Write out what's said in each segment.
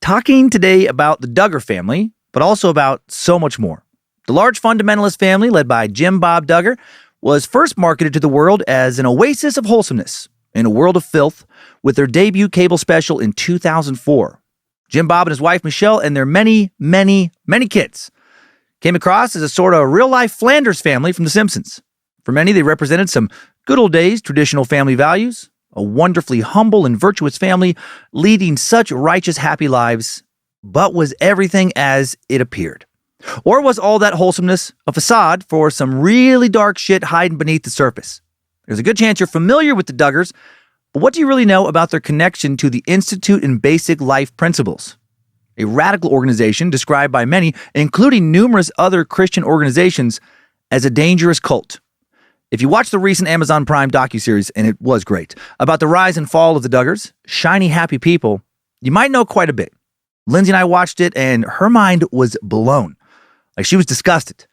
Talking today about the Duggar family, but also about so much more. The large fundamentalist family, led by Jim Bob Duggar, was first marketed to the world as an oasis of wholesomeness in a world of filth with their debut cable special in 2004. Jim Bob and his wife Michelle and their many, many, many kids came across as a sort of real-life Flanders family from The Simpsons. For many, they represented some good old days, traditional family values, a wonderfully humble and virtuous family leading such righteous, happy lives. But was everything as it appeared? Or was all that wholesomeness a facade for some really dark shit hiding beneath the surface? There's a good chance you're familiar with the Duggars, but what do you really know about their connection to the Institute and Basic Life Principles? A radical organization described by many, including numerous other Christian organizations, as a dangerous cult. If you watched the recent Amazon Prime docuseries, and it was great, about the rise and fall of the Duggars, shiny, happy people, you might know quite a bit. Lindsay and I watched it, and her mind was blown. Like, she was disgusted.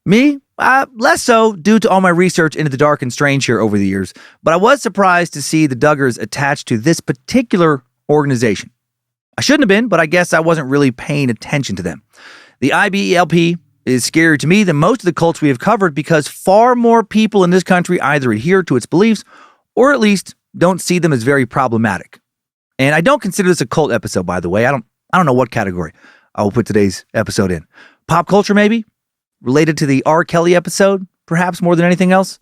Me, less so, due to all my research into the dark and strange here over the years, but I was surprised to see the Duggars attached to this particular organization. I shouldn't have been, but I guess I wasn't really paying attention to them. The IBELP is scarier to me than most of the cults we have covered because far more people in this country either adhere to its beliefs or at least don't see them as very problematic. And I don't consider this a cult episode, by the way. I don't know what category I will put today's episode in. Pop culture, maybe? Related to the R. Kelly episode, perhaps more than anything else?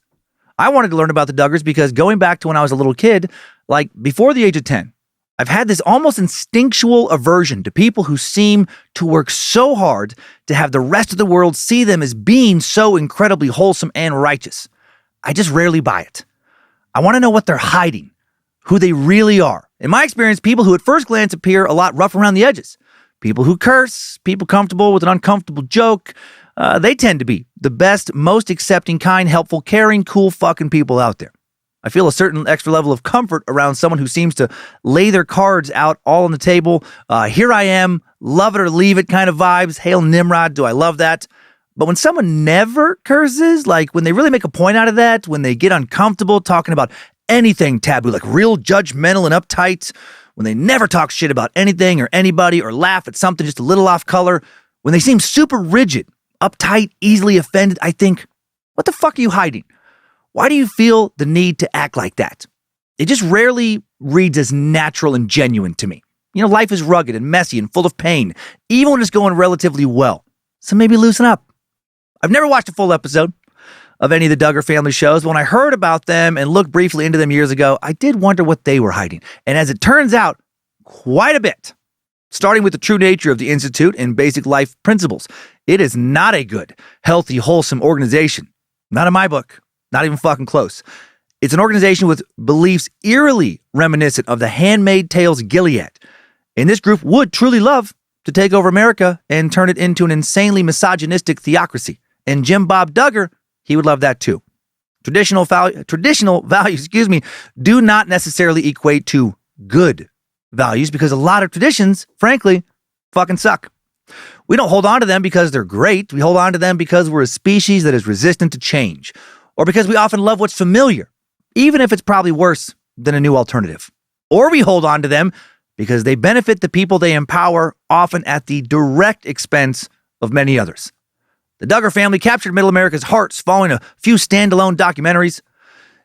I wanted to learn about the Duggars because going back to when I was a little kid, like before the age of 10, I've had this almost instinctual aversion to people who seem to work so hard to have the rest of the world see them as being so incredibly wholesome and righteous. I just rarely buy it. I want to know what they're hiding, who they really are. In my experience, people who at first glance appear a lot rough around the edges, people who curse, people comfortable with an uncomfortable joke, they tend to be the best, most accepting, kind, helpful, caring, cool fucking people out there. I feel a certain extra level of comfort around someone who seems to lay their cards out all on the table. Here I am, love it or leave it kind of vibes. Hail Nimrod, do I love that? But when someone never curses, like when they really make a point out of that, when they get uncomfortable talking about anything taboo, like real judgmental and uptight, when they never talk shit about anything or anybody or laugh at something just a little off color, when they seem super rigid, uptight, easily offended, I think, what the fuck are you hiding? Why do you feel the need to act like that? It just rarely reads as natural and genuine to me. You know, life is rugged and messy and full of pain, even when it's going relatively well. So maybe loosen up. I've never watched a full episode of any of the Duggar family shows. When I heard about them and looked briefly into them years ago, I did wonder what they were hiding. And as it turns out, quite a bit. Starting with the true nature of the Institute and Basic Life Principles. It is not a good, healthy, wholesome organization. Not in my book. Not even fucking close. It's an organization with beliefs eerily reminiscent of the Handmaid's Tale's Gilead. And this group would truly love to take over America and turn it into an insanely misogynistic theocracy. And Jim Bob Duggar, he would love that too. Traditional values, do not necessarily equate to good values because a lot of traditions, frankly, fucking suck. We don't hold on to them because they're great. We hold on to them because we're a species that is resistant to change. Or because we often love what's familiar, even if it's probably worse than a new alternative. Or we hold on to them because they benefit the people they empower, often at the direct expense of many others. The Duggar family captured Middle America's hearts following a few standalone documentaries.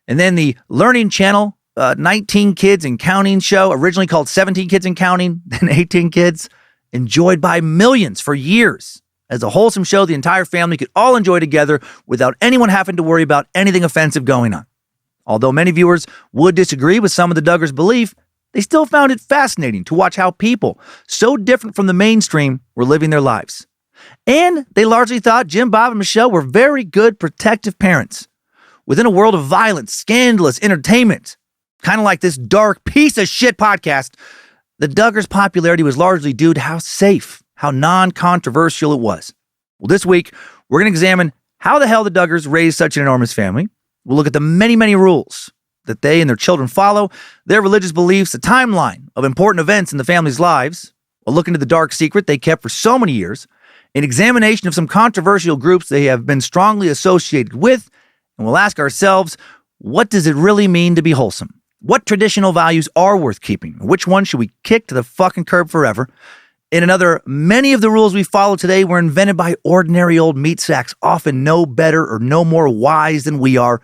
And then the Learning Channel, 19 Kids and Counting show, originally called 17 Kids and Counting, then 18 Kids, enjoyed by millions for years. As a wholesome show the entire family could all enjoy together without anyone having to worry about anything offensive going on. Although many viewers would disagree with some of the Duggars' belief, they still found it fascinating to watch how people so different from the mainstream were living their lives. And they largely thought Jim Bob and Michelle were very good protective parents. Within a world of violence, scandalous entertainment, kind of like this dark piece of shit podcast, the Duggars' popularity was largely due to how safe, how non-controversial it was. Well, this week, we're going to examine how the hell the Duggars raised such an enormous family. We'll look at the many, many rules that they and their children follow, their religious beliefs, the timeline of important events in the family's lives. We'll look into the dark secret they kept for so many years, an examination of some controversial groups they have been strongly associated with, and we'll ask ourselves, what does it really mean to be wholesome? What traditional values are worth keeping? Which one should we kick to the fucking curb forever? In another, many of the rules we follow today were invented by ordinary old meat sacks, often no better or no more wise than we are,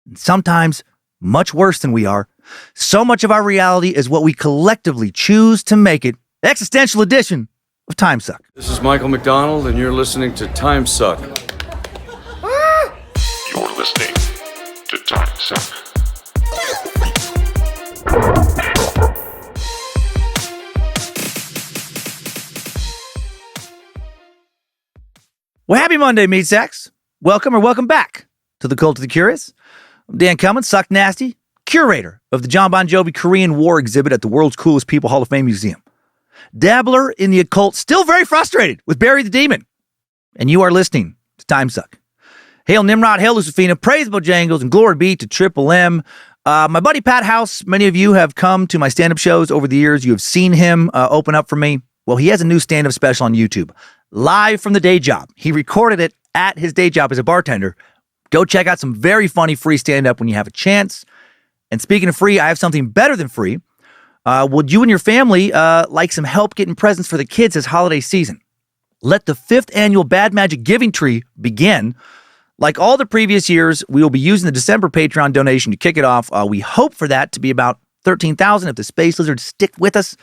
and sometimes much worse than we are. So much of our reality is what we collectively choose to make it. Existential edition of Timesuck. This is Michael McDonald, and you're listening to Timesuck. You're listening to Timesuck. Well, happy Monday, meat sacks. Welcome or welcome back to the Cult of the Curious. I'm Dan Cummins, Suck Nasty, curator of the John Bon Jovi Korean War exhibit at the World's Coolest People Hall of Fame Museum. Dabbler in the occult, still very frustrated with Barry the Demon. And you are listening to Timesuck. Hail Nimrod, hail Lucifina, praise Bojangles, and glory be to Triple M. My buddy Pat House, many of you have come to my stand-up shows over the years. You have seen him open up for me. Well, he has a new stand-up special on YouTube, live from the day job. He recorded it at his day job as a bartender. Go check out some very funny free stand-up when you have a chance. And speaking of free, I have something better than free. Would you and your family like some help getting presents for the kids this holiday season? Let the 5th annual Bad Magic Giving Tree begin. Like all the previous years, we will be using the December Patreon donation to kick it off. We hope for that to be about $13,000 if the Space Lizards stick with us.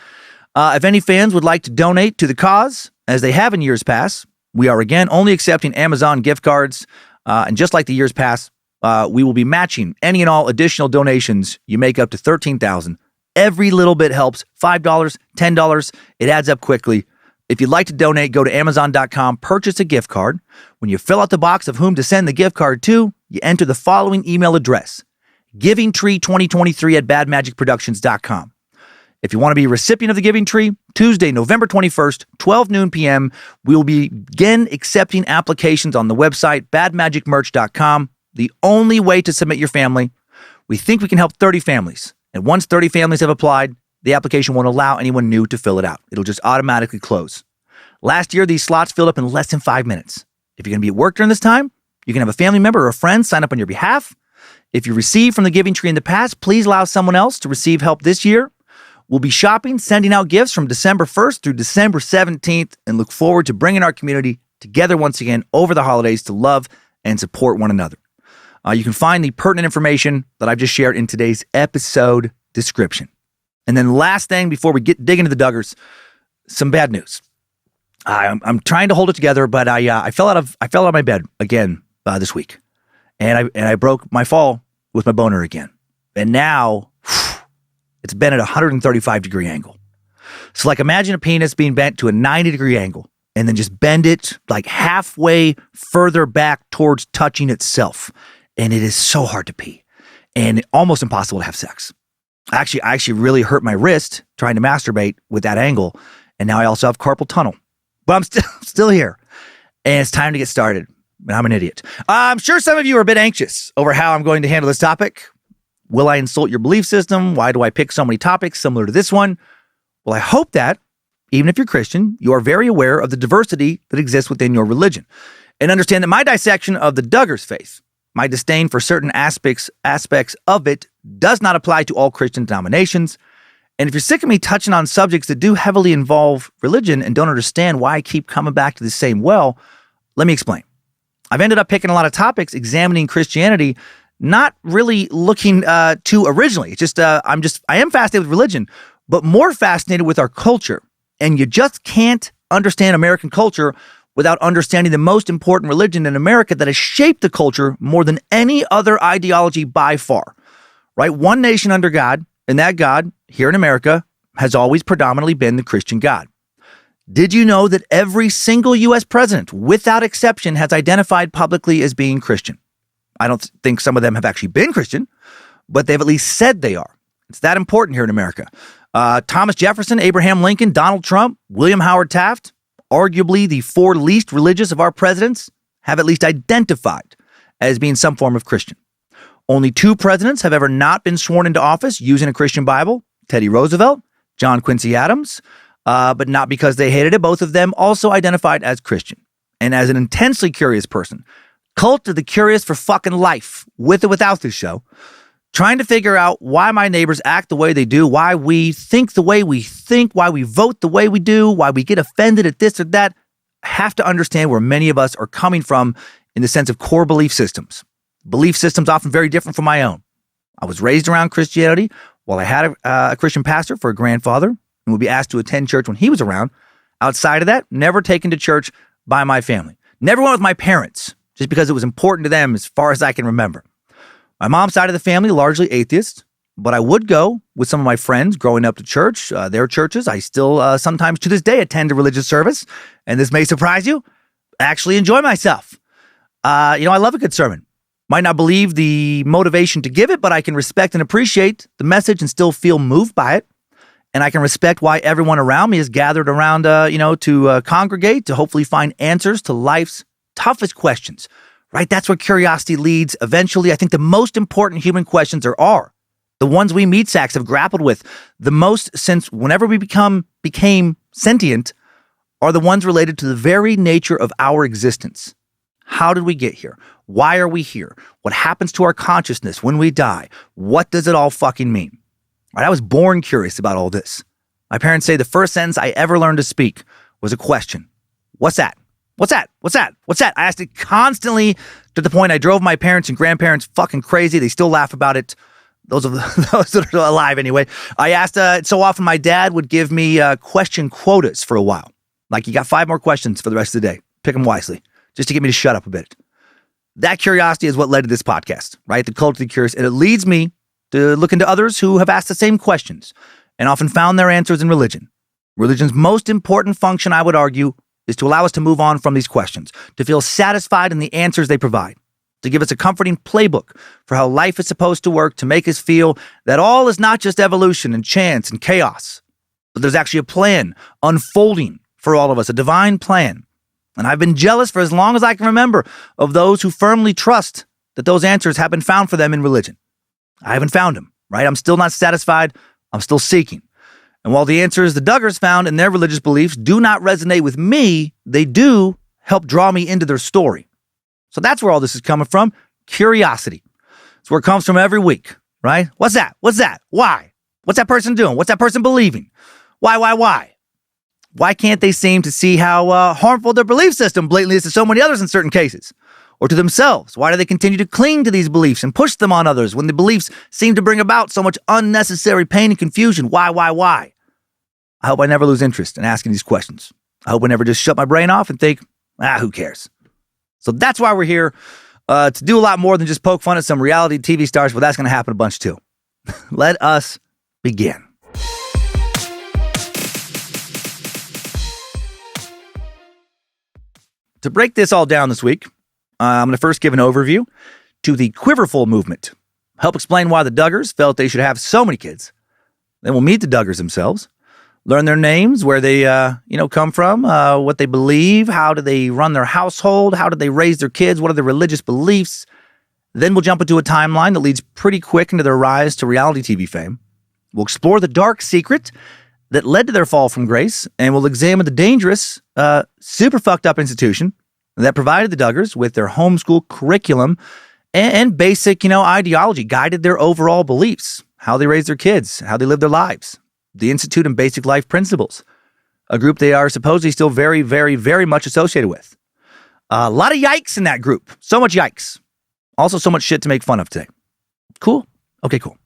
If any fans would like to donate to the cause, as they have in years past, we are again only accepting Amazon gift cards. And just like the years past, we will be matching any and all additional donations you make up to $13,000. Every little bit helps. $5, $10, it adds up quickly. If you'd like to donate, go to Amazon.com, purchase a gift card. When you fill out the box of whom to send the gift card to, you enter the following email address, givingtree2023@badmagicproductions.com. If you want to be a recipient of the Giving Tree, Tuesday, November 21st, 12 noon p.m., we will begin accepting applications on the website, badmagicmerch.com. The only way to submit your family. We think we can help 30 families. And once 30 families have applied, the application won't allow anyone new to fill it out. It'll just automatically close. Last year, these slots filled up in less than 5 minutes. If you're going to be at work during this time, you can have a family member or a friend sign up on your behalf. If you received from the Giving Tree in the past, please allow someone else to receive help this year. We'll be shopping, sending out gifts from December 1st through December 17th, and look forward to bringing our community together once again over the holidays to love and support one another. You can find the pertinent information that I've just shared in today's episode description. And then last thing before we dig into the Duggars, some bad news. I'm trying to hold it together, but I fell out of my bed again this week, and I broke my fall with my boner again, and now it's been at a 135-degree angle. So like imagine a penis being bent to a 90-degree angle and then just bend it like halfway further back towards touching itself. And it is so hard to pee and almost impossible to have sex. I actually really hurt my wrist trying to masturbate with that angle. And now I also have carpal tunnel. But I'm still here. And it's time to get started. And I'm an idiot. I'm sure some of you are a bit anxious over how I'm going to handle this topic. Will I insult your belief system? Why do I pick so many topics similar to this one? Well, I hope that, even if you're Christian, you are very aware of the diversity that exists within your religion and understand that my dissection of the Duggars faith, my disdain for certain aspects of it, does not apply to all Christian denominations. And if you're sick of me touching on subjects that do heavily involve religion and don't understand why I keep coming back to the same well, let me explain. I've ended up picking a lot of topics examining Christianity, not really looking too originally. It's just I am fascinated with religion, but more fascinated with our culture. And you just can't understand American culture without understanding the most important religion in America that has shaped the culture more than any other ideology by far. Right? One nation under God, and that God here in America has always predominantly been the Christian God. Did you know that every single U.S. president, without exception, has identified publicly as being Christian? I don't think some of them have actually been Christian, but they've at least said they are. It's that important here in America. Thomas Jefferson, Abraham Lincoln, Donald Trump, William Howard Taft, arguably the 4 least religious of our presidents, have at least identified as being some form of Christian. Only 2 presidents have ever not been sworn into office using a Christian Bible, Teddy Roosevelt, John Quincy Adams, but not because they hated it. Both of them also identified as Christian. And as an intensely curious person, Cult of the Curious for fucking life, with or without this show, trying to figure out why my neighbors act the way they do, why we think the way we think, why we vote the way we do, why we get offended at this or that. I have to understand where many of us are coming from in the sense of core belief systems. Belief systems often very different from my own. I was raised around Christianity while I had a Christian pastor for a grandfather and would be asked to attend church when he was around. Outside of that, never taken to church by my family. Never went with my parents, just because it was important to them as far as I can remember. My mom's side of the family, largely atheist, but I would go with some of my friends growing up to church, their churches. I still sometimes to this day attend a religious service, and this may surprise you, I actually enjoy myself. I love a good sermon. Might not believe the motivation to give it, but I can respect and appreciate the message and still feel moved by it. And I can respect why everyone around me is gathered around, to congregate, to hopefully find answers to life's toughest questions, right? That's where curiosity leads. Eventually, I think the most important human questions are the ones we meat sacks have grappled with the most since whenever we became sentient are the ones related to the very nature of our existence. How did we get here? Why are we here? What happens to our consciousness when we die? What does it all fucking mean? Right, I was born curious about all this. My parents say the first sentence I ever learned to speak was a question. What's that? What's that? What's that? What's that? I asked it constantly to the point I drove my parents and grandparents fucking crazy. They still laugh about it. Those that are alive anyway. I asked so often my dad would give me question quotas for a while. Like, you got 5 more questions for the rest of the day. Pick them wisely, just to get me to shut up a bit. That curiosity is what led to this podcast, right? The Culturally Curious. And it leads me to look into others who have asked the same questions and often found their answers in religion. Religion's most important function, I would argue, is to allow us to move on from these questions, to feel satisfied in the answers they provide, to give us a comforting playbook for how life is supposed to work, to make us feel that all is not just evolution and chance and chaos, but there's actually a plan unfolding for all of us, a divine plan. And I've been jealous for as long as I can remember of those who firmly trust that those answers have been found for them in religion. I haven't found them, right? I'm still not satisfied. I'm still seeking. And while the answers the Duggars found in their religious beliefs do not resonate with me, they do help draw me into their story. So that's where all this is coming from. Curiosity. It's where it comes from every week, right? What's that? What's that? Why? What's that person doing? What's that person believing? Why? Why can't they seem to see how harmful their belief system blatantly is to so many others in certain cases? Or to themselves? Why do they continue to cling to these beliefs and push them on others when the beliefs seem to bring about so much unnecessary pain and confusion? Why? I hope I never lose interest in asking these questions. I hope I never just shut my brain off and think, who cares? So that's why we're here, to do a lot more than just poke fun at some reality TV stars, but that's going to happen a bunch too. Let us begin. To break this all down this week, I'm going to first give an overview to the Quiverful movement, help explain why the Duggars felt they should have so many kids. Then we'll meet the Duggars themselves, learn their names, where they come from, what they believe, how do they run their household, how do they raise their kids, what are their religious beliefs. Then we'll jump into a timeline that leads pretty quick into their rise to reality TV fame. We'll explore the dark secret that led to their fall from grace, and we'll examine the dangerous, super fucked up institution that provided the Duggars with their homeschool curriculum and basic, ideology, guided their overall beliefs, how they raise their kids, how they live their lives, the Institute and Basic Life Principles, a group they are supposedly still very, very, very much associated with. A lot of yikes in that group. So much yikes. Also so much shit to make fun of today. Cool? Okay, cool.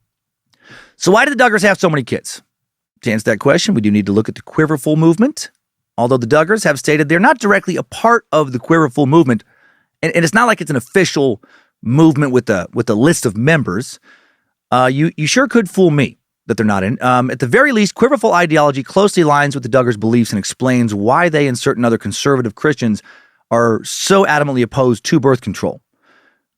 So why do the Duggars have so many kids? To answer that question, we do need to look at the Quiverful movement. Although the Duggars have stated they're not directly a part of the Quiverful movement, and it's not like it's an official movement with a list of members, you sure could fool me that they're not in. At the very least, Quiverful ideology closely aligns with the Duggars' beliefs and explains why they and certain other conservative Christians are so adamantly opposed to birth control.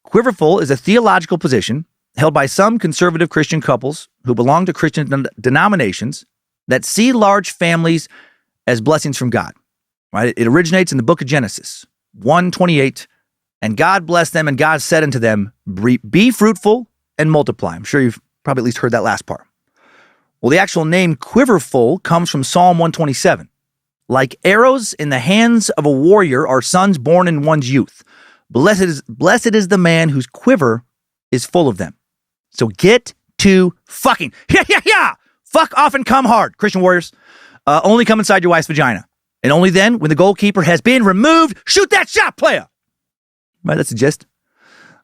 Quiverful is a theological position held by some conservative Christian couples who belong to Christian denominations that see large families as blessings from God, right? It originates in the book of Genesis 1:28, and God blessed them, and God said unto them, be fruitful and multiply. I'm sure you've probably at least heard that last part. Well, the actual name Quiverful comes from Psalm 127. Like arrows in the hands of a warrior are sons born in one's youth. Blessed is the man whose quiver is full of them. So get to fucking. Yeah. Fuck off and come hard, Christian warriors. Only come inside your wife's vagina. And only then, when the goalkeeper has been removed, shoot that shot, player. Right, that's the gist.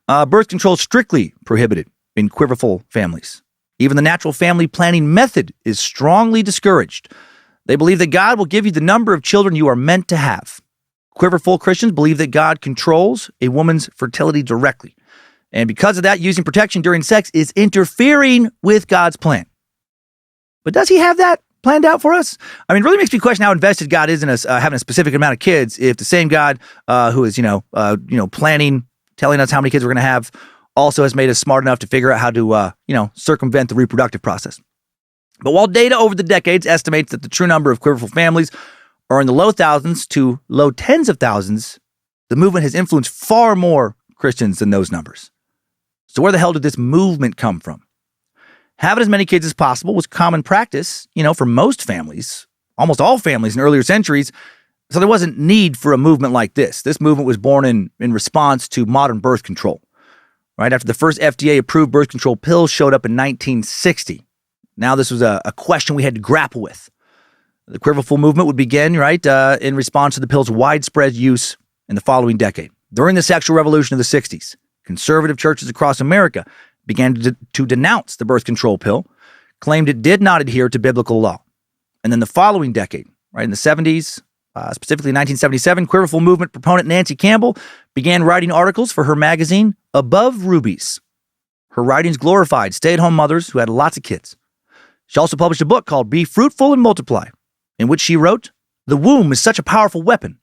Birth control is strictly prohibited in quiverful families. Even the natural family planning method is strongly discouraged. They believe that God will give you the number of children you are meant to have. Quiverful Christians believe that God controls a woman's fertility directly. And because of that, using protection during sex is interfering with God's plan. But does he have that planned out for us? I mean, it really makes me question how invested God is in us having a specific amount of kids if the same God who is, planning, telling us how many kids we're going to have, also has made us smart enough to figure out how to, circumvent the reproductive process. But while data over the decades estimates that the true number of quiverful families are in the low thousands to low tens of thousands, the movement has influenced far more Christians than those numbers. So where the hell did this movement come from? Having as many kids as possible was common practice, for most families, almost all families in earlier centuries, so there wasn't need for a movement like this. This movement was born in response to modern birth control. Right after the first FDA-approved birth control pill showed up in 1960. Now this was a question we had to grapple with. The quiverful movement would begin, in response to the pill's widespread use in the following decade. During the sexual revolution of the 60s, conservative churches across America began to denounce the birth control pill, claimed it did not adhere to biblical law. And then the following decade, in the 70s, specifically 1977, quiverful movement proponent Nancy Campbell began writing articles for her magazine, Above Rubies. Her writings glorified stay-at-home mothers who had lots of kids. She also published a book called Be Fruitful and Multiply, in which she wrote, "The womb is such a powerful weapon.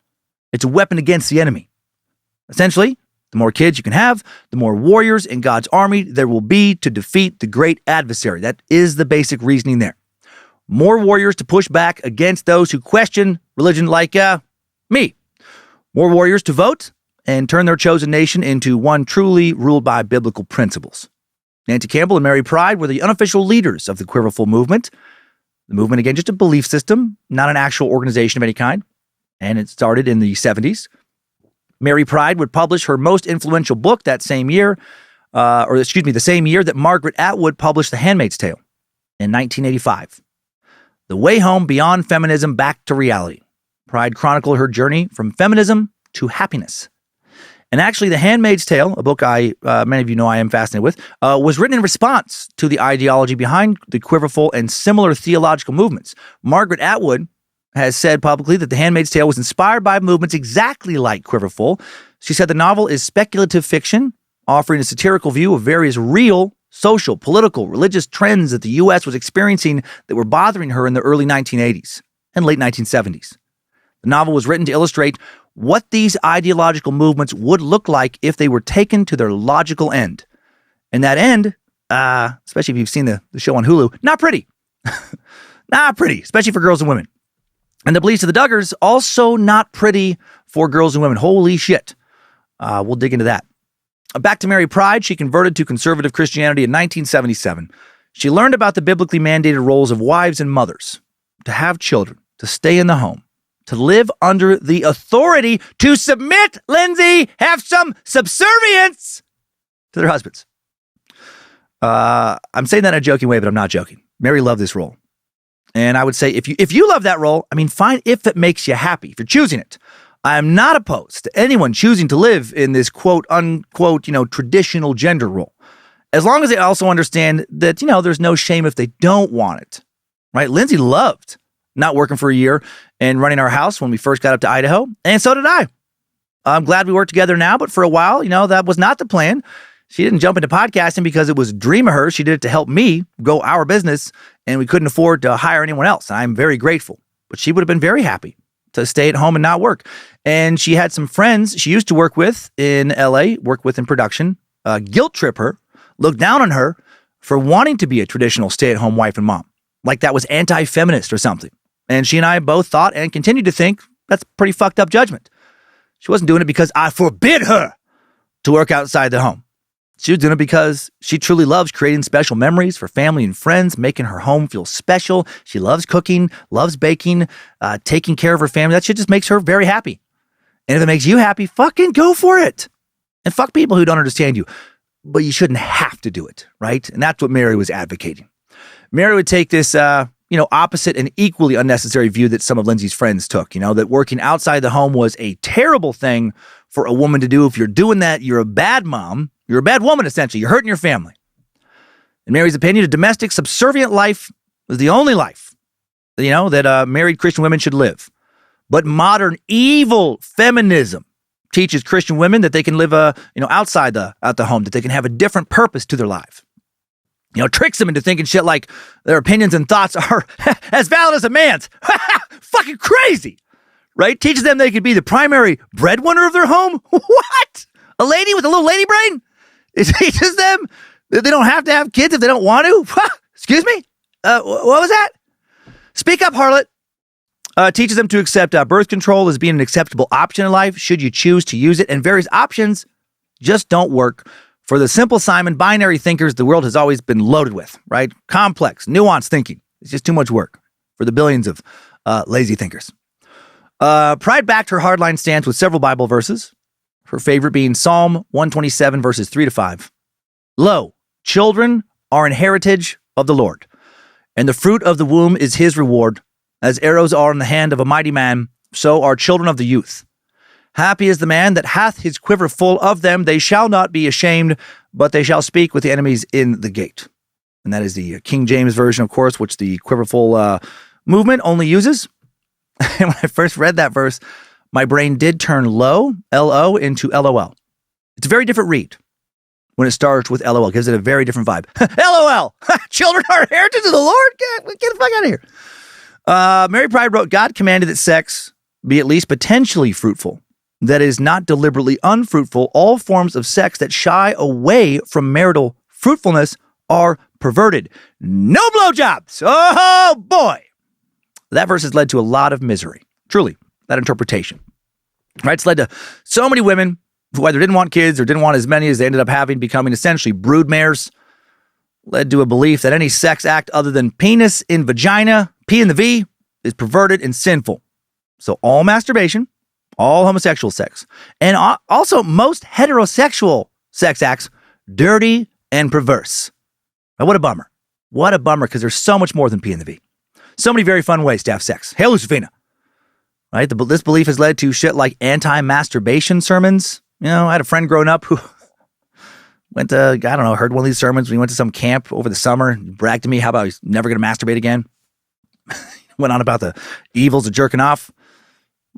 It's a weapon against the enemy." Essentially, the more kids you can have, the more warriors in God's army there will be to defeat the great adversary. That is the basic reasoning there. More warriors to push back against those who question religion like me. More warriors to vote and turn their chosen nation into one truly ruled by biblical principles. Nancy Campbell and Mary Pride were the unofficial leaders of the quiverful movement. The movement, again, just a belief system, not an actual organization of any kind. And it started in the 70s. Mary Pride would publish her most influential book that same year, the same year that Margaret Atwood published The Handmaid's Tale in 1985. The Way Home Beyond Feminism Back to Reality. Pride chronicled her journey from feminism to happiness. And actually, The Handmaid's Tale, a book many of you know I am fascinated with, was written in response to the ideology behind the quiverful and similar theological movements. Margaret Atwood has said publicly that The Handmaid's Tale was inspired by movements exactly like quiverful. She said the novel is speculative fiction, offering a satirical view of various real, social, political, religious trends that the U.S. was experiencing that were bothering her in the early 1980s and late 1970s. The novel was written to illustrate what these ideological movements would look like if they were taken to their logical end. And that end, especially if you've seen the show on Hulu, not pretty. Not pretty, especially for girls and women. And the beliefs of the Duggars, also not pretty for girls and women. Holy shit. We'll dig into that. Back to Mary Pride, she converted to conservative Christianity in 1977. She learned about the biblically mandated roles of wives and mothers, to have children, to stay in the home, to live under the authority, to submit, Lindsay, have some subservience to their husbands. I'm saying that in a joking way, but I'm not joking. Mary loved this role. And I would say, if you love that role, fine if it makes you happy, if you're choosing it. I'm not opposed to anyone choosing to live in this quote unquote, traditional gender role. As long as they also understand that, there's no shame if they don't want it, right? Lindsay loved not working for a year and running our house when we first got up to Idaho. And so did I. I'm glad we work together now, but for a while, that was not the plan. She didn't jump into podcasting because it was a dream of hers. She did it to help me grow our business, and we couldn't afford to hire anyone else. I'm very grateful, but she would have been very happy to stay at home and not work. And she had some friends she used to work with in LA, work with in production, guilt trip her, look down on her for wanting to be a traditional stay-at-home wife and mom, like that was anti-feminist or something. And she and I both thought and continue to think that's pretty fucked up judgment. She wasn't doing it because I forbid her to work outside the home. She was doing it because she truly loves creating special memories for family and friends, making her home feel special. She loves cooking, loves baking, taking care of her family. That shit just makes her very happy. And if it makes you happy, fucking go for it. And fuck people who don't understand you. but you shouldn't have to do it, right? And that's what Mary was advocating. Mary would take this, opposite and equally unnecessary view that some of Lindsay's friends took, that working outside the home was a terrible thing for a woman to do. If you're doing that, you're a bad mom. You're a bad woman, essentially. You're hurting your family. In Mary's opinion, a domestic subservient life was the only life, that married Christian women should live. But modern evil feminism teaches Christian women that they can live, outside the home, that they can have a different purpose to their life. Tricks them into thinking shit like their opinions and thoughts are as valid as a man's. Fucking crazy, right? Teaches them they could be the primary breadwinner of their home. What? A lady with a little lady brain? It teaches them that they don't have to have kids if they don't want to? Excuse me? What was that? Speak up, harlot. Teaches them to accept birth control as being an acceptable option in life should you choose to use it, and various options just don't work for the simple Simon binary thinkers the world has always been loaded with, right? Complex, nuanced thinking. It's just too much work for the billions of lazy thinkers. Pride backed her hardline stance with several Bible verses, her favorite being Psalm 127, verses 3-5. Lo, children are an heritage of the Lord, and the fruit of the womb is his reward. As arrows are in the hand of a mighty man, so are children of the youth. Happy is the man that hath his quiver full of them. They shall not be ashamed, but they shall speak with the enemies in the gate. And that is the King James Version, of course, which the quiverful movement only uses. And when I first read that verse, my brain did turn low, L-O, into L-O-L. It's a very different read when it starts with LOL. It gives it a very different vibe. LOL! Children are heritage of the Lord? Get the fuck out of here. Mary Pride wrote, God commanded that sex be at least potentially fruitful. That is not deliberately unfruitful. All forms of sex that shy away from marital fruitfulness are perverted. No blowjobs. Oh boy. That verse has led to a lot of misery. Truly, that interpretation. Right? It's led to so many women who either didn't want kids or didn't want as many as they ended up having, becoming essentially broodmares. Led to a belief that any sex act other than penis in vagina, P in the V, is perverted and sinful. So all masturbation, all homosexual sex, and also most heterosexual sex acts, dirty and perverse. Now, what a bummer. What a bummer, because there's so much more than P in the V. So many very fun ways to have sex. Hail Lucifina. Right? This belief has led to shit like anti-masturbation sermons. I had a friend growing up who went to, heard one of these sermons. We went to some camp over the summer, bragged to me how about he's never going to masturbate again. Went on about the evils of jerking off.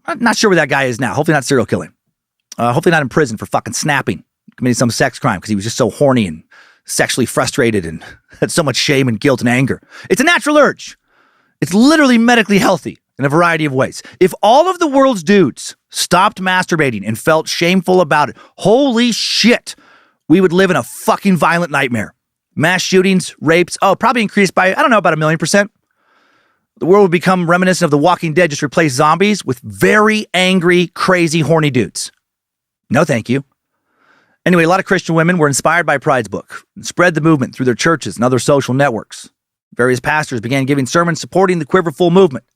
I'm not sure where that guy is now. Hopefully not serial killing. Hopefully not in prison for fucking snapping, committing some sex crime because he was just so horny and sexually frustrated and had so much shame and guilt and anger. It's a natural urge. It's literally medically healthy in a variety of ways. If all of the world's dudes stopped masturbating and felt shameful about it, holy shit, we would live in a fucking violent nightmare. Mass shootings, rapes, probably increased by, about 1,000,000%. The world would become reminiscent of The Walking Dead, just replace zombies with very angry, crazy, horny dudes. No, thank you. Anyway, a lot of Christian women were inspired by Pride's book and spread the movement through their churches and other social networks. Various pastors began giving sermons supporting the quiverful movement.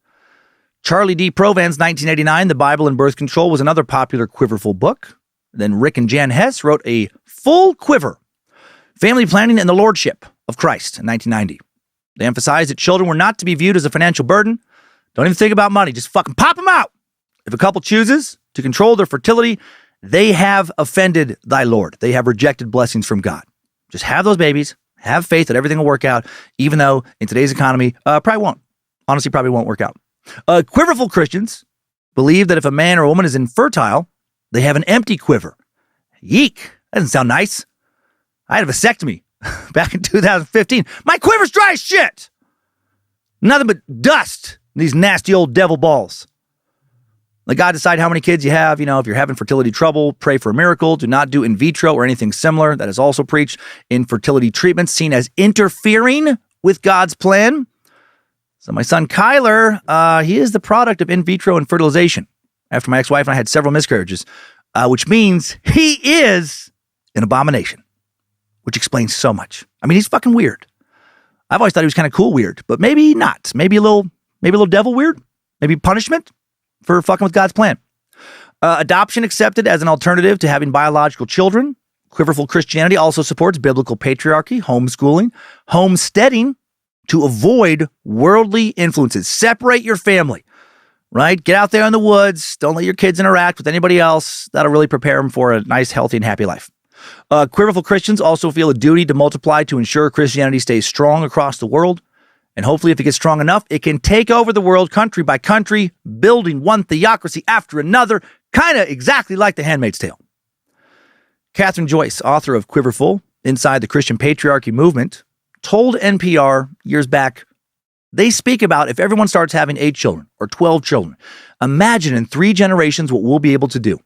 Charlie D. Provan's 1989, The Bible and Birth Control, was another popular quiverful book. Then Rick and Jan Hess wrote a full quiver, Family Planning and the Lordship of Christ, in 1990. They emphasized that children were not to be viewed as a financial burden. Don't even think about money. Just fucking pop them out. If a couple chooses to control their fertility, they have offended thy Lord. They have rejected blessings from God. Just have those babies. Have faith that everything will work out, even though in today's economy, probably won't. Honestly, probably won't work out. Quiverful Christians believe that if a man or a woman is infertile, they have an empty quiver. Yeek. That doesn't sound nice. I had a vasectomy back in 2015. My quiver's dry as shit. Nothing but dust. These nasty old devil balls. Let God decide how many kids you have. If you're having fertility trouble, pray for a miracle. Do not do in vitro or anything similar. That is also preached. Infertility treatments seen as interfering with God's plan. So my son Kyler, he is the product of in vitro and fertilization. After my ex-wife and I had several miscarriages, which means he is an abomination, which explains so much. He's fucking weird. I've always thought he was kind of cool weird, but maybe not. Maybe a little devil weird. Maybe punishment for fucking with God's plan. Adoption accepted as an alternative to having biological children. Quiverful Christianity also supports biblical patriarchy, homeschooling, homesteading to avoid worldly influences. Separate your family, right? Get out there in the woods. Don't let your kids interact with anybody else. That'll really prepare them for a nice, healthy, and happy life. Quiverful Christians also feel a duty to multiply to ensure Christianity stays strong across the world. And hopefully, if it gets strong enough, it can take over the world country by country, building one theocracy after another, kind of exactly like The Handmaid's Tale. Catherine Joyce, author of Quiverful, Inside the Christian Patriarchy Movement, told NPR years back, they speak about if everyone starts having 8 children or 12 children, imagine in 3 generations what we'll be able to do.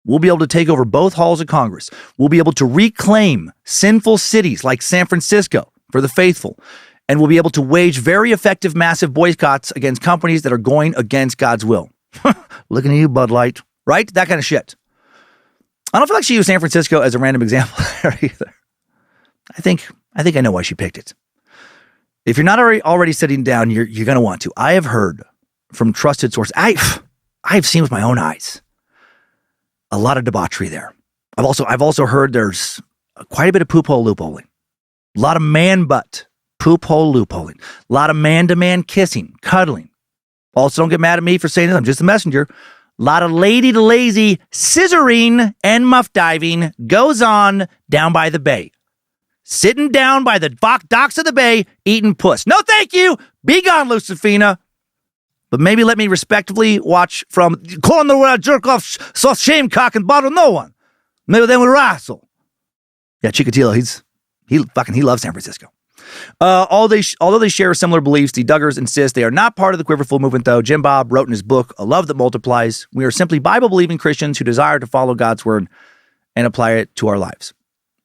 We'll be able to take over both halls of Congress. We'll be able to reclaim sinful cities like San Francisco for the faithful. And we'll be able to wage very effective, massive boycotts against companies that are going against God's will. Looking at you, Bud Light. Right? That kind of shit. I don't feel like she used San Francisco as a random example there either. I think I know why she picked it. If you're not already sitting down, you're going to want to. I have heard from trusted sources. I've seen with my own eyes a lot of debauchery there. I've also heard there's quite a bit of poop hole loopholing. A lot of man butt poop hole loopholing. A lot of man-to-man kissing, cuddling. Also, don't get mad at me for saying this. I'm just a messenger. A lot of lady-to-lazy scissoring and muff diving goes on down by the bay. Sitting down by the docks of the bay, eating puss. No, thank you. Be gone, Lucifina. But maybe let me respectively watch from calling the jerk off soft shame cock and bottle no one. Maybe then we wrestle. Yeah, Chikatilo, he loves San Francisco. Although they share similar beliefs, the Duggars insist they are not part of the Quiverful movement, though. Jim Bob wrote in his book, A Love That Multiplies, we are simply Bible-believing Christians who desire to follow God's word and apply it to our lives.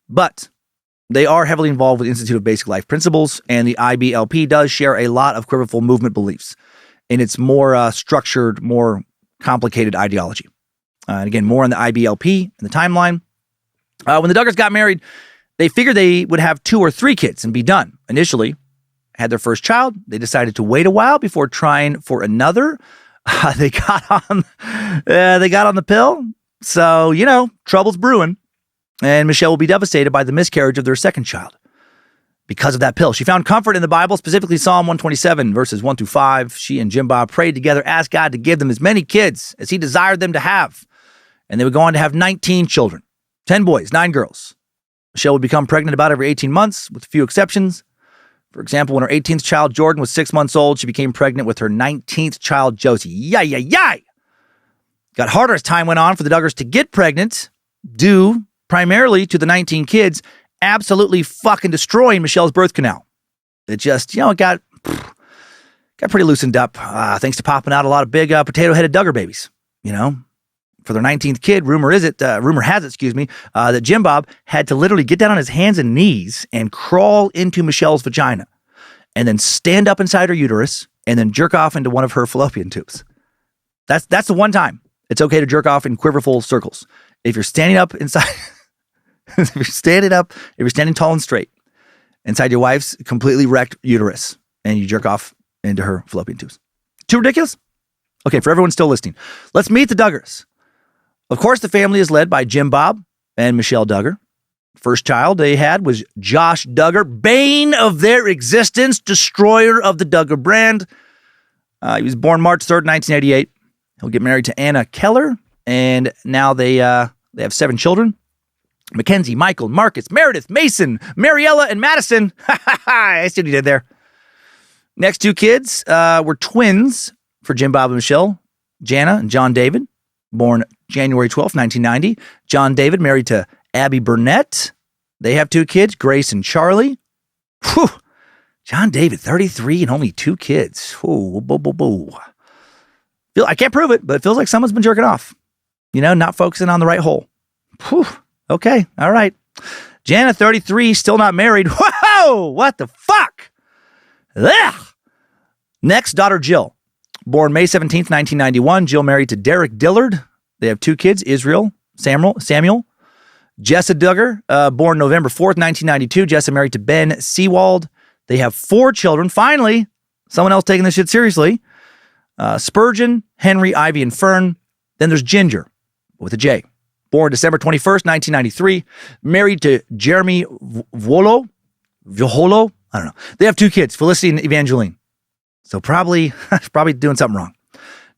But they are heavily involved with the Institute of Basic Life Principles, and the IBLP does share a lot of Quiverful movement beliefs in its more structured, more complicated ideology. And again, more on the IBLP and the timeline. When the Duggars got married, they figured they would have 2 or 3 kids and be done. Initially, had their first child. They decided to wait a while before trying for another. They got on the pill. So, trouble's brewing. And Michelle will be devastated by the miscarriage of their second child because of that pill. She found comfort in the Bible, specifically Psalm 127, verses 1 through 5. She and Jim Bob prayed together, asked God to give them as many kids as he desired them to have. And they would go on to have 19 children, 10 boys, 9 girls. Michelle would become pregnant about every 18 months, with a few exceptions. For example, when her 18th child, Jordan, was 6 months old, she became pregnant with her 19th child, Josie. Yay! Got harder as time went on for the Duggars to get pregnant, due primarily to the 19 kids absolutely fucking destroying Michelle's birth canal. It just, it got pretty loosened up, thanks to popping out a lot of big potato-headed Duggar babies, For their 19th kid, rumor has it, that Jim Bob had to literally get down on his hands and knees and crawl into Michelle's vagina and then stand up inside her uterus and then jerk off into one of her fallopian tubes. That's the one time it's okay to jerk off in quiverful circles. If you're standing up inside, if you're standing tall and straight inside your wife's completely wrecked uterus and you jerk off into her fallopian tubes. Too ridiculous? Okay, for everyone still listening, let's meet the Duggars. Of course, the family is led by Jim Bob and Michelle Duggar. First child they had was Josh Duggar, bane of their existence, destroyer of the Duggar brand. He was born March 3rd, 1988. He'll get married to Anna Keller, and now they have 7 children. Mackenzie, Michael, Marcus, Meredith, Mason, Mariella, and Madison. I see what you did there. Next 2 kids were twins for Jim Bob and Michelle, Jana and John David. Born January 12th, 1990. John David married to Abby Burnett. They have 2 kids, Grace and Charlie. Whew. John David, 33 and only 2 kids. Ooh, I can't prove it, but it feels like someone's been jerking off. Not focusing on the right hole. Whew. Okay, all right. Jana, 33, still not married. Whoa, what the fuck? Ugh. Next, daughter Jill. Born May 17th, 1991, Jill married to Derek Dillard. They have 2 kids, Israel, Samuel. Jessa Duggar, born November 4th, 1992. Jessa married to Ben Seawald. They have 4 children. Finally, someone else taking this shit seriously. Spurgeon, Henry, Ivy, and Fern. Then there's Ginger, with a J. born December 21st, 1993, married to Jeremy Viholo. I don't know. They have 2 kids, Felicity and Evangeline. So probably doing something wrong.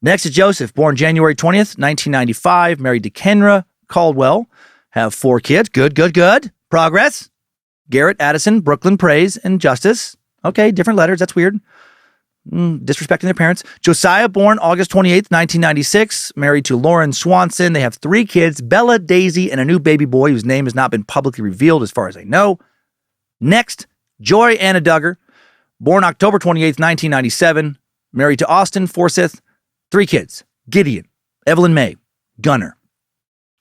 Next is Joseph, born January 20th, 1995, married to Kenra Caldwell. Have 4 kids. Good. Progress. Garrett, Addison, Brooklyn, Praise, and Justice. Okay, different letters. That's weird. Disrespecting their parents. Josiah, born August 28th, 1996, married to Lauren Swanson. They have 3 kids, Bella, Daisy, and a new baby boy whose name has not been publicly revealed as far as I know. Next, Joy Anna Duggar, born October 28th, 1997, married to Austin Forsyth. 3 kids, Gideon, Evelyn May, Gunner.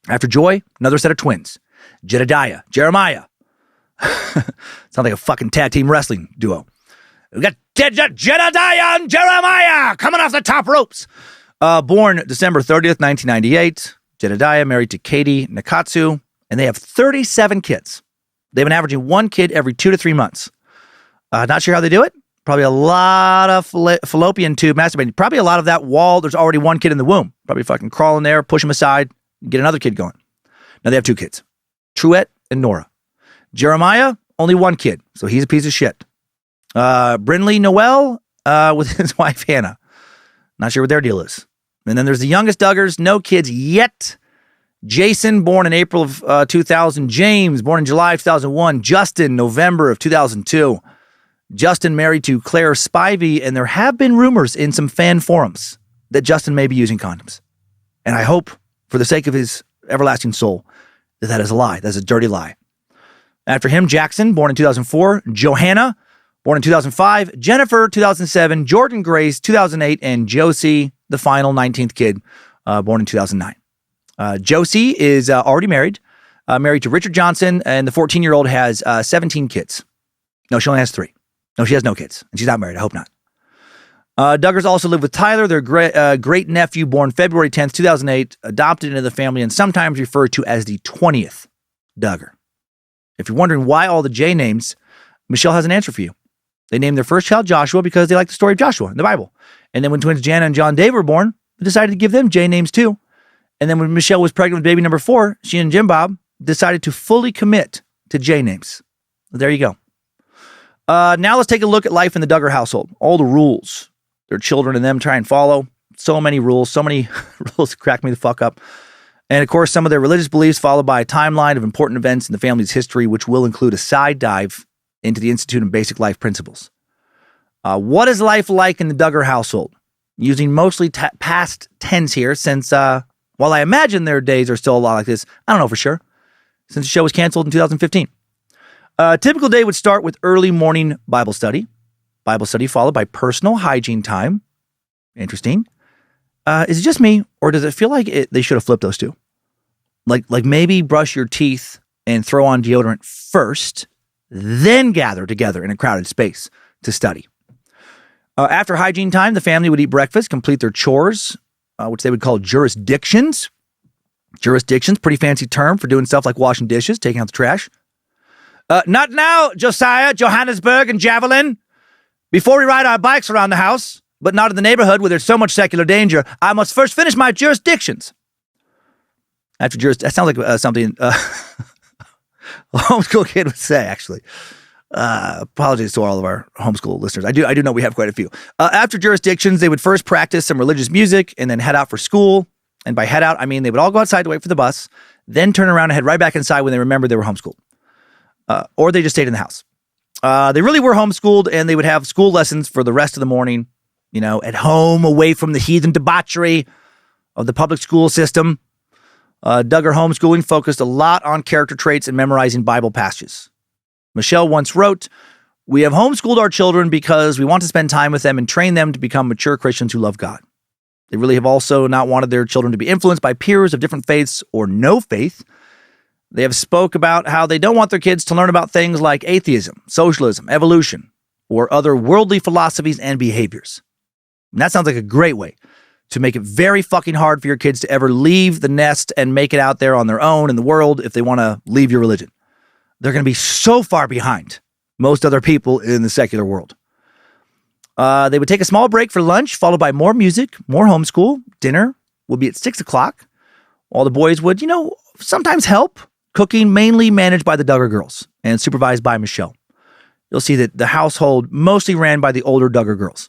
After Joy, another set of twins, Jedediah, Jeremiah. Sounds like a fucking tag team wrestling duo. We got Jedediah and Jeremiah coming off the top ropes. Born December 30th, 1998. Jedediah married to Katie Nakatsu, and they have 37 kids. They've been averaging 1 kid every 2 to 3 months. Not sure how they do it. Probably a lot of fallopian tube masturbating. Probably a lot of that wall. There's already 1 kid in the womb. Probably fucking crawl in there, push him aside, get another kid going. Now they have 2 kids, Truett and Nora. Jeremiah, only 1 kid, so he's a piece of shit. Brinley Noel with his wife Hannah. Not sure what their deal is. And then there's the youngest Duggars, no kids yet. Jason, born in April of 2000. James, born in July of 2001. Justin, November of 2002. Justin married to Claire Spivey, and there have been rumors in some fan forums that Justin may be using condoms. And I hope, for the sake of his everlasting soul, that is a lie. That's a dirty lie. After him, Jackson, born in 2004. Johanna, born in 2005. Jennifer, 2007. Jordan Grace, 2008. And Josie, the final 19th kid, born in 2009. Josie is already married to Richard Johnson, and the 14-year-old has 17 kids. No, she only has 3. No, she has no kids, and she's not married. I hope not. Duggars also live with Tyler, their great nephew, born February 10th, 2008, adopted into the family and sometimes referred to as the 20th Duggar. If you're wondering why all the J names, Michelle has an answer for you. They named their first child Joshua because they like the story of Joshua in the Bible. And then when twins Jana and John Dave were born, they decided to give them J names too. And then when Michelle was pregnant with baby number 4, she and Jim Bob decided to fully commit to J names. There you go. Now let's take a look at life in the Duggar household. All the rules their children and them try and follow. So many rules, so many rules crack me the fuck up. And of course, some of their religious beliefs followed by a timeline of important events in the family's history, which will include a side dive into the Institute of Basic Life Principles. What is life like in the Duggar household? Using mostly past tense here, since while I imagine their days are still a lot like this, I don't know for sure, since the show was canceled in 2015. A typical day would start with early morning Bible study followed by personal hygiene time. Interesting. Is it just me, or does it feel like they should have flipped those two? Like maybe brush your teeth and throw on deodorant first, then gather together in a crowded space to study. After hygiene time, the family would eat breakfast, complete their chores, which they would call jurisdictions. Jurisdictions, pretty fancy term for doing stuff like washing dishes, taking out the trash. Not now, Josiah, Johannesburg, and Javelin. Before we ride our bikes around the house, but not in the neighborhood where there's so much secular danger, I must first finish my jurisdictions. That sounds like something a homeschool kid would say, actually. Apologies to all of our homeschool listeners. I do know we have quite a few. After jurisdictions, they would first practice some religious music and then head out for school. And by head out, I mean they would all go outside to wait for the bus, then turn around and head right back inside when they remembered they were homeschooled. Or they just stayed in the house. They really were homeschooled, and they would have school lessons for the rest of the morning, at home, away from the heathen debauchery of the public school system. Duggar homeschooling focused a lot on character traits and memorizing Bible passages. Michelle once wrote, "We have homeschooled our children because we want to spend time with them and train them to become mature Christians who love God. They really have also not wanted their children to be influenced by peers of different faiths or no faith. They have spoke about how they don't want their kids to learn about things like atheism, socialism, evolution, or other worldly philosophies and behaviors." And that sounds like a great way to make it very fucking hard for your kids to ever leave the nest and make it out there on their own in the world if they want to leave your religion. They're going to be so far behind most other people in the secular world. They would take a small break for lunch, followed by more music, more homeschool. Dinner would be at 6 o'clock. All the boys would, sometimes help. Cooking mainly managed by the Duggar girls and supervised by Michelle. You'll see that the household mostly ran by the older Duggar girls.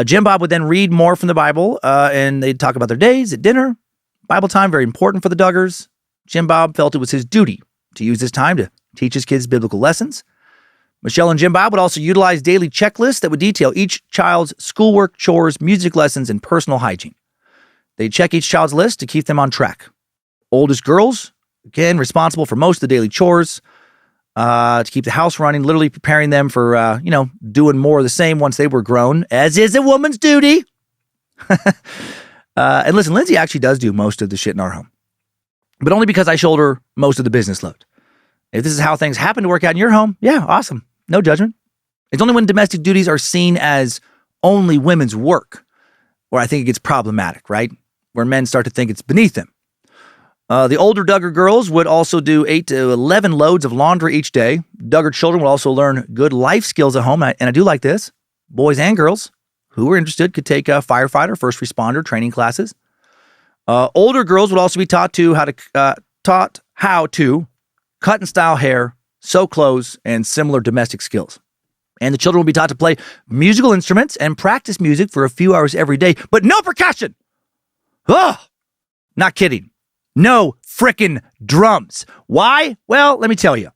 Jim Bob would then read more from the Bible, and they'd talk about their days at dinner. Bible time, very important for the Duggars. Jim Bob felt it was his duty to use this time to teach his kids biblical lessons. Michelle and Jim Bob would also utilize daily checklists that would detail each child's schoolwork, chores, music lessons, and personal hygiene. They'd check each child's list to keep them on track. Oldest girls, again, responsible for most of the daily chores, to keep the house running, literally preparing them for, doing more of the same once they were grown, as is a woman's duty. And listen, Lindsay actually does do most of the shit in our home, but only because I shoulder most of the business load. If this is how things happen to work out in your home, yeah, awesome. No judgment. It's only when domestic duties are seen as only women's work where I think it gets problematic, right? Where men start to think it's beneath them. The older Duggar girls would also do 8 to 11 loads of laundry each day. Duggar children would also learn good life skills at home, and I do like this. Boys and girls who were interested could take firefighter, first responder training classes. Older girls would also be taught how to cut and style hair, sew clothes, and similar domestic skills. And the children will be taught to play musical instruments and practice music for a few hours every day, but no percussion. Ugh, not kidding. No frickin' drums. Why? Well, let me tell you.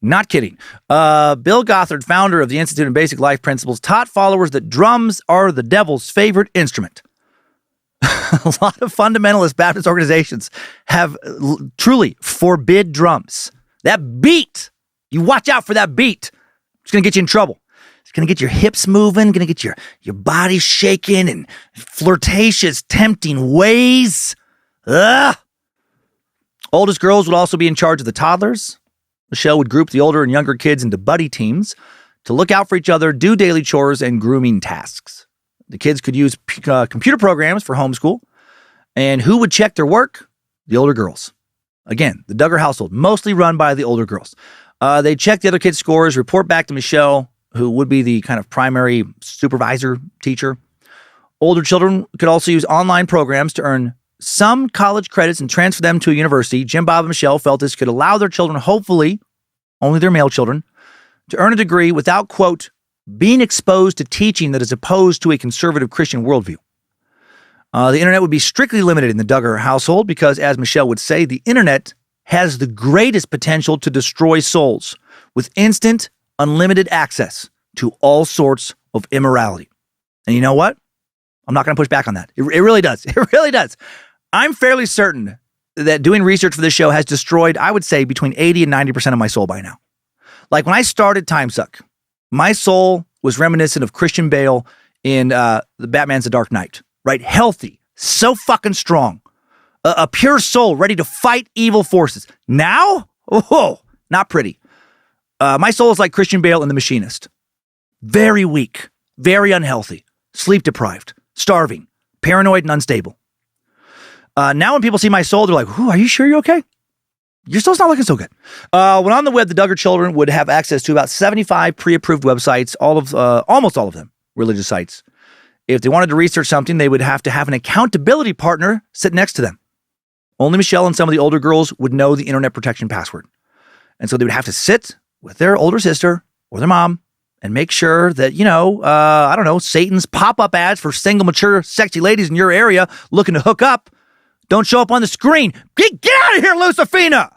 Not kidding. Bill Gothard, founder of the Institute of Basic Life Principles, taught followers that drums are the devil's favorite instrument. A lot of fundamentalist Baptist organizations have truly forbid drums. That beat, you watch out for that beat. It's going to get you in trouble. It's going to get your hips moving, going to get your body shaking in flirtatious, tempting ways. Ugh. Oldest girls would also be in charge of the toddlers. Michelle would group the older and younger kids into buddy teams to look out for each other, do daily chores, and grooming tasks. The kids could use computer programs for homeschool. And who would check their work? The older girls. Again, the Duggar household, mostly run by the older girls. They'd check the other kids' scores, report back to Michelle, who would be the kind of primary supervisor teacher. Older children could also use online programs to earn some college credits and transfer them to a university. Jim Bob and Michelle felt this could allow their children, hopefully only their male children, to earn a degree without, quote, being exposed to teaching that is opposed to a conservative Christian worldview. The internet would be strictly limited in the Duggar household because, as Michelle would say, the internet has the greatest potential to destroy souls with instant, unlimited access to all sorts of immorality. And you know what? I'm not going to push back on that. It really does. It really does. I'm fairly certain that doing research for this show has destroyed, I would say, between 80 and 90% of my soul by now. Like when I started Timesuck, my soul was reminiscent of Christian Bale in the Batman's The Dark Knight, right? Healthy, so fucking strong, a pure soul ready to fight evil forces. Now, oh, not pretty. My soul is like Christian Bale in The Machinist. Very weak, very unhealthy, sleep deprived, starving, paranoid, and unstable. Now when people see my soul, they're like, "Are you sure you're okay? Your soul's not looking so good." When on the web, the Duggar children would have access to about 75 pre-approved websites, almost all of them religious sites. If they wanted to research something, they would have to have an accountability partner sit next to them. Only Michelle and some of the older girls would know the internet protection password. And so they would have to sit with their older sister or their mom and make sure that, Satan's pop-up ads for single, mature, sexy ladies in your area looking to hook up don't show up on the screen. Get out of here, Lucifina!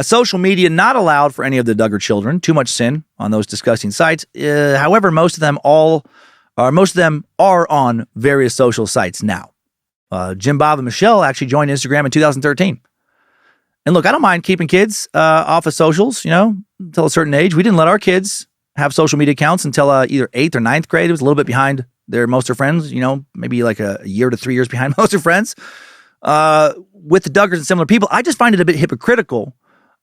Social media not allowed for any of the Duggar children. Too much sin on those disgusting sites. However, most of them are on various social sites now. Jim Bob and Michelle actually joined Instagram in 2013. And look, I don't mind keeping kids off of socials, until a certain age. We didn't let our kids have social media accounts until either 8th or 9th grade. It was a little bit behind most of their friends, maybe like a year to 3 years behind most of their friends. With the Duggars and similar people, I just find it a bit hypocritical.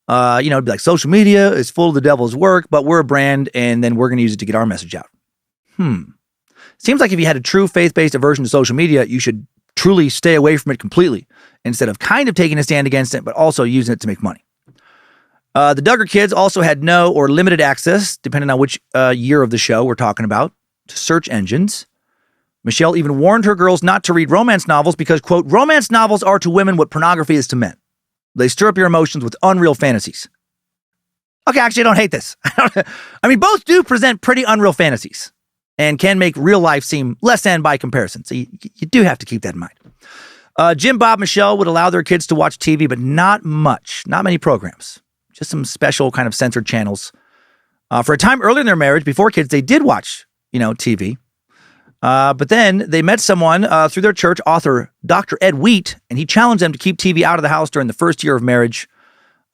It'd be like social media is full of the devil's work, but we're a brand and then we're going to use it to get our message out. Seems like if you had a true faith-based aversion to social media, you should truly stay away from it completely instead of kind of taking a stand against it, but also using it to make money. The Duggar kids also had no or limited access, depending on which year of the show we're talking about, to search engines. Michelle even warned her girls not to read romance novels because, quote, romance novels are to women what pornography is to men. They stir up your emotions with unreal fantasies. Okay, actually, I don't hate this. I mean, both do present pretty unreal fantasies and can make real life seem less than by comparison. So you do have to keep that in mind. Jim, Bob, Michelle would allow their kids to watch TV, but not much, not many programs. Just some special kind of censored channels. For a time earlier in their marriage, before kids, they did watch, TV. But then they met someone through their church, author Dr. Ed Wheat, and he challenged them to keep TV out of the house during the first year of marriage.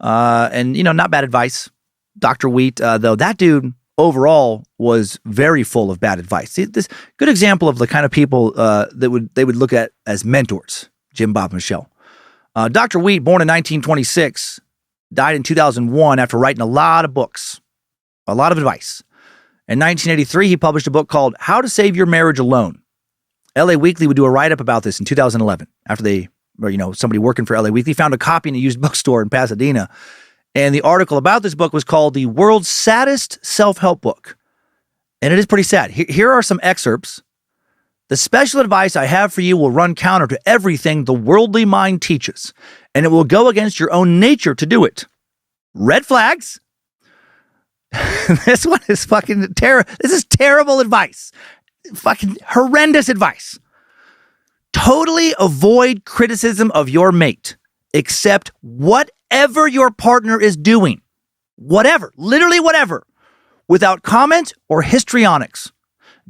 And not bad advice. Dr. Wheat, though, that dude overall was very full of bad advice. See, this good example of the kind of people that they would look at as mentors, Jim, Bob, and Michelle. Dr. Wheat, born in 1926, died in 2001 after writing a lot of books, a lot of advice. In 1983, he published a book called How to Save Your Marriage Alone. LA Weekly would do a write-up about this in 2011 after somebody working for LA Weekly found a copy in a used bookstore in Pasadena. And the article about this book was called The World's Saddest Self-Help Book. And it is pretty sad. Here are some excerpts. The special advice I have for you will run counter to everything the worldly mind teaches, and it will go against your own nature to do it. Red flags. This one is fucking terrible. This is terrible advice. Fucking horrendous advice. Totally avoid criticism of your mate. Accept whatever your partner is doing. Whatever. Literally whatever. Without comment or histrionics.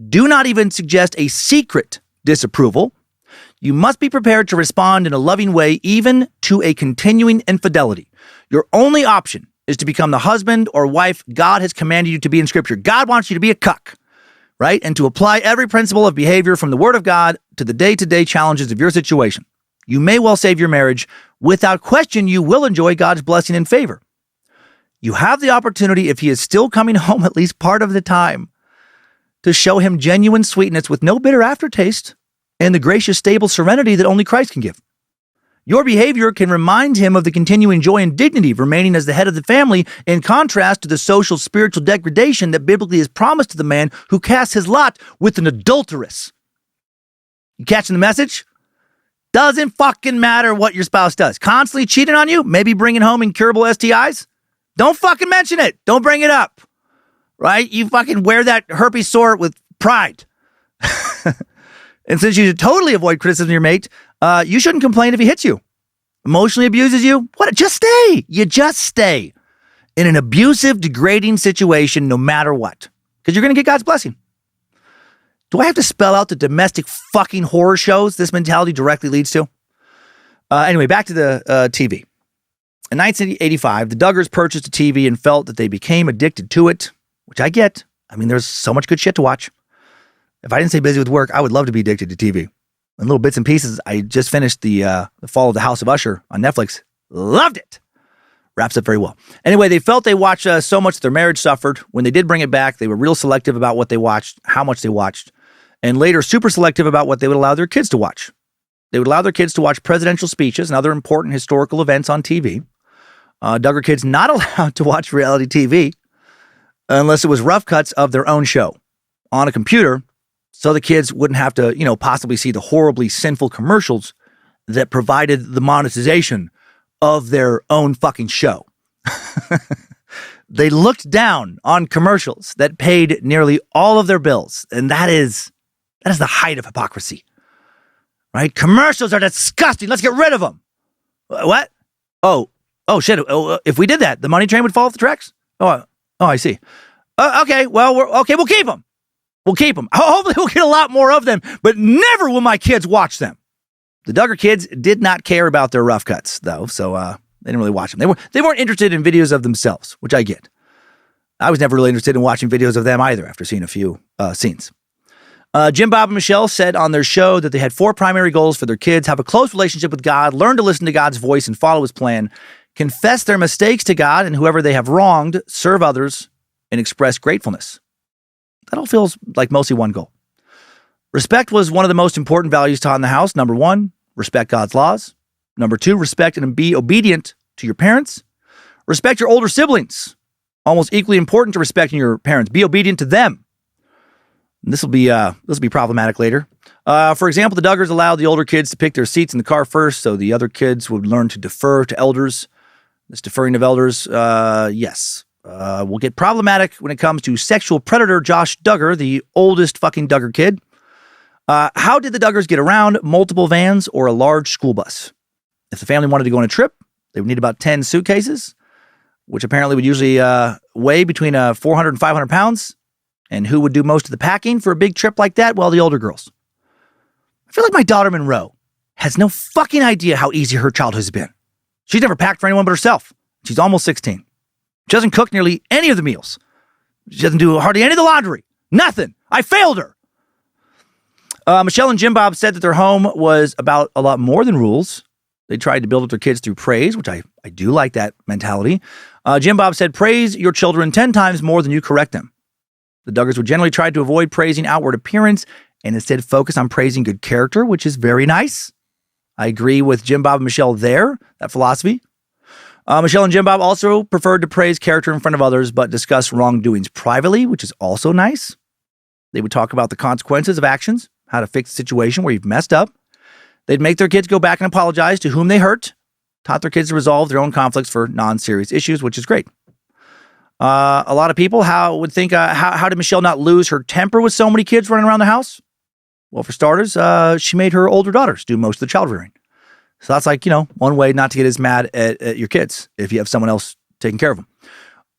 Do not even suggest a secret disapproval. You must be prepared to respond in a loving way, even to a continuing infidelity. Your only option is to become the husband or wife God has commanded you to be in Scripture. God wants you to be a cuck, right? And to apply every principle of behavior from the Word of God to the day-to-day challenges of your situation. You may well save your marriage. Without question, you will enjoy God's blessing and favor. You have the opportunity, if he is still coming home at least part of the time, to show him genuine sweetness with no bitter aftertaste and the gracious, stable serenity that only Christ can give. Your behavior can remind him of the continuing joy and dignity of remaining as the head of the family, in contrast to the social, spiritual degradation that biblically is promised to the man who casts his lot with an adulteress. You catching the message? Doesn't fucking matter what your spouse does. Constantly cheating on you, maybe bringing home incurable STIs. Don't fucking mention it. Don't bring it up. Right? You fucking wear that herpes sore with pride. And since you should totally avoid criticism of your mate, you shouldn't complain if he hits you. Emotionally abuses you. What? Just stay. You just stay in an abusive, degrading situation no matter what. Because you're going to get God's blessing. Do I have to spell out the domestic fucking horror shows this mentality directly leads to? Anyway, back to the TV. In 1985, the Duggars purchased a TV and felt that they became addicted to it, which I get. I mean, there's so much good shit to watch. If I didn't stay busy with work, I would love to be addicted to TV. And little bits and pieces. I just finished the Fall of the House of Usher on Netflix. Loved it. Wraps up very well. Anyway, they felt they watched so much that their marriage suffered. When they did bring it back, they were real selective about what they watched, how much they watched, and later super selective about what they would allow their kids to watch. They would allow their kids to watch presidential speeches and other important historical events on TV. Duggar kids not allowed to watch reality TV unless it was rough cuts of their own show on a computer, so the kids wouldn't have to, possibly see the horribly sinful commercials that provided the monetization of their own fucking show. They looked down on commercials that paid nearly all of their bills, and that is the height of hypocrisy. Right? Commercials are disgusting. Let's get rid of them. What? Oh shit. If we did that, the money train would fall off the tracks? Oh, I see. Okay, well, we'll keep them. We'll keep them. Hopefully we'll get a lot more of them, but never will my kids watch them. The Duggar kids did not care about their rough cuts, though, so they didn't really watch them. They weren't interested in videos of themselves, which I get. I was never really interested in watching videos of them either after seeing a few scenes. Jim, Bob, and Michelle said on their show that they had 4 primary goals for their kids: have a close relationship with God, learn to listen to God's voice and follow his plan, confess their mistakes to God and whoever they have wronged, serve others, and express gratefulness. That all feels like mostly one goal. Respect was one of the most important values taught in the house. Number 1, respect God's laws. Number 2, respect and be obedient to your parents. Respect your older siblings. Almost equally important to respecting your parents. Be obedient to them. This will be problematic later. For example, the Duggars allowed the older kids to pick their seats in the car first, so the other kids would learn to defer to elders. This deferring of elders, yes, will get problematic when it comes to sexual predator Josh Duggar, the oldest fucking Duggar kid. How did the Duggars get around? Multiple vans or a large school bus? If the family wanted to go on a trip, they would need about 10 suitcases, which apparently would usually weigh between 400 and 500 pounds. And who would do most of the packing for a big trip like that? Well, the older girls. I feel like my daughter Monroe has no fucking idea how easy her childhood has been. She's never packed for anyone but herself. She's almost 16. She doesn't cook nearly any of the meals. She doesn't do hardly any of the laundry. Nothing. I failed her. Michelle and Jim Bob said that their home was about a lot more than rules. They tried to build up their kids through praise, which I do like that mentality. Jim Bob said, praise your children 10 times more than you correct them. The Duggars would generally try to avoid praising outward appearance and instead focus on praising good character, which is very nice. I agree with Jim Bob and Michelle there, that philosophy. Michelle and Jim Bob also preferred to praise character in front of others, but discuss wrongdoings privately, which is also nice. They would talk about the consequences of actions, how to fix the situation where you've messed up. They'd make their kids go back and apologize to whom they hurt, taught their kids to resolve their own conflicts for non-serious issues, which is great. A lot of people would think, how did Michelle not lose her temper with so many kids running around the house? Well, for starters, she made her older daughters do most of the child rearing. So that's like, one way not to get as mad at your kids if you have someone else taking care of them.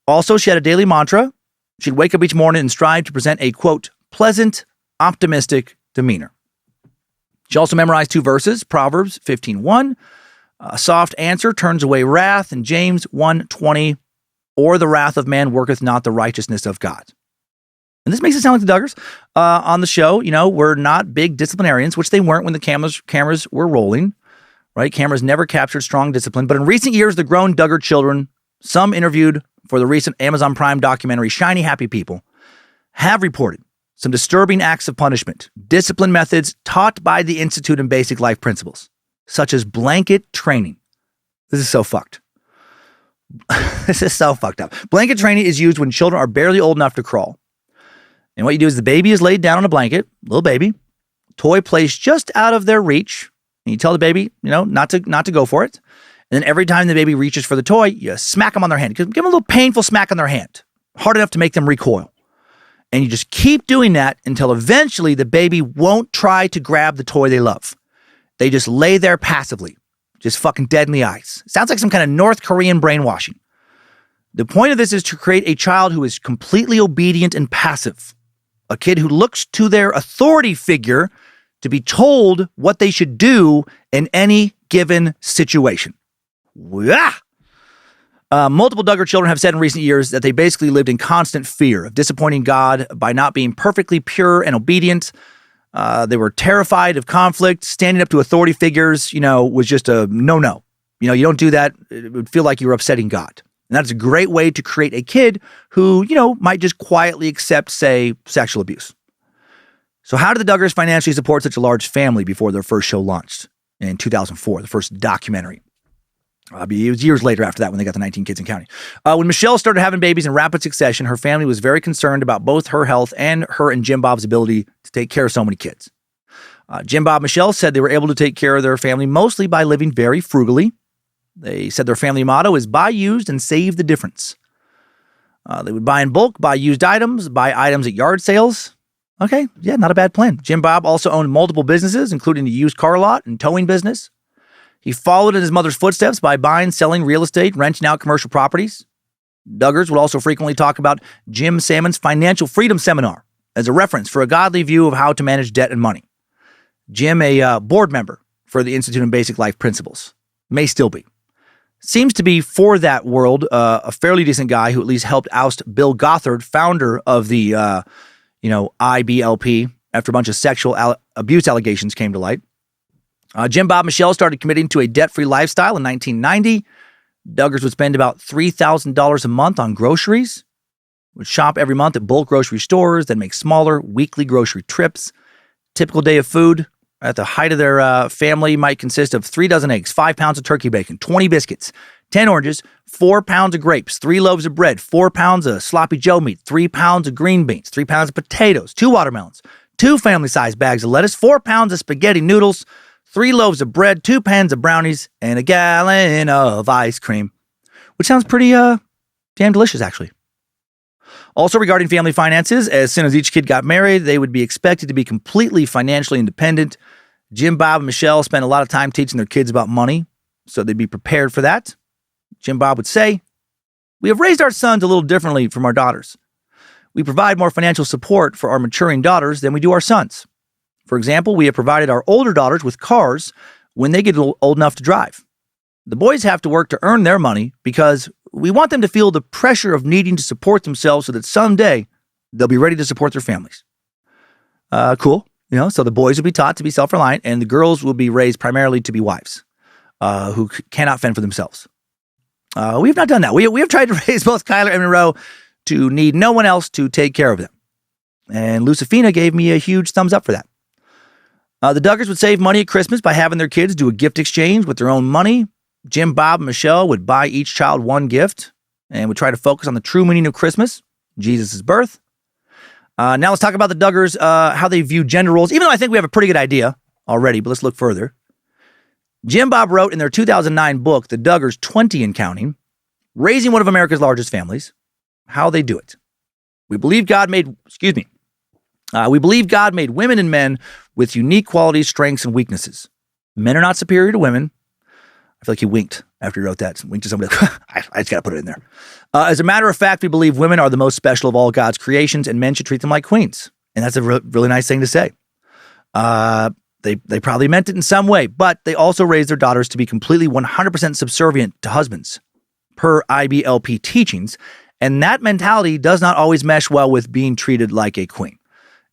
Also, she had a daily mantra. She'd wake up each morning and strive to present a, quote, pleasant, optimistic demeanor. She also memorized 2 verses, Proverbs 15:1. A soft answer turns away wrath, and James 1:20. Or the wrath of man worketh not the righteousness of God. And this makes it sound like the Duggars on the show, were not big disciplinarians, which they weren't when the cameras were rolling, right? Cameras never captured strong discipline. But in recent years, the grown Duggar children, some interviewed for the recent Amazon Prime documentary, Shiny Happy People, have reported some disturbing acts of punishment, discipline methods taught by the Institute in Basic Life Principles, such as blanket training. This is so fucked. This is so fucked up. Blanket training is used when children are barely old enough to crawl. And what you do is the baby is laid down on a blanket, little baby, toy placed just out of their reach. And you tell the baby, not to go for it. And then every time the baby reaches for the toy, you smack them on their hand. Give them a little painful smack on their hand, hard enough to make them recoil. And you just keep doing that until eventually the baby won't try to grab the toy they love. They just lay there passively, just fucking dead in the eyes. Sounds like some kind of North Korean brainwashing. The point of this is to create a child who is completely obedient and passive. A kid who looks to their authority figure to be told what they should do in any given situation. Multiple Duggar children have said in recent years that they basically lived in constant fear of disappointing God by not being perfectly pure and obedient. They were terrified of conflict. Standing up to authority figures, was just a no-no. You don't do that. It would feel like you were upsetting God. And that's a great way to create a kid who, might just quietly accept, say, sexual abuse. So how did the Duggars financially support such a large family before their first show launched in 2004, the first documentary? It was years later after that when they got the 19 kids and counting. When Michelle started having babies in rapid succession, her family was very concerned about both her health and her and Jim Bob's ability to take care of so many kids. Jim Bob and Michelle said they were able to take care of their family mostly by living very frugally. They said their family motto is buy used and save the difference. They would buy in bulk, buy used items, buy items at yard sales. Okay, yeah, not a bad plan. Jim Bob also owned multiple businesses, including a used car lot and towing business. He followed in his mother's footsteps by buying, selling real estate, renting out commercial properties. Duggars would also frequently talk about Jim Salmon's Financial Freedom Seminar as a reference for a godly view of how to manage debt and money. Jim, a board member for the Institute in Basic Life Principles, may still be. Seems to be, for that world, a fairly decent guy who at least helped oust Bill Gothard, founder of the, IBLP, after a bunch of sexual abuse allegations came to light. Jim Bob and Michelle started committing to a debt-free lifestyle in 1990. Duggars would spend about $3,000 a month on groceries, would shop every month at bulk grocery stores, then make smaller weekly grocery trips. Typical day of food, at the height of their family might consist of 3 dozen eggs, 5 pounds of turkey bacon, 20 biscuits, 10 oranges, 4 pounds of grapes, 3 loaves of bread, 4 pounds of sloppy Joe meat, 3 pounds of green beans, 3 pounds of potatoes, 2 watermelons, 2 family-sized bags of lettuce, 4 pounds of spaghetti noodles, 3 loaves of bread, 2 pans of brownies, and a gallon of ice cream, which sounds pretty damn delicious, actually. Also, regarding family finances, as soon as each kid got married, they would be expected to be completely financially independent. Jim, Bob, and Michelle spent a lot of time teaching their kids about money, so they'd be prepared for that. Jim Bob would say, "We have raised our sons a little differently from our daughters. We provide more financial support for our maturing daughters than we do our sons. For example, we have provided our older daughters with cars when they get old enough to drive. The boys have to work to earn their money because we want them to feel the pressure of needing to support themselves so that someday they'll be ready to support their families." Cool. So the boys will be taught to be self-reliant and the girls will be raised primarily to be wives who cannot fend for themselves. We have not done that. We have tried to raise both Kyler and Monroe to need no one else to take care of them. And Lucifina gave me a huge thumbs up for that. The Duggars would save money at Christmas by having their kids do a gift exchange with their own money. Jim, Bob, and Michelle would buy each child one gift and would try to focus on the true meaning of Christmas, Jesus' birth. Now let's talk about the Duggars, how they view gender roles, even though I think we have a pretty good idea already, but let's look further. Jim Bob wrote in their 2009 book, The Duggars 20 and Counting, Raising One of America's Largest Families, how they do it. We believe God made women and men with unique qualities, strengths, and weaknesses. Men are not superior to women. I feel like he winked after he wrote that. Winked to somebody. I just got to put it in there. As a matter of fact, we believe women are the most special of all God's creations and men should treat them like queens. And that's a really nice thing to say. They probably meant it in some way, but they also raised their daughters to be completely 100% subservient to husbands, per IBLP teachings. And that mentality does not always mesh well with being treated like a queen.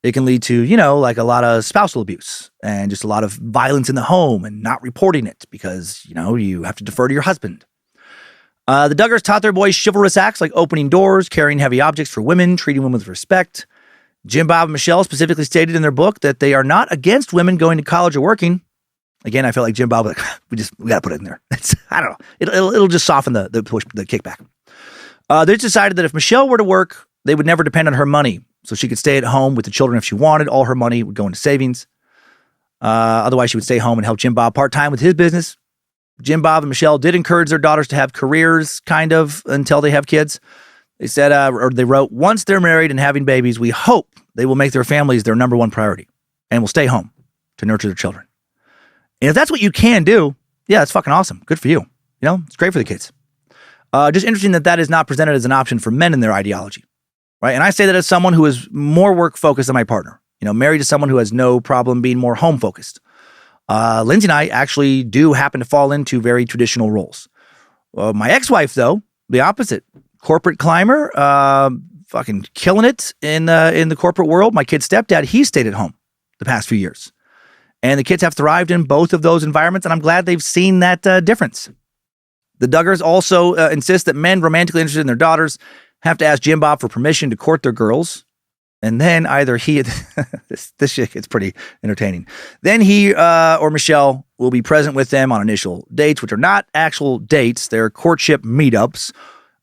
It can lead to, like a lot of spousal abuse and just a lot of violence in the home and not reporting it because, you have to defer to your husband. The Duggars taught their boys chivalrous acts like opening doors, carrying heavy objects for women, treating women with respect. Jim, Bob, and Michelle specifically stated in their book that they are not against women going to college or working. Again, I feel like Jim, Bob, we got to put it in there. I don't know. It'll just soften the kickback. They decided that if Michelle were to work, they would never depend on her money. So she could stay at home with the children if she wanted. All her money would go into savings. Otherwise, she would stay home and help Jim Bob part-time with his business. Jim Bob and Michelle did encourage their daughters to have careers, kind of, until they have kids. They said, or they wrote, once they're married and having babies, we hope they will make their families their number one priority and will stay home to nurture their children. And if that's what you can do, yeah, it's fucking awesome. Good for you. It's great for the kids. Just interesting that is not presented as an option for men in their ideology. Right. And I say that as someone who is more work focused than my partner, married to someone who has no problem being more home focused. Lindsay and I actually do happen to fall into very traditional roles. My ex-wife, though, the opposite. Corporate climber, fucking killing it in the corporate world. My kid's stepdad, he stayed at home the past few years. And the kids have thrived in both of those environments. And I'm glad they've seen that difference. The Duggars also insist that men romantically interested in their daughters have to ask Jim Bob for permission to court their girls. And then either this shit gets pretty entertaining. Then he or Michelle will be present with them on initial dates, which are not actual dates. They're courtship meetups,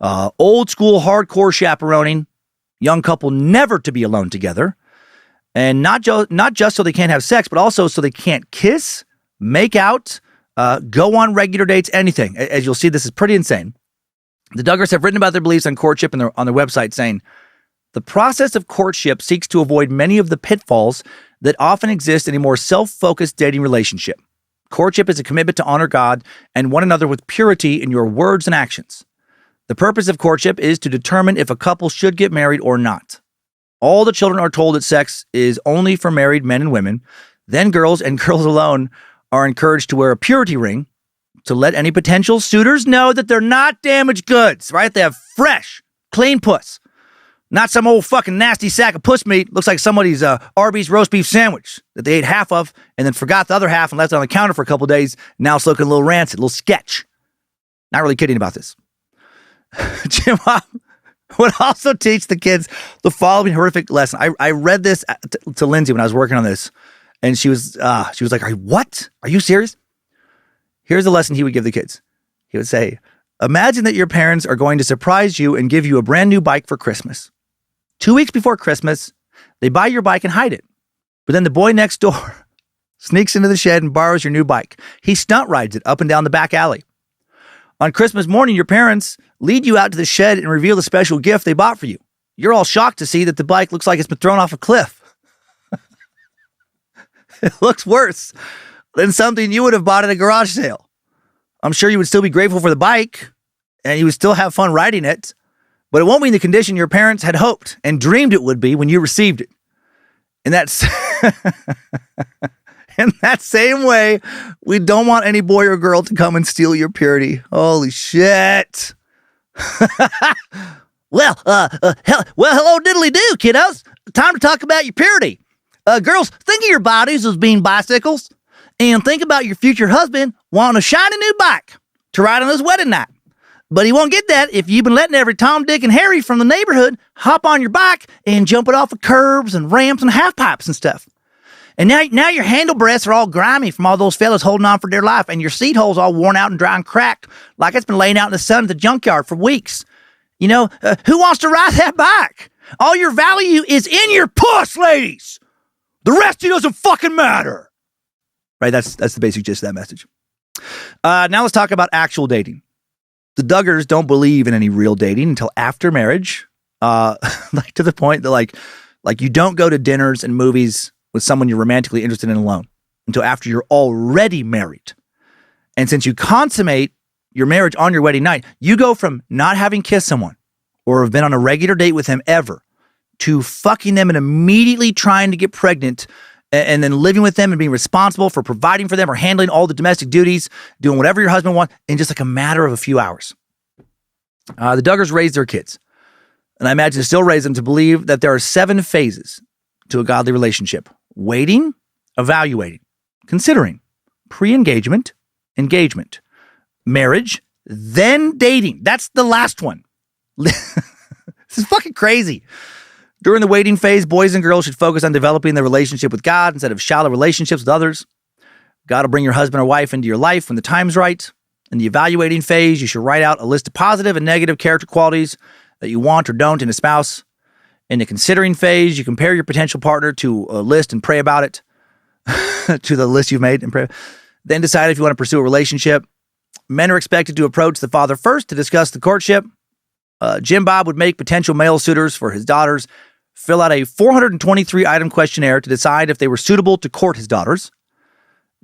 old school hardcore chaperoning, young couple never to be alone together. And not just so they can't have sex, but also so they can't kiss, make out, go on regular dates, anything. As you'll see, this is pretty insane. The Duggars have written about their beliefs on courtship on their website, saying, the process of courtship seeks to avoid many of the pitfalls that often exist in a more self-focused dating relationship. Courtship is a commitment to honor God and one another with purity in your words and actions. The purpose of courtship is to determine if a couple should get married or not. All the children are told that sex is only for married men and women. Then girls and girls alone are encouraged to wear a purity ring to let any potential suitors know that they're not damaged goods, right? They have fresh, clean puss. Not some old fucking nasty sack of puss meat. Looks like somebody's Arby's roast beef sandwich that they ate half of and then forgot the other half and left it on the counter for a couple of days. Now it's looking a little rancid, a little sketch. Not really kidding about this. Jim Bob would also teach the kids the following horrific lesson. I read this to Lindsay when I was working on this, And she was like, what? Are you serious? Here's a lesson he would give the kids. He would say, imagine that your parents are going to surprise you and give you a brand new bike for Christmas. 2 weeks before Christmas, they buy your bike and hide it. But then the boy next door sneaks into the shed and borrows your new bike. He stunt rides it up and down the back alley. On Christmas morning, your parents lead you out to the shed and reveal the special gift they bought for you. You're all shocked to see that the bike looks like it's been thrown off a cliff. It looks worse than something you would have bought at a garage sale. I'm sure you would still be grateful for the bike and you would still have fun riding it, but it won't be in the condition your parents had hoped and dreamed it would be when you received it. And that's in that same way, we don't want any boy or girl to come and steal your purity. Holy shit. Well, hello diddly do, kiddos. Time to talk about your purity. Girls, think of your bodies as being bicycles and think about your future husband wanting a shiny new bike to ride on his wedding night. But he won't get that if you've been letting every Tom, Dick, and Harry from the neighborhood hop on your bike and jump it off of curbs and ramps and half pipes and stuff. And now your handle breaths are all grimy from all those fellas holding on for dear life, and your seat hole's all worn out and dry and cracked like it's been laying out in the sun at the junkyard for weeks. You know, who wants to ride that bike? All your value is in your puss, ladies. The rest of you doesn't fucking matter. Right, that's the basic gist of that message. Now let's talk about actual dating. The Duggars don't believe in any real dating until after marriage, like to the point that like you don't go to dinners and movies with someone you're romantically interested in alone until after you're already married. And since you consummate your marriage on your wedding night, you go from not having kissed someone or have been on a regular date with them ever to fucking them and immediately trying to get pregnant and then living with them and being responsible for providing for them or handling all the domestic duties, doing whatever your husband wants in just like a matter of a few hours. The Duggars raised their kids, and I imagine still raise them to believe that there are 7 phases to a godly relationship: waiting, evaluating, considering, pre-engagement, engagement, marriage, then dating. That's the last one. This is fucking crazy. During the waiting phase, boys and girls should focus on developing their relationship with God instead of shallow relationships with others. God will bring your husband or wife into your life when the time's right. In the evaluating phase, you should write out a list of positive and negative character qualities that you want or don't in a spouse. In the considering phase, you compare your potential partner to a list and pray about it, to the list you've made and pray. Then decide if you want to pursue a relationship. Men are expected to approach the father first to discuss the courtship. Jim Bob would make potential male suitors for his daughters fill out a 423-item questionnaire to decide if they were suitable to court his daughters.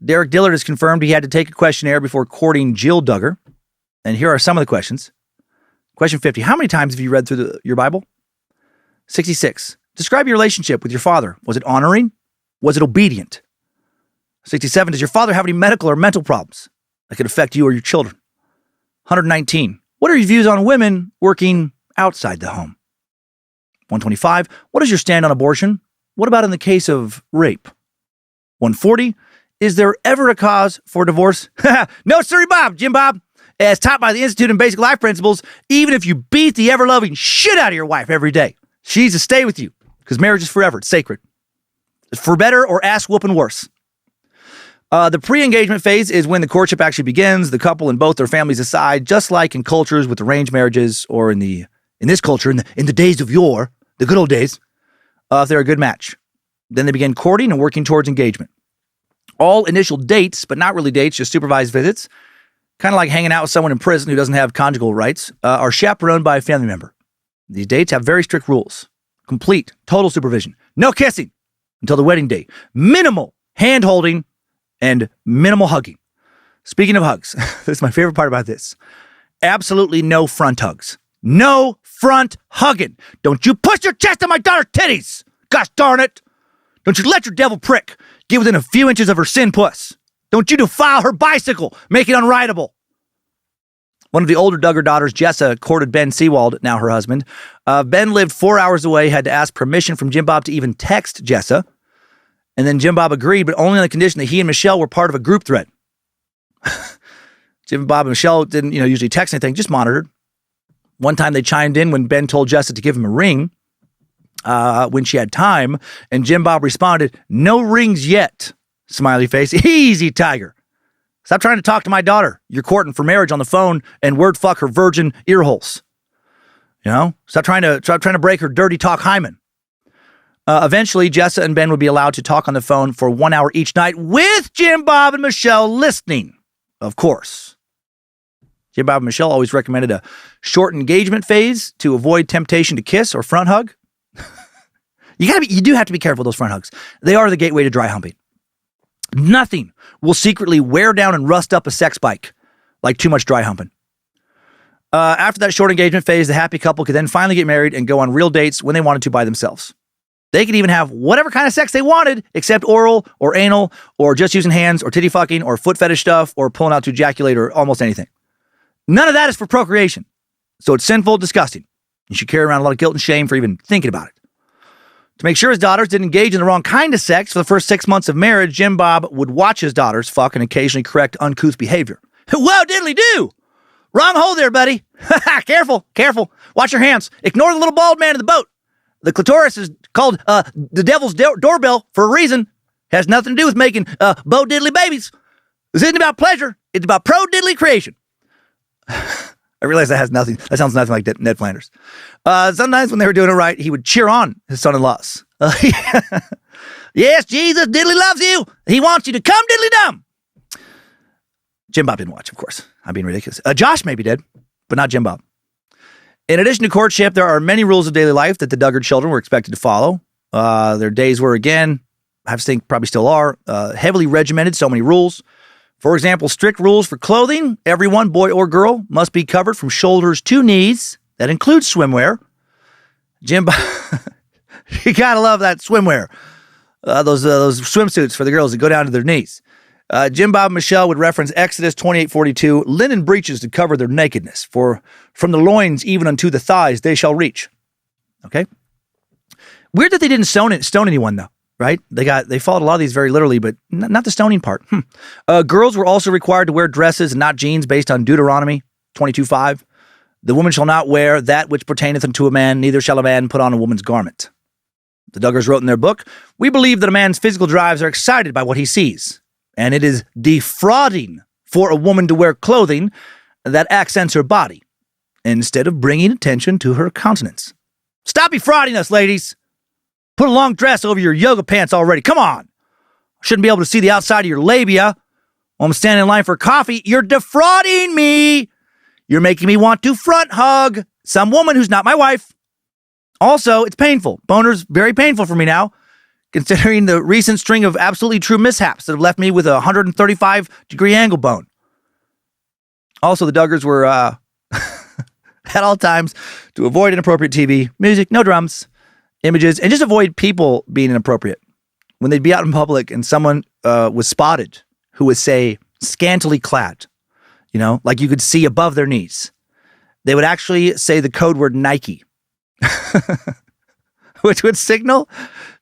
Derek Dillard has confirmed he had to take a questionnaire before courting Jill Duggar. And here are some of the questions. Question 50. How many times have you read through your Bible? 66. Describe your relationship with your father. Was it honoring? Was it obedient? 67. Does your father have any medical or mental problems that could affect you or your children? 119. What are your views on women working outside the home? 125. What is your stand on abortion? What about in the case of rape? 140. Is there ever a cause for divorce? No, sirree, Bob, Jim Bob. As taught by the Institute in Basic Life Principles, even if you beat the ever-loving shit out of your wife every day, she needs to stay with you because marriage is forever. It's sacred. For better or ass-whooping worse. The pre-engagement phase is when the courtship actually begins. The couple and both their families decide, just like in cultures with arranged marriages or in this culture, in the days of yore, the good old days, if they're a good match. Then they begin courting and working towards engagement. All initial dates, but not really dates, just supervised visits, kind of like hanging out with someone in prison who doesn't have conjugal rights, are chaperoned by a family member. These dates have very strict rules. Complete, total supervision. No kissing until the wedding day. Minimal hand-holding and minimal hugging. Speaking of hugs, this is my favorite part about this. Absolutely no front hugs. No front hugging. Don't you push your chest on my daughter's titties. Gosh darn it. Don't you let your devil prick get within a few inches of her sin puss. Don't you defile her bicycle. Make it unrideable. One of the older Duggar daughters, Jessa, courted Ben Seawald, now her husband. Ben lived 4 hours away, had to ask permission from Jim Bob to even text Jessa. And then Jim Bob agreed, but only on the condition that he and Michelle were part of a group thread. Jim Bob and Michelle didn't, usually text anything, just monitored. One time they chimed in when Ben told Jessa to give him a ring. when she had time, and Jim Bob responded, "No rings yet." Smiley face. Easy, Tiger. Stop trying to talk to my daughter. You're courting for marriage on the phone and word fuck her virgin ear holes. You know? Stop trying to break her dirty talk hymen. Eventually, Jessa and Ben would be allowed to talk on the phone for 1 hour each night with Jim Bob and Michelle listening, of course. Jim Bob and Michelle always recommended a short engagement phase to avoid temptation to kiss or front hug. You do have to be careful with those front hugs. They are the gateway to dry humping. Nothing will secretly wear down and rust up a sex bike like too much dry humping. After that short engagement phase, the happy couple could then finally get married and go on real dates when they wanted to by themselves. They could even have whatever kind of sex they wanted, except oral or anal or just using hands or titty fucking or foot fetish stuff or pulling out to ejaculate or almost anything. None of that is for procreation. So it's sinful, disgusting. You should carry around a lot of guilt and shame for even thinking about it. To make sure his daughters didn't engage in the wrong kind of sex for the first 6 months of marriage, Jim Bob would watch his daughters fuck and occasionally correct uncouth behavior. Whoa, diddly do! Wrong hole there, buddy. Careful. Watch your hands. Ignore the little bald man in the boat. The clitoris is called the devil's doorbell for a reason. Has nothing to do with making bo diddly babies. This isn't about pleasure. It's about pro diddly creation. I realize that sounds nothing like Ned Flanders. Sometimes when they were doing it right, he would cheer on his son-in-laws. Yes, Jesus diddly loves you. He wants you to come diddly dum. Jim Bob didn't watch, of course. I'm being ridiculous. Josh maybe did, but not Jim Bob. In addition to courtship, there are many rules of daily life that the Duggar children were expected to follow. Their days were, again, I have to think probably still are, heavily regimented, so many rules. For example, strict rules for clothing. Everyone, boy or girl, must be covered from shoulders to knees. That includes swimwear. Jim Bob, you gotta love that swimwear. Those swimsuits for the girls that go down to their knees. Jim Bob and Michelle would reference Exodus 28:42, linen breeches to cover their nakedness, for from the loins even unto the thighs they shall reach. Okay? Weird that they didn't stone anyone, though, right? They followed a lot of these very literally, but not the stoning part. Girls were also required to wear dresses and not jeans based on Deuteronomy 22:5. The woman shall not wear that which pertaineth unto a man, neither shall a man put on a woman's garment. The Duggars wrote in their book, we believe that a man's physical drives are excited by what he sees, and it is defrauding for a woman to wear clothing that accents her body, instead of bringing attention to her countenance. Stop defrauding us, ladies. Put a long dress over your yoga pants already. Come on. Shouldn't be able to see the outside of your labia while I'm standing in line for coffee. You're defrauding me. You're making me want to front hug some woman who's not my wife. Also, it's painful. Boner's very painful for me now, considering the recent string of absolutely true mishaps that have left me with a 135-degree angle bone. Also, the Duggars were at all times to avoid inappropriate TV, music, no drums, images, and just avoid people being inappropriate. When they'd be out in public and someone was spotted who was, say, scantily clad, you know, like you could see above their knees, they would actually say the code word Nike, which would signal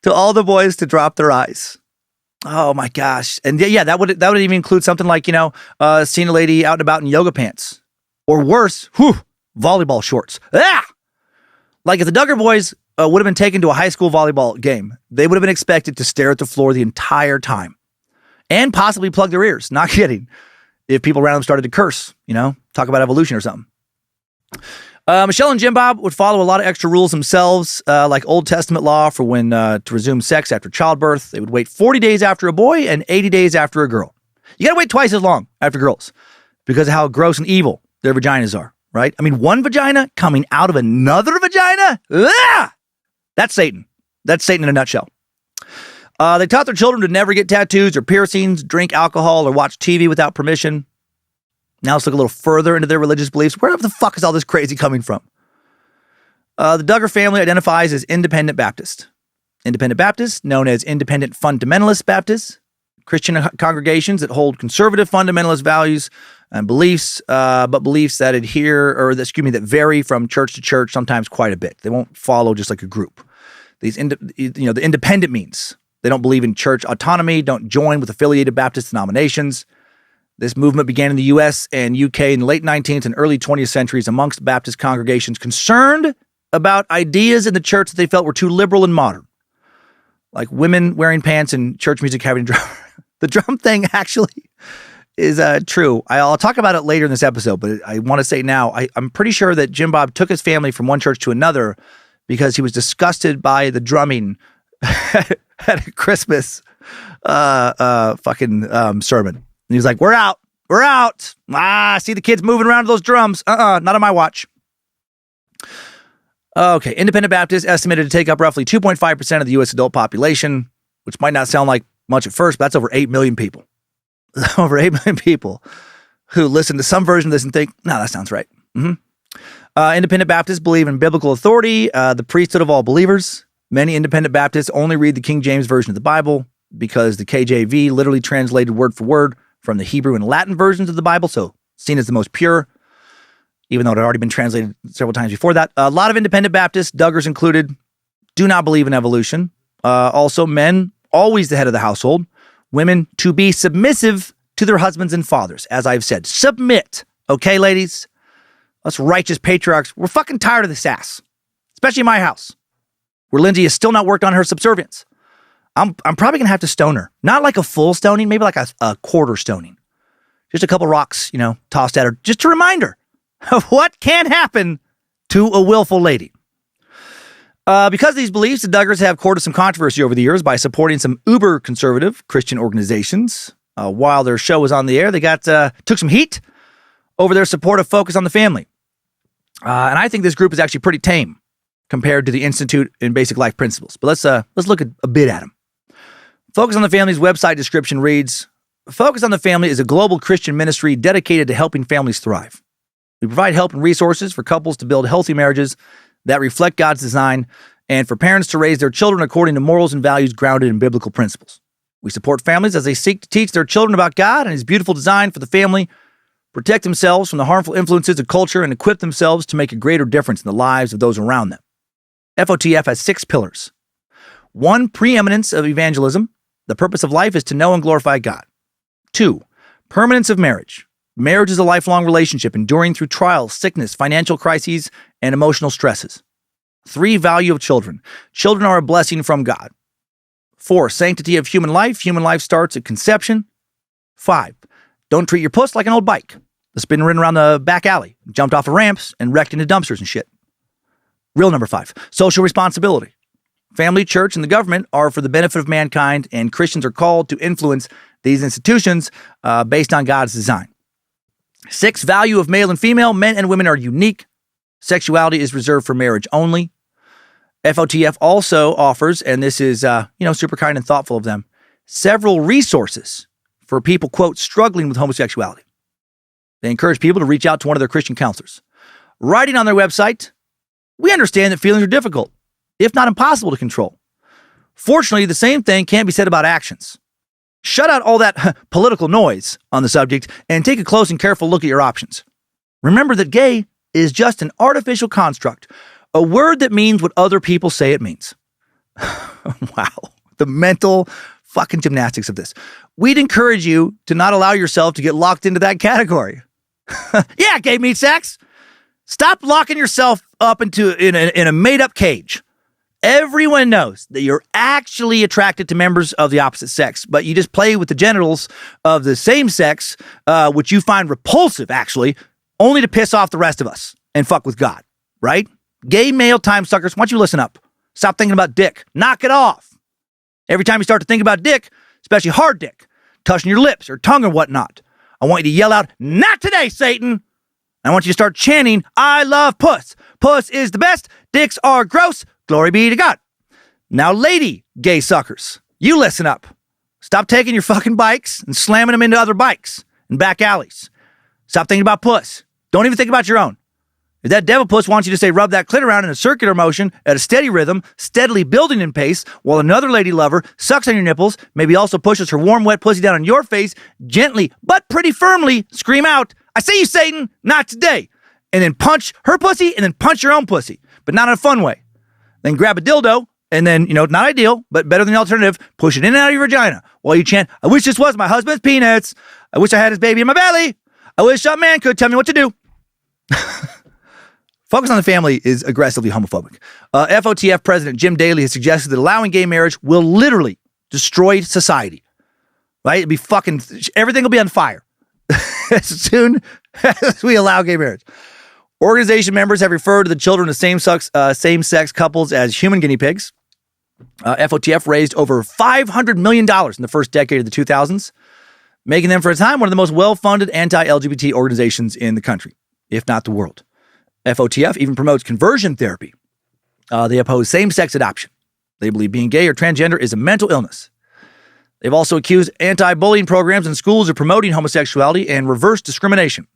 to all the boys to drop their eyes. Oh my gosh. And yeah, that would even include something like, seeing a lady out and about in yoga pants, or worse, volleyball shorts. Ah! Like if the Duggar boys would have been taken to a high school volleyball game, they would have been expected to stare at the floor the entire time and possibly plug their ears. Not kidding. If people around them started to curse, talk about evolution or something. Michelle and Jim Bob would follow a lot of extra rules themselves, like Old Testament law for when to resume sex after childbirth. They would wait 40 days after a boy and 80 days after a girl. You got to wait twice as long after girls because of how gross and evil their vaginas are, right? I mean, one vagina coming out of another vagina? Ah! That's Satan. That's Satan in a nutshell. They taught their children to never get tattoos or piercings, drink alcohol, or watch TV without permission. Now let's look a little further into their religious beliefs. Where the fuck is all this crazy coming from? The Duggar family identifies as Independent Baptist. Independent Baptists, known as Independent Fundamentalist Baptists, Christian congregations that hold conservative fundamentalist values and beliefs, but beliefs that that vary from church to church, sometimes quite a bit. They won't follow just like a group. The independent means they don't believe in church autonomy, don't join with affiliated Baptist denominations. This movement began in the U.S. and U.K. in the late 19th and early 20th centuries amongst Baptist congregations concerned about ideas in the church that they felt were too liberal and modern, like women wearing pants and church music having a drum. The drum thing actually is true. I'll talk about it later in this episode, but I want to say now, I'm pretty sure that Jim Bob took his family from one church to another because he was disgusted by the drumming at a Christmas sermon. And he was like, we're out. I see the kids moving around to those drums. Not on my watch. Okay, independent Baptists estimated to take up roughly 2.5% of the U.S. adult population, which might not sound like much at first, but that's over 8 million people. Over 8 million people who listen to some version of this and think, no, that sounds right. Independent Baptists believe in biblical authority, the priesthood of all believers. Many independent Baptists only read the King James Version of the Bible because the KJV literally translated word for word from the Hebrew and Latin versions of the Bible, so seen as the most pure, even though it had already been translated several times before that. A lot of independent Baptists, Duggars included, do not believe in evolution. Also, men, always the head of the household. Women, to be submissive to their husbands and fathers. As I've said, submit. Okay, ladies? Us righteous patriarchs, we're fucking tired of this ass. Especially in my house, where Lindsay has still not worked on her subservience. I'm probably going to have to stone her. Not like a full stoning, maybe like a quarter stoning. Just a couple rocks, tossed at her, just to remind her of what can happen to a willful lady. Because of these beliefs, the Duggars have courted some controversy over the years by supporting some uber-conservative Christian organizations. While their show was on the air, they took some heat over their support of Focus on the Family. And I think this group is actually pretty tame compared to the Institute in Basic Life Principles. But let's look a bit at them. Focus on the Family's website description reads, Focus on the Family is a global Christian ministry dedicated to helping families thrive. We provide help and resources for couples to build healthy marriages that reflect God's design and for parents to raise their children according to morals and values grounded in biblical principles. We support families as they seek to teach their children about God and His beautiful design for the family, protect themselves from the harmful influences of culture, and equip themselves to make a greater difference in the lives of those around them. FOTF has 6 pillars. 1, preeminence of evangelism. The purpose of life is to know and glorify God. 2, permanence of marriage. Marriage is a lifelong relationship enduring through trials, sickness, financial crises, and emotional stresses. 3, value of children. Children are a blessing from God. 4, sanctity of human life. Human life starts at conception. 5, don't treat your puss like an old bike that's been ridden around the back alley, jumped off of ramps, and wrecked into dumpsters and shit. Real number 5, social responsibility. Family, church, and the government are for the benefit of mankind, and Christians are called to influence these institutions based on God's design. 6, value of male and female. Men and women are unique. Sexuality is reserved for marriage only. FOTF also offers, and this is, super kind and thoughtful of them, several resources for people, quote, struggling with homosexuality. They encourage people to reach out to one of their Christian counselors. Writing on their website, we understand that feelings are difficult, if not impossible to control. Fortunately, the same thing can't be said about actions. Shut out all that political noise on the subject and take a close and careful look at your options. Remember that gay is just an artificial construct, a word that means what other people say it means. Wow, the mental fucking gymnastics of this. We'd encourage you to not allow yourself to get locked into that category. Yeah, gay means sex. Stop locking yourself up in a made-up cage. Everyone knows that you're actually attracted to members of the opposite sex, but you just play with the genitals of the same sex, which you find repulsive, actually, only to piss off the rest of us and fuck with God, right? Gay male time suckers, why don't you listen up? Stop thinking about dick. Knock it off. Every time you start to think about dick, especially hard dick, touching your lips or tongue or whatnot, I want you to yell out, "Not today, Satan!" I want you to start chanting, "I love puss. Puss is the best. Dicks are gross. Glory be to God." Now, lady gay suckers, you listen up. Stop taking your fucking bikes and slamming them into other bikes and back alleys. Stop thinking about puss. Don't even think about your own. If that devil puss wants you to say rub that clit around in a circular motion at a steady rhythm, steadily building in pace, while another lady lover sucks on your nipples, maybe also pushes her warm, wet pussy down on your face, gently but pretty firmly scream out, "I see you, Satan, not today." And then punch her pussy and then punch your own pussy, but not in a fun way. Then grab a dildo and then, not ideal, but better than the alternative, push it in and out of your vagina while you chant, "I wish this was my husband's peanuts. I wish I had his baby in my belly. I wish a man could tell me what to do." Focus on the Family is aggressively homophobic. FOTF President Jim Daly has suggested that allowing gay marriage will literally destroy society. Right? It'd be everything will be on fire as soon as we allow gay marriage. Organization members have referred to the children of same-sex couples as human guinea pigs. FOTF raised over $500 million in the first decade of the 2000s, making them for a time one of the most well-funded anti-LGBT organizations in the country, if not the world. FOTF even promotes conversion therapy. They oppose same-sex adoption. They believe being gay or transgender is a mental illness. They've also accused anti-bullying programs in schools of promoting homosexuality and reverse discrimination.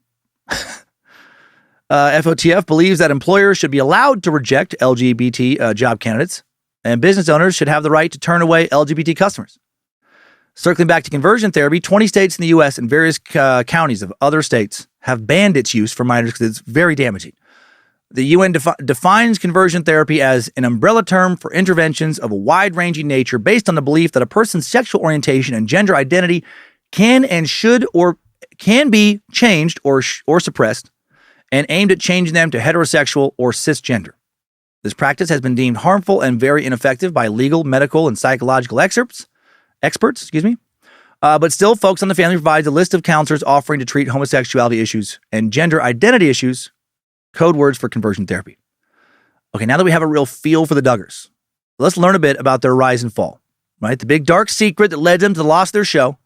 FOTF believes that employers should be allowed to reject LGBT job candidates, and business owners should have the right to turn away LGBT customers. Circling back to conversion therapy, 20 states in the U.S. and various counties of other states have banned its use for minors because it's very damaging. The UN defines conversion therapy as an umbrella term for interventions of a wide-ranging nature based on the belief that a person's sexual orientation and gender identity can and should or can be changed or suppressed, and aimed at changing them to heterosexual or cisgender. This practice has been deemed harmful and very ineffective by legal, medical, and psychological experts. But still, Focus on the Family provides a list of counselors offering to treat homosexuality issues and gender identity issues, code words for conversion therapy. Okay, now that we have a real feel for the Duggars, let's learn a bit about their rise and fall, right? The big dark secret that led them to the loss of their show.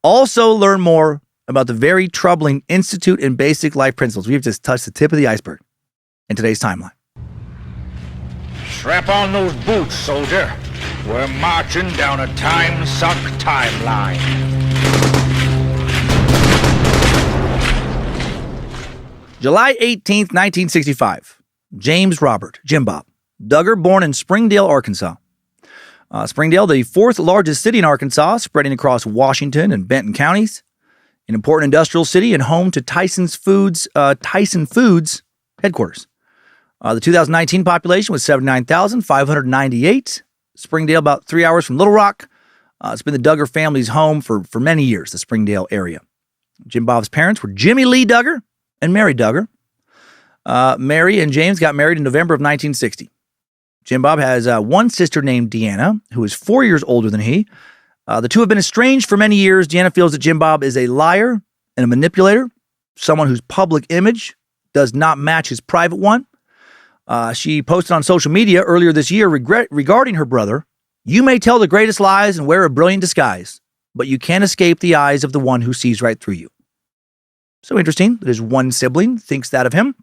Also learn more about the very troubling institute and basic life principles. We've just touched the tip of the iceberg in today's timeline. Strap on those boots, soldier. We're marching down a Timesuck timeline. July 18th, 1965. James Robert, Jim Bob, Duggar, born in Springdale, Arkansas. Springdale, the fourth largest city in Arkansas, spreading across Washington and Benton counties. An important industrial city and home to Tyson Foods headquarters. The 2019 population was 79,598. Springdale, about 3 hours from Little Rock. It's been the Duggar family's home for many years, the Springdale area. Jim Bob's parents were Jimmy Lee Duggar and Mary Duggar. Mary and James got married in November of 1960. Jim Bob has one sister named Deanna, who is 4 years older than he. The two have been estranged for many years. Deanna feels that Jim Bob is a liar and a manipulator, someone whose public image does not match his private one. She posted on social media earlier this year regarding her brother, "You may tell the greatest lies and wear a brilliant disguise, but you can't escape the eyes of the one who sees right through you." So interesting that his one sibling thinks that of him.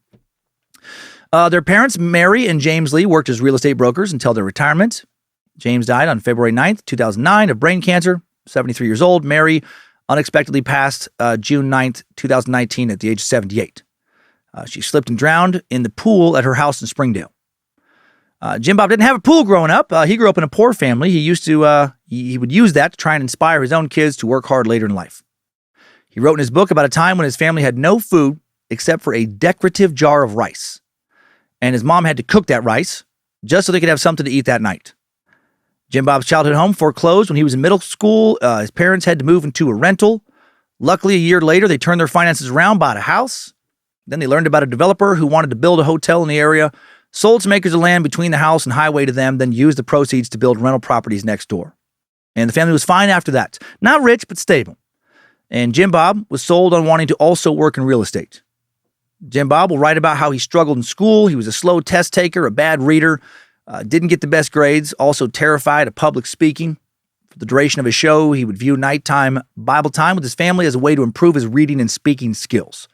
Their parents, Mary and James Lee, worked as real estate brokers until their retirement. James died on February 9th, 2009 of brain cancer, 73 years old. Mary unexpectedly passed June 9th, 2019 at the age of 78. She slipped and drowned in the pool at her house in Springdale. Jim Bob didn't have a pool growing up. He grew up in a poor family. He would use that to try and inspire his own kids to work hard later in life. He wrote in his book about a time when his family had no food except for a decorative jar of rice. And his mom had to cook that rice just so they could have something to eat that night. Jim Bob's childhood home foreclosed when he was in middle school. His parents had to move into a rental. Luckily, a year later, they turned their finances around, bought a house. Then they learned about a developer who wanted to build a hotel in the area, sold some acres of land between the house and highway to them, then used the proceeds to build rental properties next door. And the family was fine after that. Not rich, but stable. And Jim Bob was sold on wanting to also work in real estate. Jim Bob will write about how he struggled in school. He was a slow test taker, a bad reader, didn't get the best grades, also terrified of public speaking. For the duration of his show, he would view nighttime Bible time with his family as a way to improve his reading and speaking skills.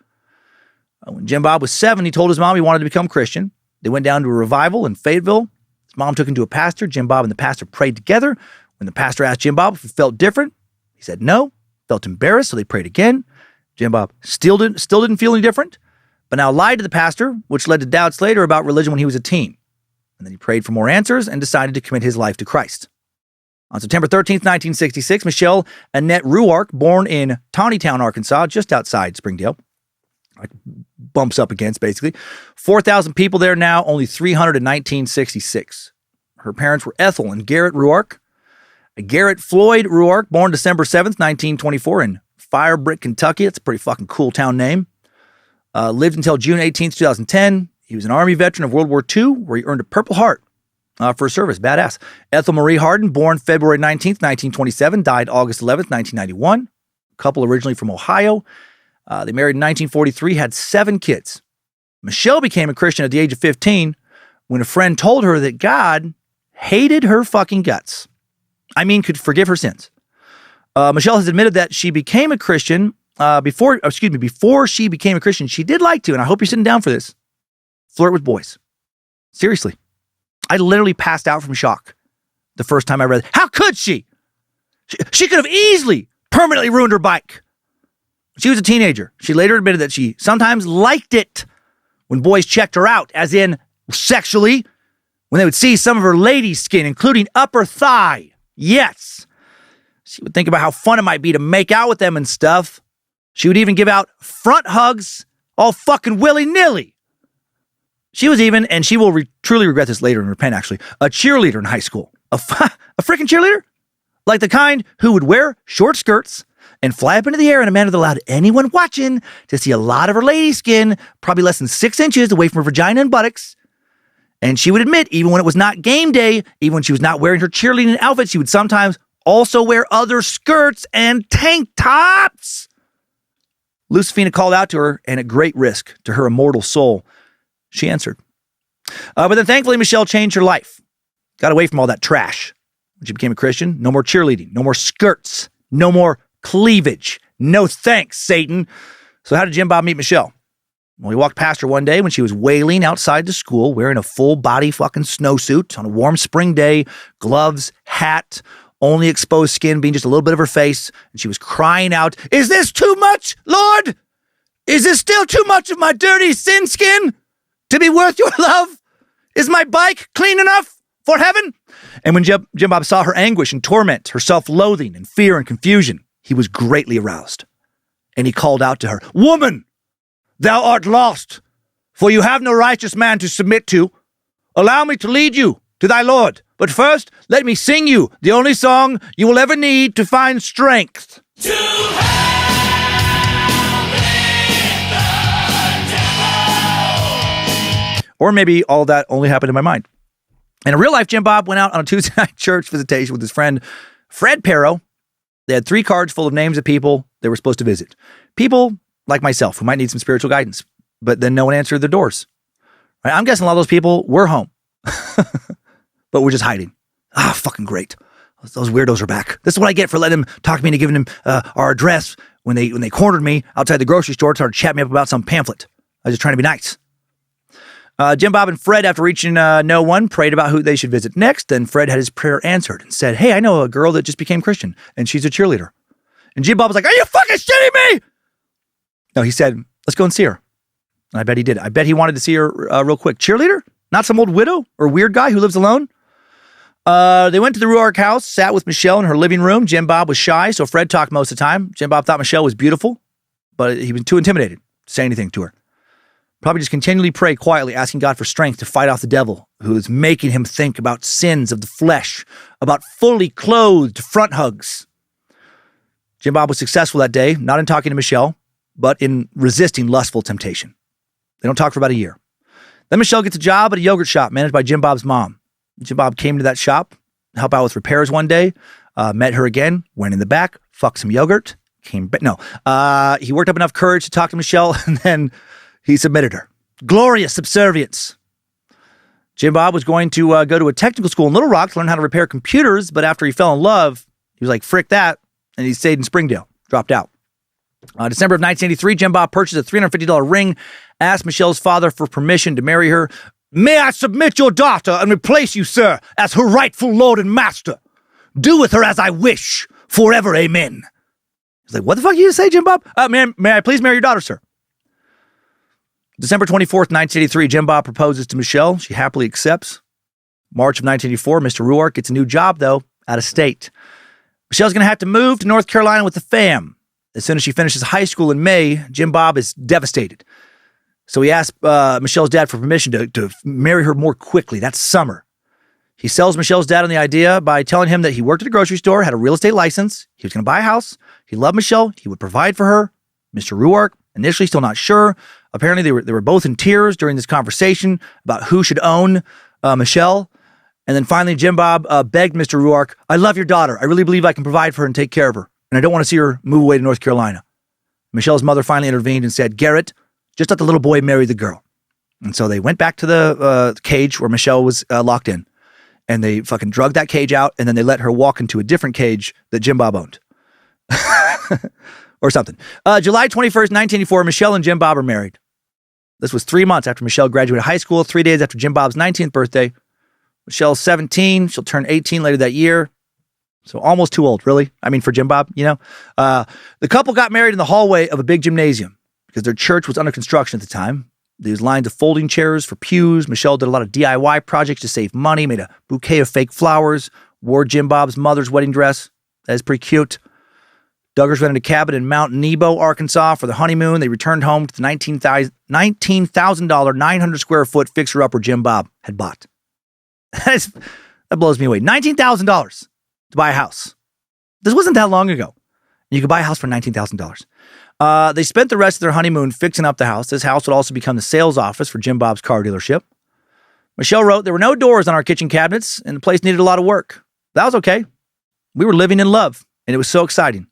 When Jim Bob was 7, he told his mom he wanted to become Christian. They went down to a revival in Fayetteville. His mom took him to a pastor. Jim Bob and the pastor prayed together. When the pastor asked Jim Bob if he felt different, he said no, felt embarrassed, so they prayed again. Jim Bob still didn't feel any different, but now lied to the pastor, which led to doubts later about religion when he was a teen. And then he prayed for more answers and decided to commit his life to Christ. On September 13th, 1966, Michelle Annette Ruark, born in Tawnytown, Arkansas, just outside Springdale, like bumps up against, basically. 4,000 people there now, only 300 in 1966. Her parents were Ethel and Garrett Ruark. Garrett Floyd Ruark, born December 7th, 1924 in Firebrick, Kentucky. That's a pretty fucking cool town name. Lived until June 18th, 2010. He was an Army veteran of World War II, where he earned a Purple Heart for his service. Badass. Ethel Marie Hardin, born February 19th, 1927, died August 11th, 1991. Couple originally from Ohio. They married in 1943, had 7 kids. Michelle became a Christian at the age of 15 when a friend told her that God hated her fucking guts. I mean, could forgive her sins. Michelle has admitted that she became a Christian before she became a Christian. She did like to, and I hope you're sitting down for this, flirt with boys. Seriously. I literally passed out from shock the first time I read it. How could she? She could have easily permanently ruined her bike. She was a teenager. She later admitted that she sometimes liked it when boys checked her out, as in sexually, when they would see some of her lady skin, including upper thigh. Yes. She would think about how fun it might be to make out with them and stuff. She would even give out front hugs all fucking willy-nilly. She was even, and she will truly regret this later and repent actually, a cheerleader in high school. A freaking cheerleader? Like the kind who would wear short skirts and fly up into the air in a manner that allowed anyone watching to see a lot of her lady skin, probably less than 6 inches away from her vagina and buttocks. And she would admit, even when it was not game day, even when she was not wearing her cheerleading outfit, she would sometimes also wear other skirts and tank tops. Lucifina called out to her, and at great risk to her immortal soul, she answered. But then thankfully, Michelle changed her life. Got away from all that trash. When she became a Christian, no more cheerleading, no more skirts, no more cleavage. No thanks, Satan. So how did Jim Bob meet Michelle? Well, he walked past her one day when she was wailing outside the school, wearing a full-body fucking snowsuit on a warm spring day, gloves, hat, only exposed skin being just a little bit of her face, and she was crying out, "Is this too much, Lord? Is this still too much of my dirty sin skin to be worth your love? Is my bike clean enough for heaven?" And when Jim Bob saw her anguish and torment, her self-loathing and fear and confusion, he was greatly aroused. And he called out to her, "Woman, thou art lost, for you have no righteous man to submit to. Allow me to lead you to thy Lord. But first, let me sing you the only song you will ever need to find strength." Or maybe all that only happened in my mind. In real life, Jim Bob went out on a Tuesday night church visitation with his friend Fred Perro. They had 3 cards full of names of people they were supposed to visit. People like myself who might need some spiritual guidance, but then no one answered their doors. Right? I'm guessing a lot of those people were home, but we're just hiding. Fucking great. Those weirdos are back. This is what I get for letting them talk to me and giving them our address when they cornered me outside the grocery store, started chatting me up about some pamphlet. I was just trying to be nice. Jim Bob and Fred, after reaching no one, prayed about who they should visit next. Then Fred had his prayer answered and said, "Hey, I know a girl that just became Christian, and she's a cheerleader." And Jim Bob was like, "Are you fucking shitting me?" No, he said, "Let's go and see her." And I bet he did. I bet he wanted to see her real quick. Cheerleader? Not some old widow or weird guy who lives alone? They went to the Ruark house, sat with Michelle in her living room. Jim Bob was shy, so Fred talked most of the time. Jim Bob thought Michelle was beautiful, but he was too intimidated to say anything to her. Probably just continually pray quietly, asking God for strength to fight off the devil who is making him think about sins of the flesh, about fully clothed front hugs. Jim Bob was successful that day, not in talking to Michelle, but in resisting lustful temptation. They don't talk for about a year. Then Michelle gets a job at a yogurt shop managed by Jim Bob's mom. Jim Bob came to that shop, help out with repairs one day, met her again, went in the back, fucked some yogurt, came back. No, he worked up enough courage to talk to Michelle, and then he submitted her. Glorious subservience. Jim Bob was going to go to a technical school in Little Rock to learn how to repair computers, but after he fell in love, he was like, frick that, and he stayed in Springdale, dropped out. December of 1983, Jim Bob purchased a $350 ring, asked Michelle's father for permission to marry her. "May I submit your daughter and replace you, sir, as her rightful lord and master? Do with her as I wish, forever, amen." He's like, "What the fuck you say, Jim Bob? May I please marry your daughter, sir?" December 24th, 1983, Jim Bob proposes to Michelle. She happily accepts. March of 1984, Mr. Ruark gets a new job, though, out of state. Michelle's going to have to move to North Carolina with the fam. As soon as she finishes high school in May, Jim Bob is devastated. So he asked Michelle's dad for permission to marry her more quickly. That's summer. He sells Michelle's dad on the idea by telling him that he worked at a grocery store, had a real estate license. He was going to buy a house. He loved Michelle. He would provide for her. Mr. Ruark Initially, still not sure. Apparently, they were both in tears during this conversation about who should own Michelle. And then finally, Jim Bob begged Mr. Ruark, I love your daughter. I really believe I can provide for her and take care of her. And I don't want to see her move away to North Carolina. Michelle's mother finally intervened and said, Garrett, just let the little boy marry the girl. And so they went back to the cage where Michelle was locked in. And they fucking drugged that cage out. And then they let her walk into a different cage that Jim Bob owned. Or something. July 21st, 1984, Michelle and Jim Bob are married. This was 3 months after Michelle graduated high school, 3 days after Jim Bob's 19th birthday. Michelle's 17. She'll turn 18 later that year. So almost too old, really. I mean, for Jim Bob, you know. The couple got married in the hallway of a big gymnasium because their church was under construction at the time. These lines of folding chairs for pews. Michelle did a lot of DIY projects to save money, made a bouquet of fake flowers, wore Jim Bob's mother's wedding dress. That is pretty cute. Duggars rented a cabin in Mount Nebo, Arkansas for the honeymoon. They returned home to the $19,000, 900 square foot fixer-upper Jim Bob had bought. That blows me away. $19,000 to buy a house. This wasn't that long ago. You could buy a house for $19,000. They spent the rest of their honeymoon fixing up the house. This house would also become the sales office for Jim Bob's car dealership. Michelle wrote, there were no doors on our kitchen cabinets, and the place needed a lot of work. That was okay. We were living in love, and it was so exciting.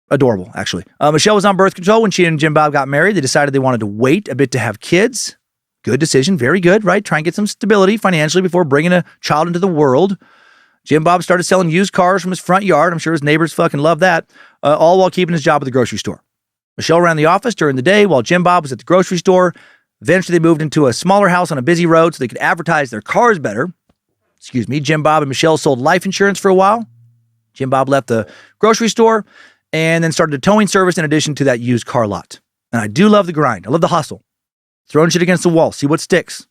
Adorable, actually. Michelle was on birth control when she and Jim Bob got married. They decided they wanted to wait a bit to have kids. Good decision. Very good, right? Try and get some stability financially before bringing a child into the world. Jim Bob started selling used cars from his front yard. I'm sure his neighbors fucking loved that. All while keeping his job at the grocery store. Michelle ran the office during the day while Jim Bob was at the grocery store. Eventually, they moved into a smaller house on a busy road so they could advertise their cars better. Jim Bob and Michelle sold life insurance for a while. Jim Bob left the grocery store and then started a towing service in addition to that used car lot. And I do love the grind. I love the hustle. Throwing shit against the wall. See what sticks.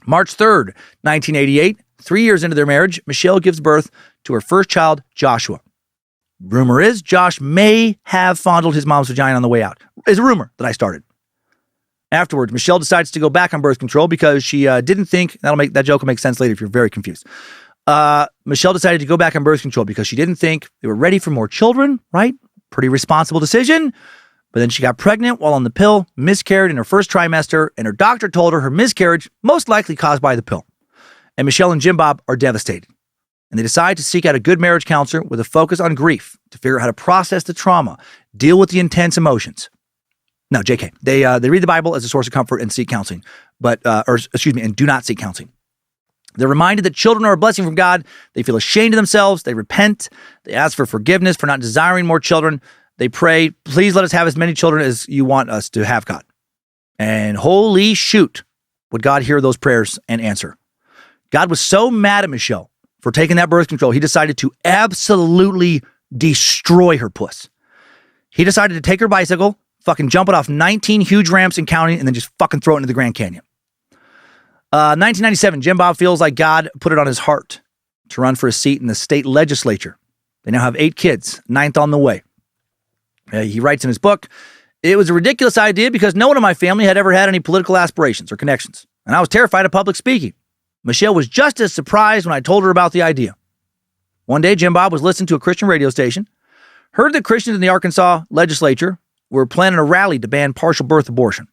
March 3rd, 1988, 3 years into their marriage, Michelle gives birth to her first child, Joshua. Rumor is Josh may have fondled his mom's vagina on the way out. It's a rumor that I started. Afterwards, Michelle decides to go back on birth control because she didn't think, that joke will make sense later if you're very confused. Michelle decided to go back on birth control because she didn't think they were ready for more children, right? Pretty responsible decision. But then she got pregnant while on the pill, miscarried in her first trimester, and her doctor told her miscarriage most likely caused by the pill. And Michelle and Jim Bob are devastated. And they decide to seek out a good marriage counselor with a focus on grief to figure out how to process the trauma, deal with the intense emotions. No, JK. They read the Bible as a source of comfort and seek counseling, and do not seek counseling. They're reminded that children are a blessing from God. They feel ashamed of themselves. They repent. They ask for forgiveness for not desiring more children. They pray, please let us have as many children as you want us to have, God. And holy shoot, would God hear those prayers and answer. God was so mad at Michelle for taking that birth control, he decided to absolutely destroy her puss. He decided to take her bicycle, fucking jump it off 19 huge ramps and counting, and then just fucking throw it into the Grand Canyon. 1997, Jim Bob feels like God put it on his heart to run for a seat in the state legislature. They now have 8 kids, 9th on the way. He writes in his book, it was a ridiculous idea because no one in my family had ever had any political aspirations or connections, and I was terrified of public speaking. Michelle was just as surprised when I told her about the idea. One day, Jim Bob was listening to a Christian radio station, heard that Christians in the Arkansas legislature were planning a rally to ban partial birth abortion.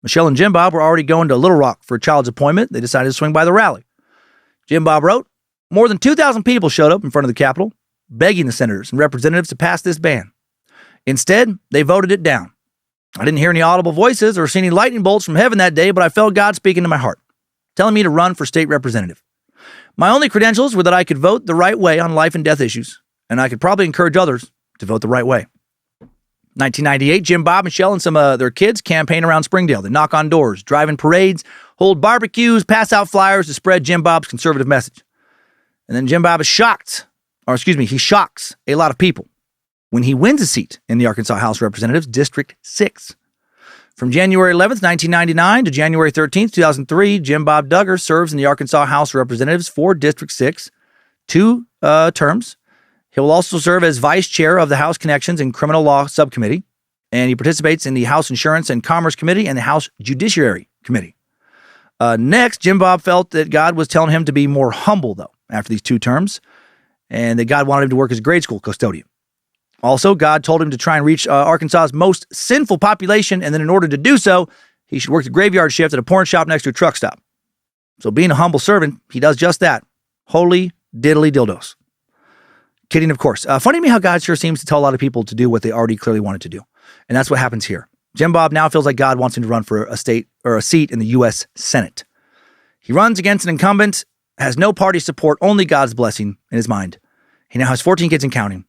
Michelle and Jim Bob were already going to Little Rock for a child's appointment. They decided to swing by the rally. Jim Bob wrote, more than 2,000 people showed up in front of the Capitol, begging the senators and representatives to pass this ban. Instead, they voted it down. I didn't hear any audible voices or see any lightning bolts from heaven that day, but I felt God speaking to my heart, telling me to run for state representative. My only credentials were that I could vote the right way on life and death issues, and I could probably encourage others to vote the right way. 1998, Jim Bob, Michelle, and some of their kids campaign around Springdale. They knock on doors, drive in parades, hold barbecues, pass out flyers to spread Jim Bob's conservative message. And then Jim Bob is he shocks a lot of people when he wins a seat in the Arkansas House of Representatives, District 6. From January 11th, 1999 to January 13th, 2003, Jim Bob Duggar serves in the Arkansas House of Representatives for District 6, 2 terms. He will also serve as vice chair of the House Connections and Criminal Law Subcommittee, and he participates in the House Insurance and Commerce Committee and the House Judiciary Committee. Next, Jim Bob felt that God was telling him to be more humble, though, after these 2 terms, and that God wanted him to work as a grade school custodian. Also, God told him to try and reach Arkansas's most sinful population, and then in order to do so, he should work the graveyard shift at a porn shop next to a truck stop. So being a humble servant, he does just that. Holy diddly dildos. Kidding, of course. Funny to me how God sure seems to tell a lot of people to do what they already clearly wanted to do. And that's what happens here. Jim Bob now feels like God wants him to run for a seat in the U.S. Senate. He runs against an incumbent, has no party support, only God's blessing in his mind. He now has 14 kids and counting.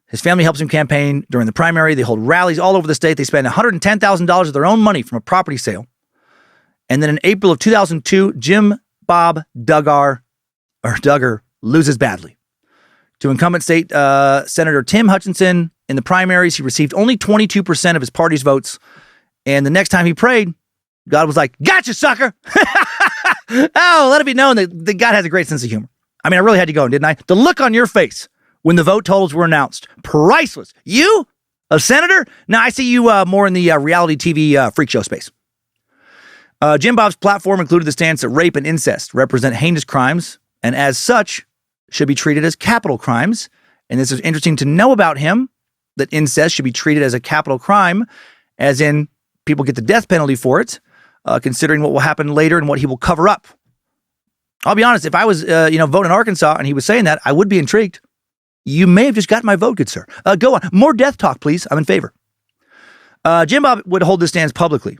His family helps him campaign during the primary. They hold rallies all over the state. They spend $110,000 of their own money from a property sale. And then in April of 2002, Jim Bob Duggar loses badly. To incumbent state Senator Tim Hutchinson in the primaries, he received only 22% of his party's votes. And the next time he prayed, God was like, "Gotcha, sucker!" Oh, let it be known that God has a great sense of humor. I mean, I really had to go, didn't I? The look on your face when the vote totals were announced, priceless. You, a senator? Now, I see you more in the reality TV freak show space. Jim Bob's platform included the stance that rape and incest represent heinous crimes, and as such, should be treated as capital crimes. And this is interesting to know about him, that incest should be treated as a capital crime, as in people get the death penalty for it, considering what will happen later and what he will cover up. I'll be honest, if I was, voting in Arkansas and he was saying that, I would be intrigued. You may have just gotten my vote, good sir. Go on. More death talk, please. I'm in favor. Jim Bob would hold this stance publicly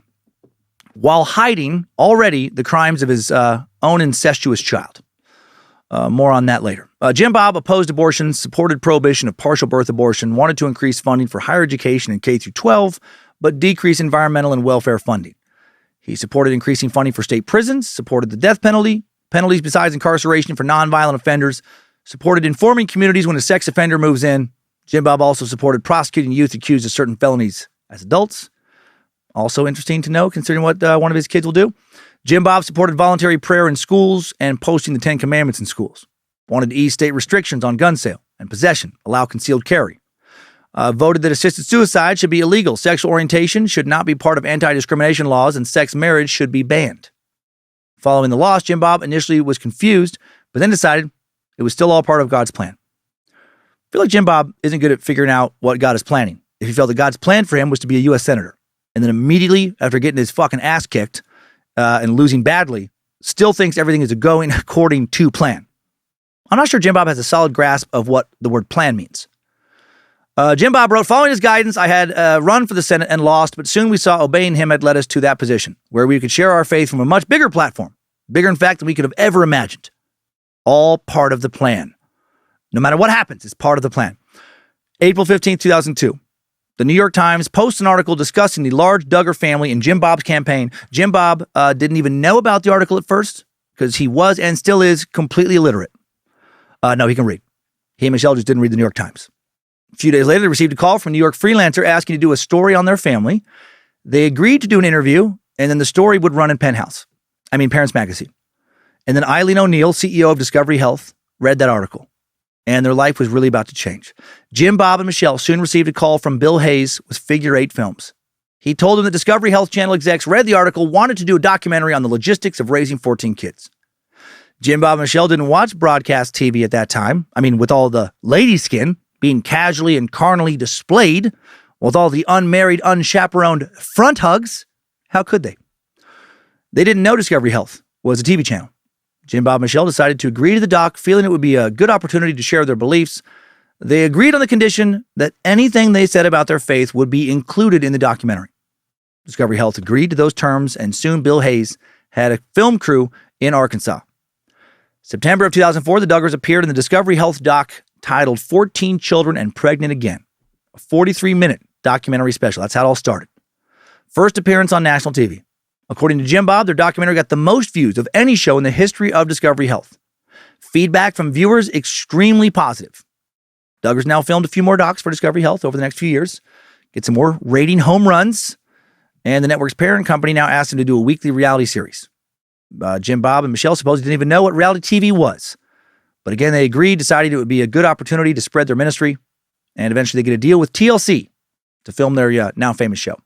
while hiding already the crimes of his own incestuous child. More on that later. Jim Bob opposed abortion, supported prohibition of partial birth abortion, wanted to increase funding for higher education in K through 12, but decrease environmental and welfare funding. He supported increasing funding for state prisons, supported the death penalty, penalties besides incarceration for nonviolent offenders, supported informing communities when a sex offender moves in. Jim Bob also supported prosecuting youth accused of certain felonies as adults. Also interesting to know, considering what one of his kids will do. Jim Bob supported voluntary prayer in schools and posting the 10 Commandments in schools. Wanted to ease state restrictions on gun sale and possession, allow concealed carry. Voted that assisted suicide should be illegal. Sexual orientation should not be part of anti-discrimination laws, and sex marriage should be banned. Following the loss, Jim Bob initially was confused, but then decided it was still all part of God's plan. I feel like Jim Bob isn't good at figuring out what God is planning. If he felt that God's plan for him was to be a U.S. Senator, and then immediately after getting his fucking ass kicked and losing badly, still thinks everything is going according to plan. I'm not sure Jim Bob has a solid grasp of what the word plan means. Jim Bob wrote, following his guidance, I had run for the Senate and lost, but soon we saw obeying him had led us to that position, where we could share our faith from a much bigger platform, bigger in fact than we could have ever imagined. All part of the plan. No matter what happens, it's part of the plan. April 15th, 2002. The New York Times posts an article discussing the large Duggar family and Jim Bob's campaign. Jim Bob didn't even know about the article at first because he was and still is completely illiterate. No, he can read. He and Michelle just didn't read the New York Times. A few days later, they received a call from a New York freelancer asking to do a story on their family. They agreed to do an interview, and then the story would run in Parents Magazine. And then Eileen O'Neill, CEO of Discovery Health, read that article, and their life was really about to change. Jim Bob and Michelle soon received a call from Bill Hayes with Figure 8 Films. He told them that Discovery Health Channel execs read the article, wanted to do a documentary on the logistics of raising 14 kids. Jim Bob and Michelle didn't watch broadcast TV at that time. With all the lady skin being casually and carnally displayed, with all the unmarried, unchaperoned front hugs, how could they? They didn't know Discovery Health was a TV channel. Jim Bob and Michelle decided to agree to the doc, feeling it would be a good opportunity to share their beliefs. They agreed on the condition that anything they said about their faith would be included in the documentary. Discovery Health agreed to those terms, and soon Bill Hayes had a film crew in Arkansas. September of 2004, the Duggars appeared in the Discovery Health doc titled 14 Children and Pregnant Again, a 43-minute documentary special. That's how it all started. First appearance on national TV. According to Jim Bob, their documentary got the most views of any show in the history of Discovery Health. Feedback from viewers extremely positive. Duggars now filmed a few more docs for Discovery Health over the next few years, get some more rating home runs, and the network's parent company now asked them to do a weekly reality series. Jim Bob and Michelle supposedly didn't even know what reality TV was. But again, they agreed, deciding it would be a good opportunity to spread their ministry, and eventually they get a deal with TLC to film their now famous show.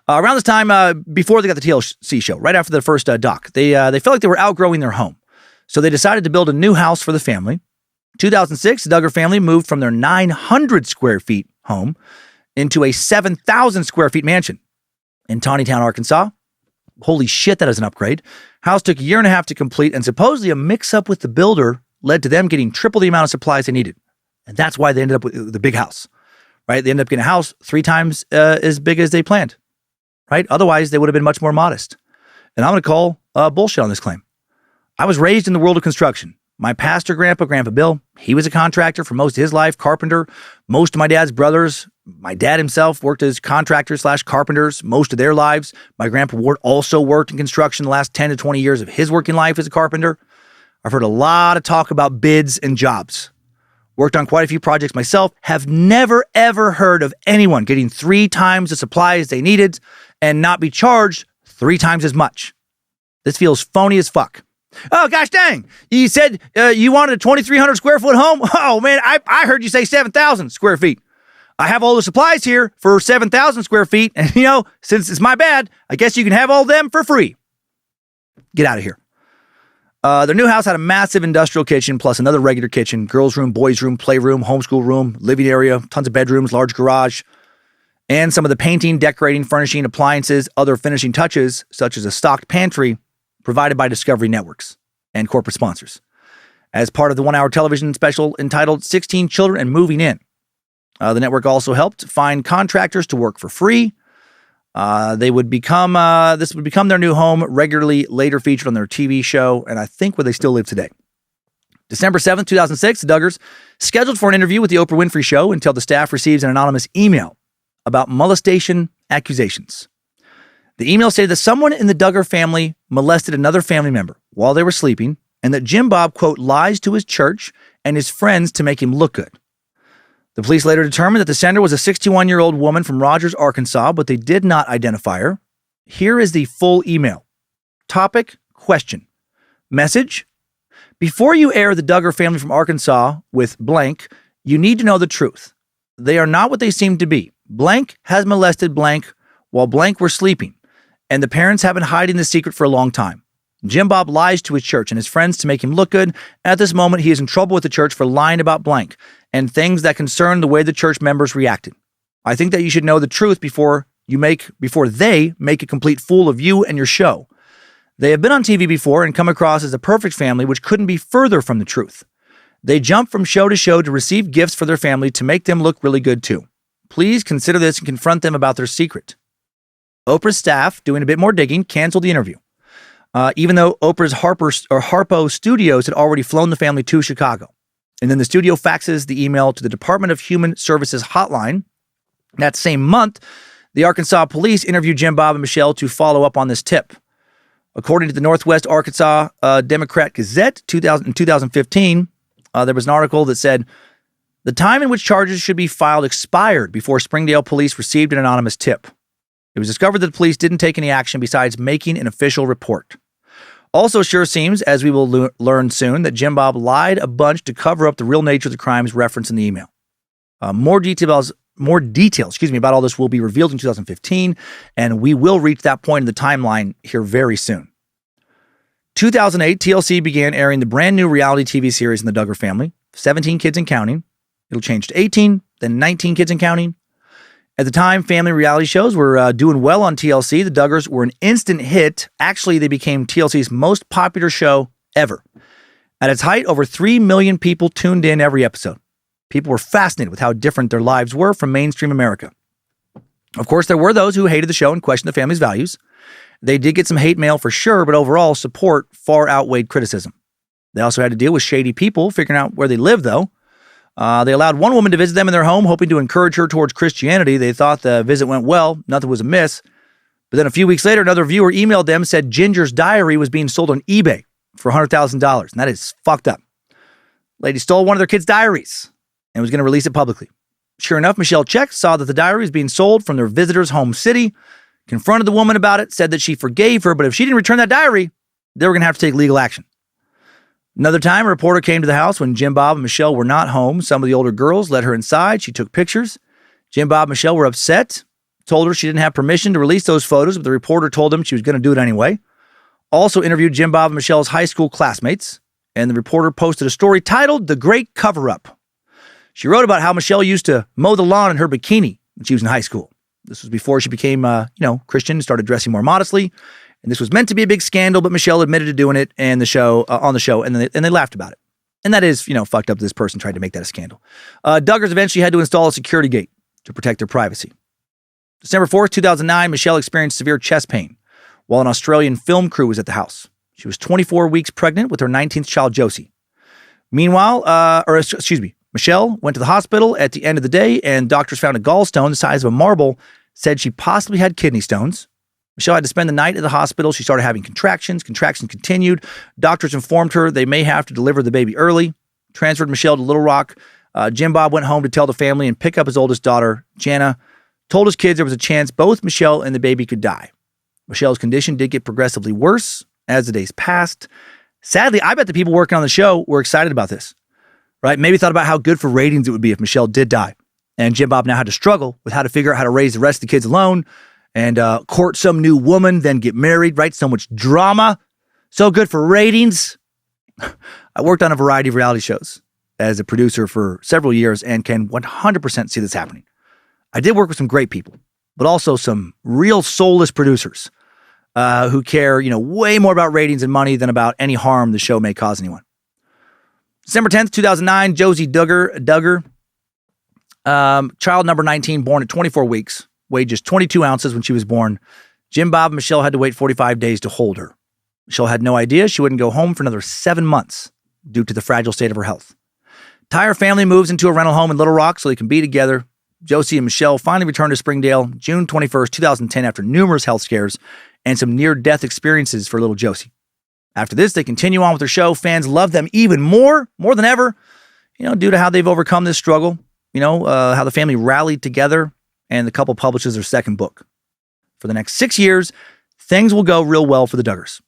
Around this time, before they got the TLC show, right after the first doc, they felt like they were outgrowing their home. So they decided to build a new house for the family, 2006, the Duggar family moved from their 900 square feet home into a 7,000 square feet mansion in Tawnytown, Arkansas. Holy shit, that is an upgrade. House took a year and a half to complete, and supposedly a mix-up with the builder led to them getting triple the amount of supplies they needed. And that's why they ended up with the big house, right? They ended up getting a house 3 times as big as they planned, right? Otherwise, they would have been much more modest. And I'm going to call bullshit on this claim. I was raised in the world of construction. My pastor grandpa, Grandpa Bill, he was a contractor for most of his life, carpenter. Most of my dad's brothers, my dad himself worked as contractors / carpenters most of their lives. My grandpa Ward also worked in construction the last 10 to 20 years of his working life as a carpenter. I've heard a lot of talk about bids and jobs. Worked on quite a few projects myself, have never ever heard of anyone getting 3 times the supplies they needed and not be charged 3 times as much. This feels phony as fuck. Oh, gosh dang. You said you wanted a 2,300 square foot home? Oh, man, I heard you say 7,000 square feet. I have all the supplies here for 7,000 square feet. And, since it's my bad, I guess you can have all of them for free. Get out of here. Their new house had a massive industrial kitchen plus another regular kitchen, girls' room, boys' room, playroom, homeschool room, living area, tons of bedrooms, large garage, and some of the painting, decorating, furnishing, appliances, other finishing touches, such as a stocked pantry, provided by Discovery Networks and corporate sponsors. As part of the 1-hour television special entitled 16 Children and Moving In. The network also helped find contractors to work for free. This would become their new home, regularly later featured on their TV show, and I think where they still live today. December 7th, 2006, the Duggars scheduled for an interview with the Oprah Winfrey Show until the staff receives an anonymous email about molestation accusations. The email stated that someone in the Duggar family molested another family member while they were sleeping, and that Jim Bob, quote, lies to his church and his friends to make him look good. The police later determined that the sender was a 61-year-old woman from Rogers, Arkansas, but they did not identify her. Here is the full email. Topic, question. Message, before you air the Duggar family from Arkansas with blank, you need to know the truth. They are not what they seem to be. Blank has molested blank while blank were sleeping, and the parents have been hiding the secret for a long time. Jim Bob lies to his church and his friends to make him look good. At this moment, he is in trouble with the church for lying about blank and things that concern the way the church members reacted. I think that you should know the truth before they make a complete fool of you and your show. They have been on TV before and come across as a perfect family, which couldn't be further from the truth. They jump from show to show to receive gifts for their family to make them look really good too. Please consider this and confront them about their secret. Oprah's staff, doing a bit more digging, canceled the interview. Even though Oprah's Harpo Studios had already flown the family to Chicago. And then the studio faxes the email to the Department of Human Services hotline. That same month, the Arkansas police interviewed Jim Bob and Michelle to follow up on this tip. According to the Northwest Arkansas Democrat Gazette in 2015, there was an article that said, the time in which charges should be filed expired before Springdale police received an anonymous tip. It was discovered that the police didn't take any action besides making an official report. Also sure seems, as we will learn soon, that Jim Bob lied a bunch to cover up the real nature of the crimes referenced in the email. More details about all this will be revealed in 2015, and we will reach that point in the timeline here very soon. 2008, TLC began airing the brand new reality TV series in the Duggar family, 17 Kids and Counting. It'll change to 18, then 19 Kids and Counting. At the time, family reality shows were doing well on TLC. The Duggars were an instant hit. Actually, they became TLC's most popular show ever. At its height, over 3 million people tuned in every episode. People were fascinated with how different their lives were from mainstream America. Of course, there were those who hated the show and questioned the family's values. They did get some hate mail for sure, but overall, support far outweighed criticism. They also had to deal with shady people figuring out where they lived, though. They allowed one woman to visit them in their home, hoping to encourage her towards Christianity. They thought the visit went well. Nothing was amiss. But then a few weeks later, another viewer emailed them, said Ginger's diary was being sold on eBay for $100,000. And that is fucked up. Lady stole one of their kids' diaries and was going to release it publicly. Sure enough, Michelle checked, saw that the diary was being sold from their visitor's home city, confronted the woman about it, said that she forgave her, but if she didn't return that diary, they were going to have to take legal action. Another time, a reporter came to the house when Jim Bob and Michelle were not home. Some of the older girls let her inside. She took pictures. Jim Bob and Michelle were upset, told her she didn't have permission to release those photos, but the reporter told them she was going to do it anyway. Also interviewed Jim Bob and Michelle's high school classmates. and the reporter posted a story titled The Great Cover-Up. She wrote about how Michelle used to mow the lawn in her bikini when she was in high school. This was before she became, Christian and started dressing more modestly. And this was meant to be a big scandal, but Michelle admitted to doing it on the show, and they laughed about it. And that is, fucked up that this person tried to make that a scandal. Duggars eventually had to install a security gate to protect their privacy. December 4th, 2009, Michelle experienced severe chest pain while an Australian film crew was at the house. She was 24 weeks pregnant with her 19th child, Josie. Meanwhile, Michelle went to the hospital at the end of the day, and doctors found a gallstone the size of a marble, said she possibly had kidney stones. Michelle had to spend the night at the hospital. She started having contractions. Contractions continued. Doctors informed her they may have to deliver the baby early, transferred Michelle to Little Rock. Jim Bob went home to tell the family and pick up his oldest daughter, Jana. Told his kids there was a chance both Michelle and the baby could die. Michelle's condition did get progressively worse as the days passed. Sadly, I bet the people working on the show were excited about this, right? Maybe thought about how good for ratings it would be if Michelle did die. And Jim Bob now had to struggle with how to figure out how to raise the rest of the kids alone and court some new woman, then get married, right? So much drama. So good for ratings. I worked on a variety of reality shows as a producer for several years and can 100% see this happening. I did work with some great people, but also some real soulless producers who care, way more about ratings and money than about any harm the show may cause anyone. December 10th, 2009, Josie Duggar, child number 19, born at 24 weeks, weighed just 22 ounces when she was born. Jim Bob and Michelle had to wait 45 days to hold her. Michelle had no idea she wouldn't go home for another 7 months due to the fragile state of her health. Entire family moves into a rental home in Little Rock so they can be together. Josie and Michelle finally returned to Springdale June 21st, 2010 after numerous health scares and some near-death experiences for little Josie. After this, they continue on with their show. Fans love them even more than ever, due to how they've overcome this struggle, how the family rallied together, and the couple publishes their second book. For the next 6 years, things will go real well for the Duggars,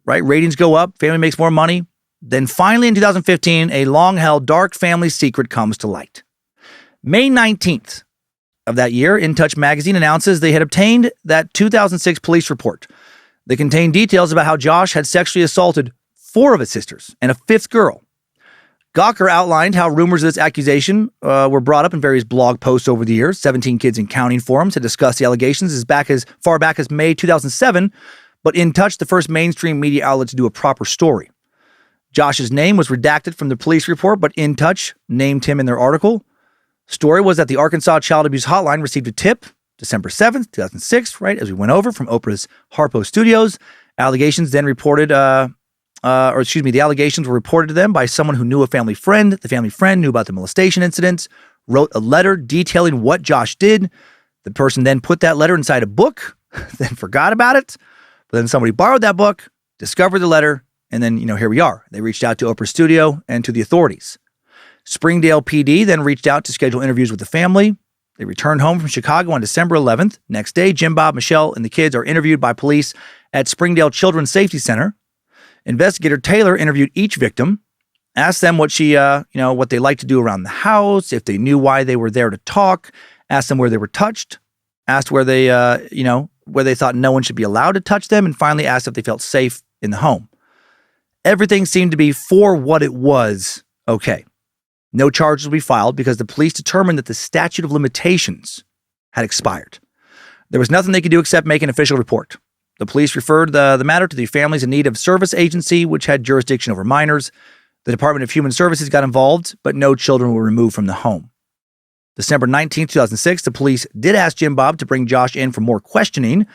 right? Ratings go up, family makes more money. Then finally in 2015, a long-held dark family secret comes to light. May 19th of that year, In Touch magazine announces they had obtained that 2006 police report that contained details about how Josh had sexually assaulted 4 of his sisters and a 5th girl. Gawker outlined how rumors of this accusation were brought up in various blog posts over the years. 17 Kids and Counting forums had discussed the allegations as far back as May 2007, but In Touch, the first mainstream media outlet to do a proper story. Josh's name was redacted from the police report, but In Touch named him in their article. Story was that the Arkansas Child Abuse Hotline received a tip December 7th, 2006, right, as we went over from Oprah's Harpo Studios. The allegations were reported to them by someone who knew a family friend. The family friend knew about the molestation incidents, wrote a letter detailing what Josh did. The person then put that letter inside a book, then forgot about it. But then somebody borrowed that book, discovered the letter, and then, here we are. They reached out to Oprah's studio and to the authorities. Springdale PD then reached out to schedule interviews with the family. They returned home from Chicago on December 11th. Next day, Jim Bob, Michelle, and the kids are interviewed by police at Springdale Children's Safety Center. Investigator Taylor interviewed each victim, asked them what what they liked to do around the house, if they knew why they were there to talk, asked them where they were touched, asked where they thought no one should be allowed to touch them, and finally asked if they felt safe in the home. Everything seemed to be for what it was okay. No charges will be filed because the police determined that the statute of limitations had expired. There was nothing they could do except make an official report. The police referred the matter to the Families in Need of Service Agency, which had jurisdiction over minors. The Department of Human Services got involved, but no children were removed from the home. December 19, 2006, the police did ask Jim Bob to bring Josh in for more questioning,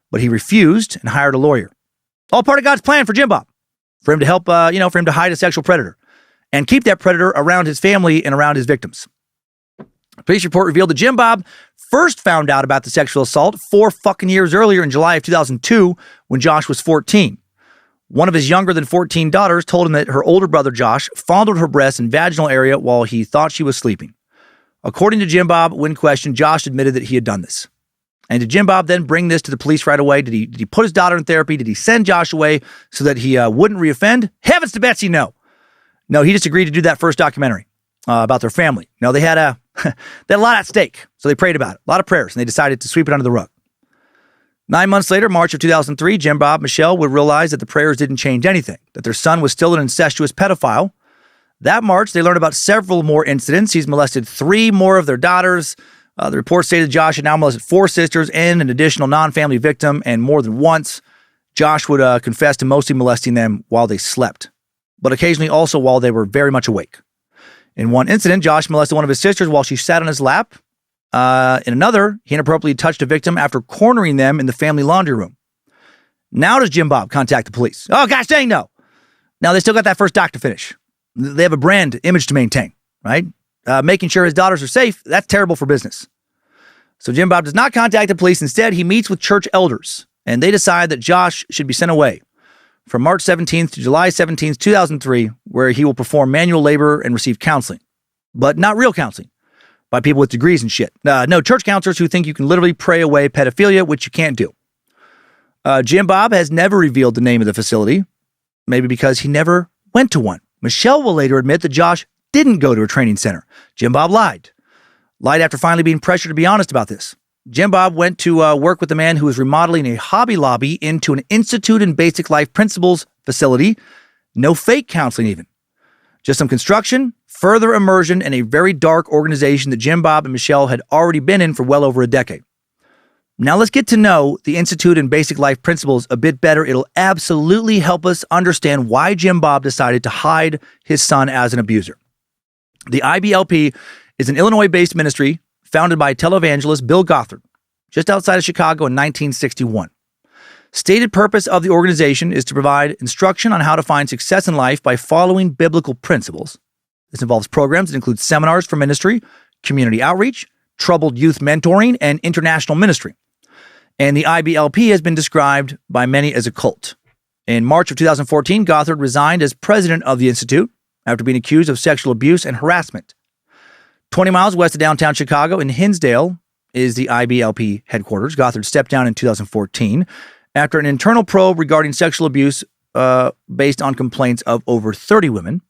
but he refused and hired a lawyer. All part of God's plan for Jim Bob, for him to help, for him to hide a sexual predator and keep that predator around his family and around his victims. The police report revealed that Jim Bob first found out about the sexual assault 4 fucking years earlier in July of 2002 when Josh was 14. One of his younger than 14 daughters told him that her older brother Josh fondled her breast and vaginal area while he thought she was sleeping. According to Jim Bob, when questioned, Josh admitted that he had done this. And did Jim Bob then bring this to the police right away? Did he put his daughter in therapy? Did he send Josh away so that he wouldn't reoffend? Heavens to Betsy, no. No, he just agreed to do that first documentary about their family. No, they had a lot at stake, so they prayed about it. A lot of prayers, and they decided to sweep it under the rug. 9 months later, March of 2003, Jim Bob and Michelle would realize that the prayers didn't change anything, that their son was still an incestuous pedophile. That March, they learned about several more incidents. He's molested 3 more of their daughters. The report stated Josh had now molested 4 sisters and an additional non-family victim, and more than once, Josh would confess to mostly molesting them while they slept, but occasionally also while they were very much awake. In one incident, Josh molested one of his sisters while she sat on his lap. In another, he inappropriately touched a victim after cornering them in the family laundry room. Now does Jim Bob contact the police? Oh, gosh dang no. Now, they still got that first doc to finish. They have a brand image to maintain, right? Making sure his daughters are safe, that's terrible for business. So Jim Bob does not contact the police. Instead, he meets with church elders, and they decide that Josh should be sent away from March 17th to July 17th, 2003, where he will perform manual labor and receive counseling. But not real counseling, by people with degrees and shit. No, church counselors who think you can literally pray away pedophilia, which you can't do. Jim Bob has never revealed the name of the facility, maybe because he never went to one. Michelle will later admit that Josh didn't go to a training center. Jim Bob lied. Lied after finally being pressured to be honest about this. Jim Bob went to work with a man who was remodeling a Hobby Lobby into an Institute in Basic Life Principles facility. No fake counseling even. Just some construction, further immersion, and a very dark organization that Jim Bob and Michelle had already been in for well over a decade. Now let's get to know the Institute in Basic Life Principles a bit better. It'll absolutely help us understand why Jim Bob decided to hide his son as an abuser. The IBLP is an Illinois-based ministry founded by televangelist Bill Gothard, just outside of Chicago in 1961. Stated purpose of the organization is to provide instruction on how to find success in life by following biblical principles. This involves programs that include seminars for ministry, community outreach, troubled youth mentoring, and international ministry. And the IBLP has been described by many as a cult. In March of 2014, Gothard resigned as president of the Institute after being accused of sexual abuse and harassment. 20 miles west of downtown Chicago in Hinsdale is the IBLP headquarters. Gothard stepped down in 2014 after an internal probe regarding sexual abuse based on complaints of over 30 women.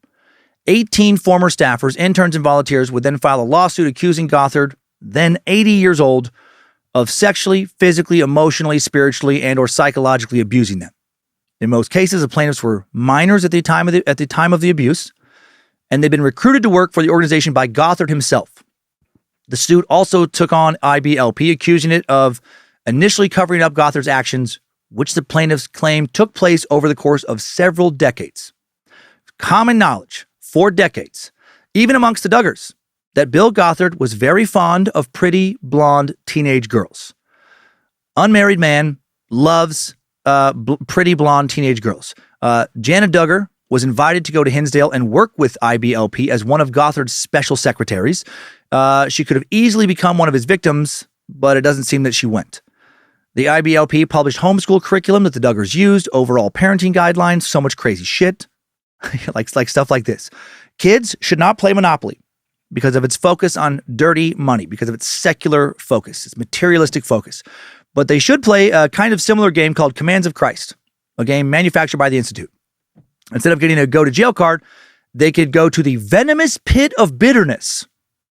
18 former staffers, interns, and volunteers would then file a lawsuit accusing Gothard, then 80 years old, of sexually, physically, emotionally, spiritually, and or psychologically abusing them. In most cases, the plaintiffs were minors at the time of the abuse, and they'd been recruited to work for the organization by Gothard himself. The suit also took on IBLP, accusing it of initially covering up Gothard's actions, which the plaintiffs claimed took place over the course of several decades. Common knowledge for decades, even amongst the Duggars, that Bill Gothard was very fond of pretty, blonde teenage girls. Unmarried man loves pretty, blonde teenage girls. Jana Duggar was invited to go to Hinsdale and work with IBLP as one of Gothard's special secretaries. She could have easily become one of his victims, but it doesn't seem that she went. The IBLP published homeschool curriculum that the Duggars used, overall parenting guidelines, so much crazy shit. like stuff like this. Kids should not play Monopoly because of its focus on dirty money, because of its secular focus, its materialistic focus. But they should play a kind of similar game called Commands of Christ, a game manufactured by the Institute. Instead of getting a go-to-jail card, they could go to the venomous pit of bitterness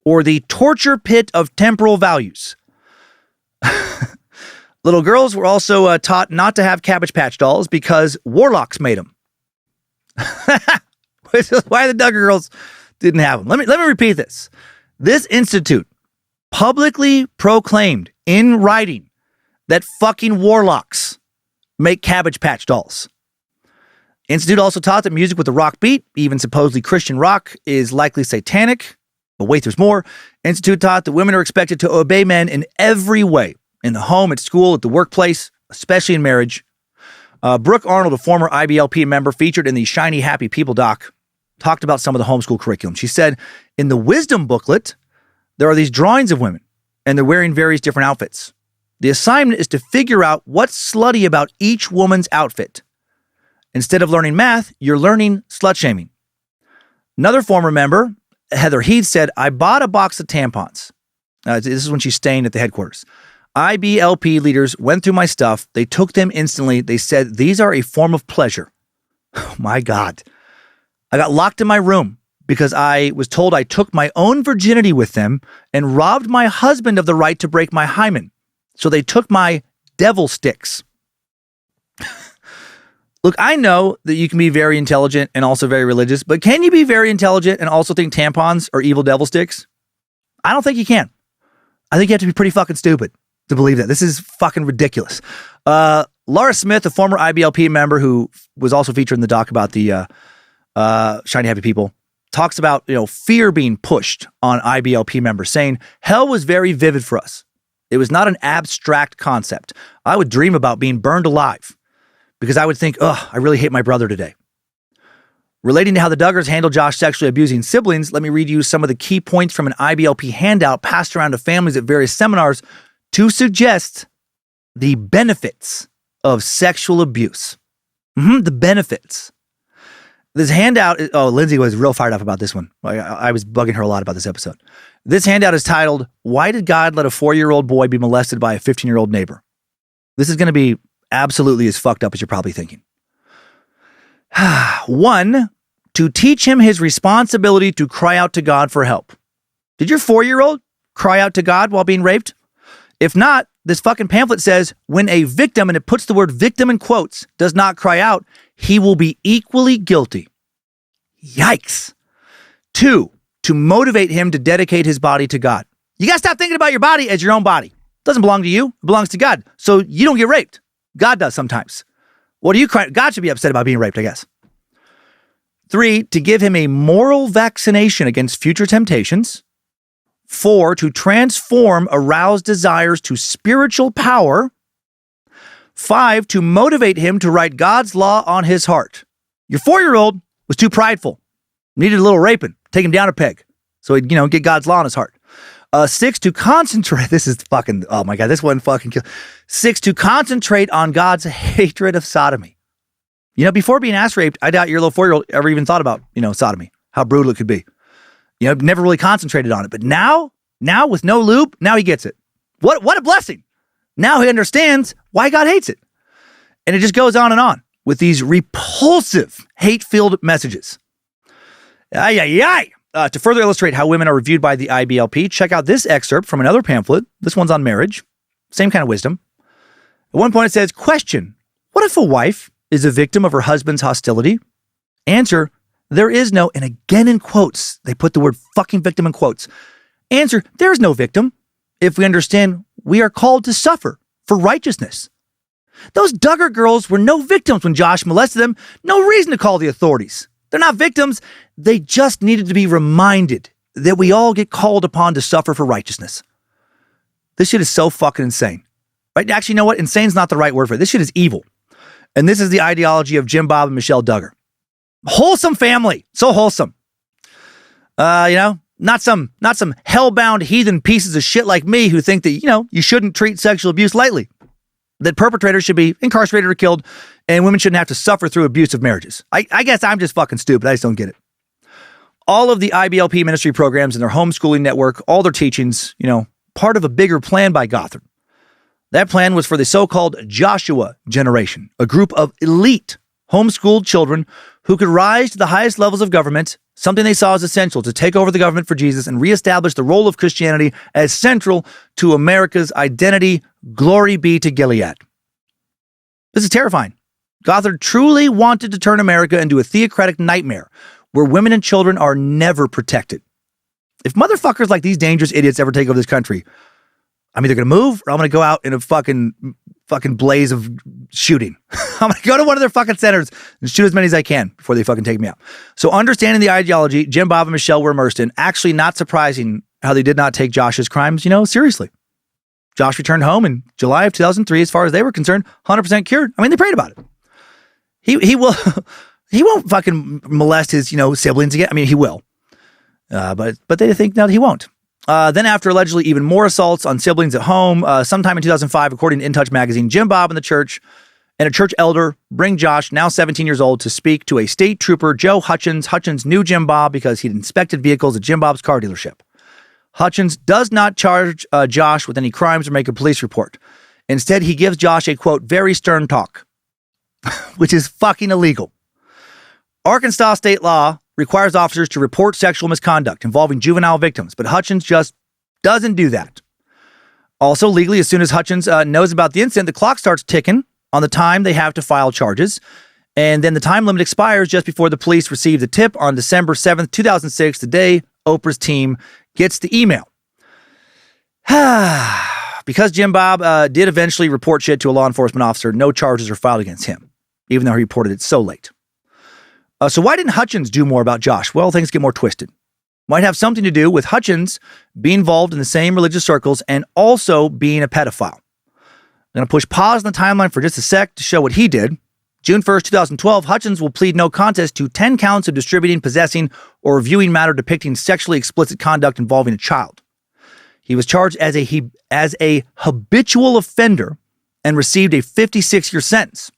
or the torture pit of temporal values. Little girls were also taught not to have Cabbage Patch dolls because warlocks made them. Which is why the Duggar girls didn't have them. Let me repeat this. This institute publicly proclaimed in writing that fucking warlocks make Cabbage Patch dolls. Institute also taught that music with a rock beat, even supposedly Christian rock, is likely satanic. But wait, there's more. Institute taught that women are expected to obey men in every way, in the home, at school, at the workplace, especially in marriage. Brooke Arnold, a former IBLP member featured in the Shiny Happy People doc, talked about some of the homeschool curriculum. She said, in the wisdom booklet, there are these drawings of women, and they're wearing various different outfits. The assignment is to figure out what's slutty about each woman's outfit. Instead of learning math, you're learning slut-shaming. Another former member, Heather Heath, said, I bought a box of tampons. This is when she's staying at the headquarters. IBLP leaders went through my stuff. They took them instantly. They said, these are a form of pleasure. Oh my God. I got locked in my room because I was told I took my own virginity with them and robbed my husband of the right to break my hymen. So they took my devil sticks. Look, I know that you can be very intelligent and also very religious, but can you be very intelligent and also think tampons are evil devil sticks? I don't think you can. I think you have to be pretty fucking stupid to believe that. This is fucking ridiculous. Laura Smith, a former IBLP member who was also featured in the doc about the Shiny Happy People, talks about, fear being pushed on IBLP members, saying, hell was very vivid for us. It was not an abstract concept. I would dream about being burned alive because I would think, I really hate my brother today. Relating to how the Duggars handle Josh sexually abusing siblings, let me read you some of the key points from an IBLP handout passed around to families at various seminars to suggest the benefits of sexual abuse. The benefits. This handout, Lindsay was real fired up about this one. I was bugging her a lot about this episode. This handout is titled, Why Did God Let a 4-Year-Old Boy Be Molested by a 15-Year-Old Neighbor? This is going to be absolutely as fucked up as you're probably thinking. 1, to teach him his responsibility to cry out to God for help. Did your 4-year-old cry out to God while being raped? If not, this fucking pamphlet says when a victim, and it puts the word victim in quotes, does not cry out, he will be equally guilty. Yikes. 2, to motivate him to dedicate his body to God. You got to stop thinking about your body as your own body. It doesn't belong to you. It belongs to God. So you don't get raped. God does sometimes. What are you crying? God should be upset about being raped, I guess. 3, to give him a moral vaccination against future temptations. 4, to transform aroused desires to spiritual power. 5, to motivate him to write God's law on his heart. Your 4-year-old was too prideful. Needed a little raping. Take him down a peg. So he'd, get God's law on his heart. 6, to concentrate. This is fucking, oh my God, this one fucking kill. 6, to concentrate on God's hatred of sodomy. Before being ass raped, I doubt your little 4-year-old ever even thought about, sodomy, how brutal it could be. Never really concentrated on it. But now with no lube, now he gets it. What a blessing. Now he understands why God hates it. And it just goes on and on with these repulsive, hate-filled messages. To further illustrate how women are reviewed by the IBLP, check out this excerpt from another pamphlet. This one's on marriage. Same kind of wisdom. At one point it says, question, what if a wife is a victim of her husband's hostility? Answer, there is no, and again in quotes, they put the word fucking victim in quotes. Answer, there is no victim. If we understand, we are called to suffer for righteousness. Those Duggar girls were no victims when Josh molested them. No reason to call the authorities. They're not victims. They just needed to be reminded that we all get called upon to suffer for righteousness. This shit is so fucking insane. Right? Actually, you know what? Insane's not the right word for it. This shit is evil. And this is the ideology of Jim Bob and Michelle Duggar. Wholesome family. So wholesome. Not some hellbound heathen pieces of shit like me who think that, you shouldn't treat sexual abuse lightly. That perpetrators should be incarcerated or killed, and women shouldn't have to suffer through abusive marriages. I guess I'm just fucking stupid. I just don't get it. All of the IBLP ministry programs and their homeschooling network, all their teachings, part of a bigger plan by Gothard. That plan was for the so-called Joshua generation, a group of elite homeschooled children who could rise to the highest levels of government, something they saw as essential to take over the government for Jesus and reestablish the role of Christianity as central to America's identity. Glory be to Gilead. This is terrifying. Gothard truly wanted to turn America into a theocratic nightmare where women and children are never protected. If motherfuckers like these dangerous idiots ever take over this country, I'm either going to move or I'm going to go out in a fucking blaze of shooting. I'm going to go to one of their fucking centers and shoot as many as I can before they fucking take me out. So understanding the ideology Jim, Bob, and Michelle were immersed in, actually not surprising how they did not take Josh's crimes, seriously. Josh returned home in July of 2003, as far as they were concerned, 100% cured. I mean, they prayed about it. He won't fucking molest his, siblings again. I mean, he will. But they think now that he won't. Then after allegedly even more assaults on siblings at home, sometime in 2005, according to In Touch magazine, Jim Bob and the church and a church elder bring Josh, now 17 years old, to speak to a state trooper, Joe Hutchins. Hutchins knew Jim Bob because he'd inspected vehicles at Jim Bob's car dealership. Hutchins does not charge Josh with any crimes or make a police report. Instead, he gives Josh a, quote, very stern talk, which is fucking illegal. Arkansas state law requires officers to report sexual misconduct involving juvenile victims, but Hutchins just doesn't do that. Also, legally, as soon as Hutchins knows about the incident, the clock starts ticking on the time they have to file charges. And then the time limit expires just before the police receive the tip on December 7th, 2006, the day Oprah's team gets the email. Because Jim Bob did eventually report shit to a law enforcement officer, no charges are filed against him, even though he reported it so late. So why didn't Hutchins do more about Josh? Well, things get more twisted. Might have something to do with Hutchins being involved in the same religious circles and also being a pedophile. I'm going to push pause on the timeline for just a sec to show what he did. June 1st, 2012, Hutchins will plead no contest to 10 counts of distributing, possessing, or viewing matter depicting sexually explicit conduct involving a child. He was charged as a habitual offender and received a 56-year sentence.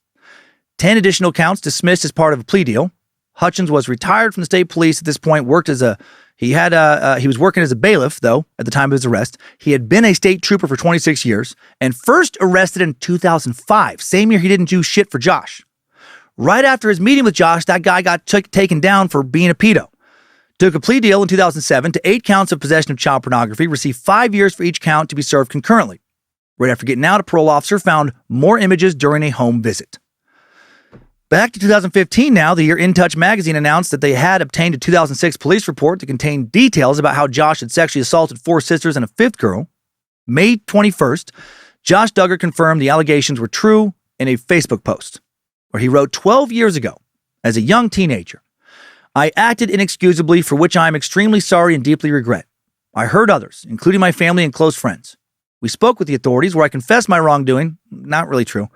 10 additional counts dismissed as part of a plea deal. Hutchins was retired from the state police at this point, he was working as a bailiff, though, at the time of his arrest. He had been a state trooper for 26 years and first arrested in 2005, same year he didn't do shit for Josh. Right after his meeting with Josh, that guy got taken down for being a pedo. Took a plea deal in 2007 to 8 counts of possession of child pornography, received 5 years for each count to be served concurrently. Right after getting out, a parole officer found more images during a home visit. Back to 2015 now, the year In Touch magazine announced that they had obtained a 2006 police report that contained details about how Josh had sexually assaulted 4 sisters and a 5th girl. May 21st, Josh Duggar confirmed the allegations were true in a Facebook post, where he wrote 12 years ago, as a young teenager, I acted inexcusably, for which I am extremely sorry and deeply regret. I hurt others, including my family and close friends. We spoke with the authorities where I confessed my wrongdoing, not really true,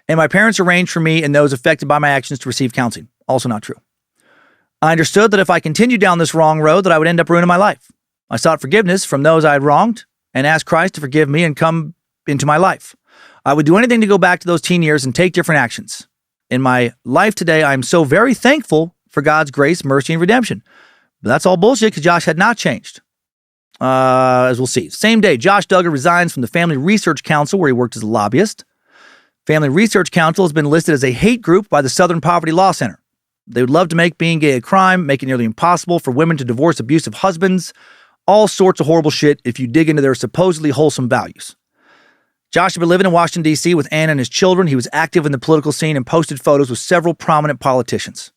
and my parents arranged for me and those affected by my actions to receive counseling, also not true. I understood that if I continued down this wrong road that I would end up ruining my life. I sought forgiveness from those I had wronged and asked Christ to forgive me and come into my life. I would do anything to go back to those teen years and take different actions. In my life today, I am so very thankful for God's grace, mercy, and redemption. But that's all bullshit because Josh had not changed. As we'll see. Same day, Josh Duggar resigns from the Family Research Council where he worked as a lobbyist. Family Research Council has been listed as a hate group by the Southern Poverty Law Center. They would love to make being gay a crime, make it nearly impossible for women to divorce abusive husbands, all sorts of horrible shit if you dig into their supposedly wholesome values. Josh had been living in Washington, D.C. with Anna and his children. He was active in the political scene and posted photos with several prominent politicians.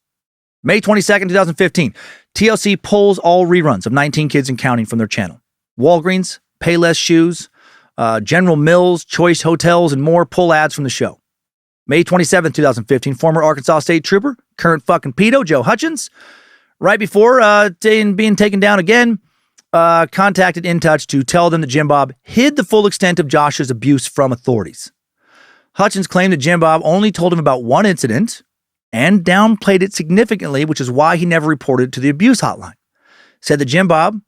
May 22nd, 2015, TLC pulls all reruns of 19 Kids and Counting from their channel. Walgreens, Payless Shoes, General Mills, Choice Hotels, and more pull ads from the show. May 27th, 2015, former Arkansas State Trooper, current fucking pedo, Joe Hutchins, right before being taken down again, contacted In Touch to tell them that Jim Bob hid the full extent of Josh's abuse from authorities. Hutchins claimed that Jim Bob only told him about one incident and downplayed it significantly, which is why he never reported to the abuse hotline. Said that Jim Bob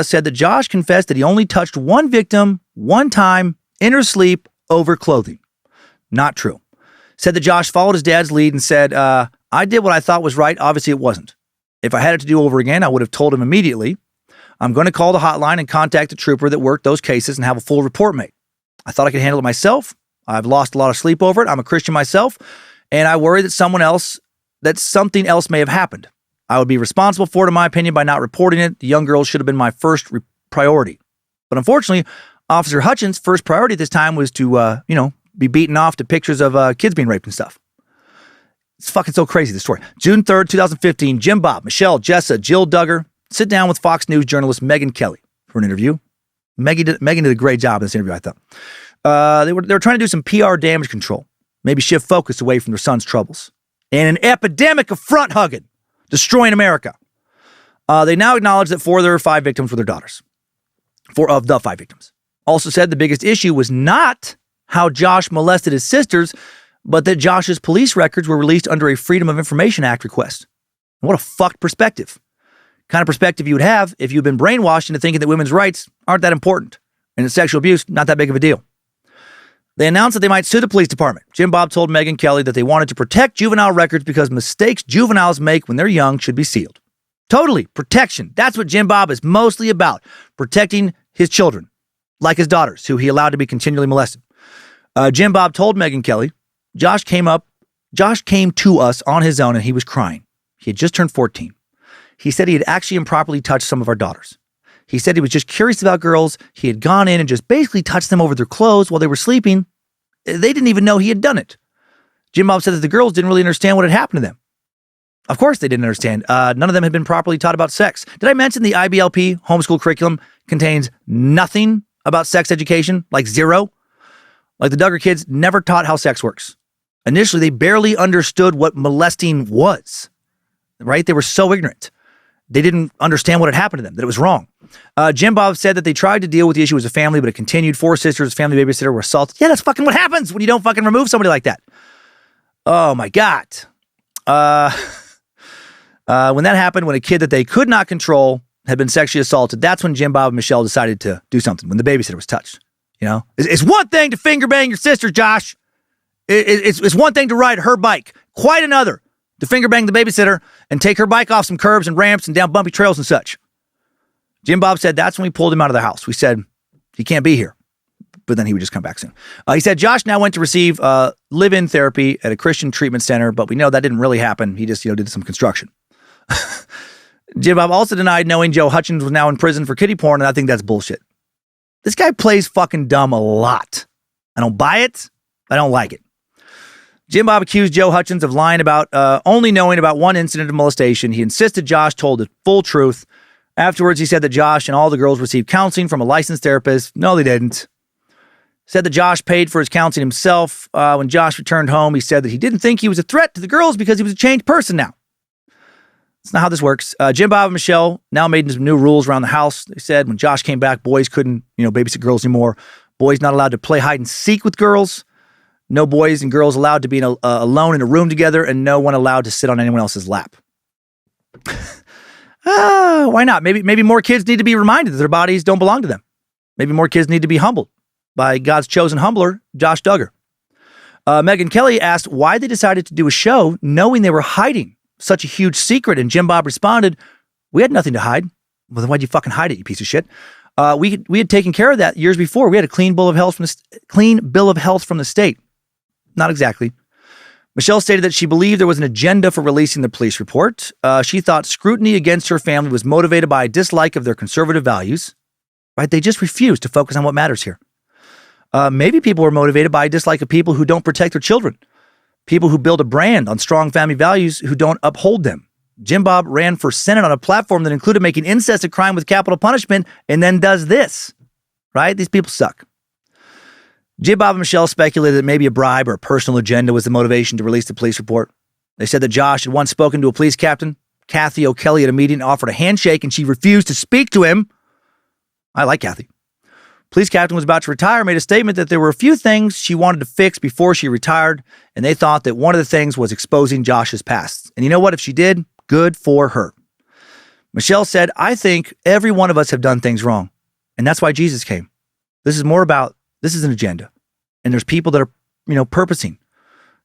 said that Josh confessed that he only touched one victim one time in her sleep over clothing. Not true. Said that Josh followed his dad's lead and said, I did what I thought was right. Obviously it wasn't. If I had it to do over again, I would have told him immediately. I'm going to call the hotline and contact the trooper that worked those cases and have a full report made. I thought I could handle it myself. I've lost a lot of sleep over it. I'm a Christian myself, and I worry that something else may have happened. I would be responsible for it, in my opinion, by not reporting it. The young girls should have been my first priority. But unfortunately, Officer Hutchins' first priority at this time was to, be beaten off to pictures of kids being raped and stuff. It's fucking so crazy, this story. June 3rd, 2015, Jim Bob, Michelle, Jessa, Jill Duggar sit down with Fox News journalist Megyn Kelly for an interview. Megyn did a great job in this interview, I thought. They were trying to do some PR damage control, maybe shift focus away from their son's troubles. And an epidemic of front hugging, destroying America. They now acknowledge that 4 of their 5 victims were their daughters. 4 of the 5 victims. Also said the biggest issue was not how Josh molested his sisters, but that Josh's police records were released under a Freedom of Information Act request. What a fucked perspective. Kind of perspective you would have if you'd been brainwashed into thinking that women's rights aren't that important and that sexual abuse, not that big of a deal. They announced that they might sue the police department. Jim Bob told Megyn Kelly that they wanted to protect juvenile records because mistakes juveniles make when they're young should be sealed. Totally. Protection. That's what Jim Bob is mostly about. Protecting his children, like his daughters, who he allowed to be continually molested. Jim Bob told Megyn Kelly, Josh came to us on his own and he was crying. He had just turned 14. He said he had actually improperly touched some of our daughters. He said he was just curious about girls. He had gone in and just basically touched them over their clothes while they were sleeping. They didn't even know he had done it. Jim Bob said that the girls didn't really understand what had happened to them. Of course they didn't understand. None of them had been properly taught about sex. Did I mention the IBLP homeschool curriculum contains nothing about sex education? Like zero? Like the Duggar kids never taught how sex works. Initially, they barely understood what molesting was. Right? They were so ignorant. They didn't understand what had happened to them, that it was wrong. Jim Bob said that they tried to deal with the issue as a family, but it continued. 4 sisters, family babysitter were assaulted. Yeah, that's fucking what happens when you don't fucking remove somebody like that. Oh my God. When that happened, when a kid that they could not control had been sexually assaulted, that's when Jim Bob and Michelle decided to do something, when the babysitter was touched. You know, it's one thing to finger bang your sister, Josh. It's one thing to ride her bike. Quite another to finger bang the babysitter and take her bike off some curbs and ramps and down bumpy trails and such. Jim Bob said that's when we pulled him out of the house. We said, he can't be here. But then he would just come back soon. He said Josh now went to receive live-in therapy at a Christian treatment center, but we know that didn't really happen. He just, did some construction. Jim Bob also denied knowing Joe Hutchins was now in prison for kiddie porn, and I think that's bullshit. This guy plays fucking dumb a lot. I don't buy it. I don't like it. Jim Bob accused Joe Hutchins of lying about only knowing about one incident of molestation. He insisted Josh told the full truth. Afterwards, he said that Josh and all the girls received counseling from a licensed therapist. No, they didn't. Said that Josh paid for his counseling himself. When Josh returned home, he said that he didn't think he was a threat to the girls because he was a changed person now. That's not how this works. Jim Bob and Michelle now made some new rules around the house. They said when Josh came back, boys couldn't, babysit girls anymore. Boys not allowed to play hide and seek with girls. No boys and girls allowed to be alone in a room together, and no one allowed to sit on anyone else's lap. Why not? Maybe more kids need to be reminded that their bodies don't belong to them. Maybe more kids need to be humbled by God's chosen humbler, Josh Duggar. Megyn Kelly asked why they decided to do a show knowing they were hiding such a huge secret, and Jim Bob responded, we had nothing to hide. Well, then why'd you fucking hide it, you piece of shit? We had taken care of that years before. We had a clean bill of health from the state. Not exactly. Michelle stated that she believed there was an agenda for releasing the police report. She thought scrutiny against her family was motivated by a dislike of their conservative values. Right? They just refused to focus on what matters here. Maybe people were motivated by a dislike of people who don't protect their children. People who build a brand on strong family values who don't uphold them. Jim Bob ran for Senate on a platform that included making incest a crime with capital punishment and then does this. Right? These people suck. Jim Bob and Michelle speculated that maybe a bribe or a personal agenda was the motivation to release the police report. They said that Josh had once spoken to a police captain, Kathy O'Kelly, at a meeting and offered a handshake, and she refused to speak to him. I like Kathy. Police captain was about to retire, made a statement that there were a few things she wanted to fix before she retired, and they thought that one of the things was exposing Josh's past. And you know what? If she did, good for her. Michelle said, I think every one of us have done things wrong, and that's why Jesus came. This is an agenda. And there's people that are, purposing